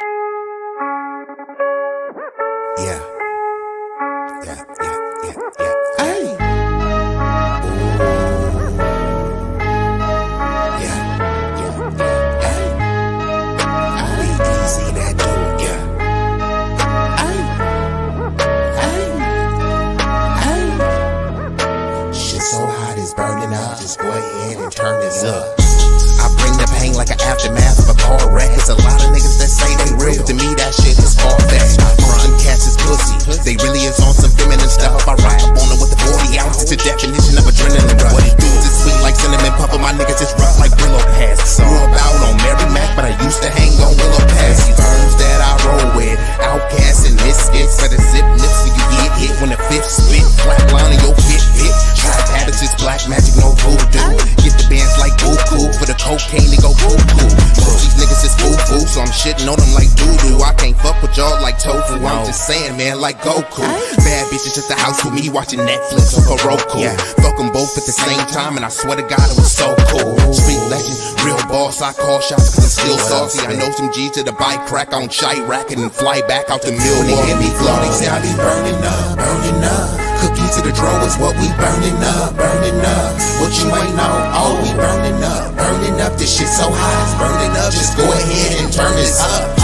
game, they go cuckoo. Most these niggas is foo-foo, so I'm shitting on them like doo-doo. I can't fuck with y'all like tofu, I'm just saying, man, like Goku. Bad bitches at the house with me watching Netflix or Roku. Fuck them both at the same time, and I swear to God it was so cool. Street legend, real boss, I call shots cause I'm still saucy. I know some G's to the bike crack on shite racket and fly back out to Milwaukee. When they hear me flow, they say I be burning up, burning up. Cookies to the drawer is what we burning up, burning up. What you ain't know, oh, we burning up, burning up. This shit so hot, it's burning up. Just go ahead and turn this up.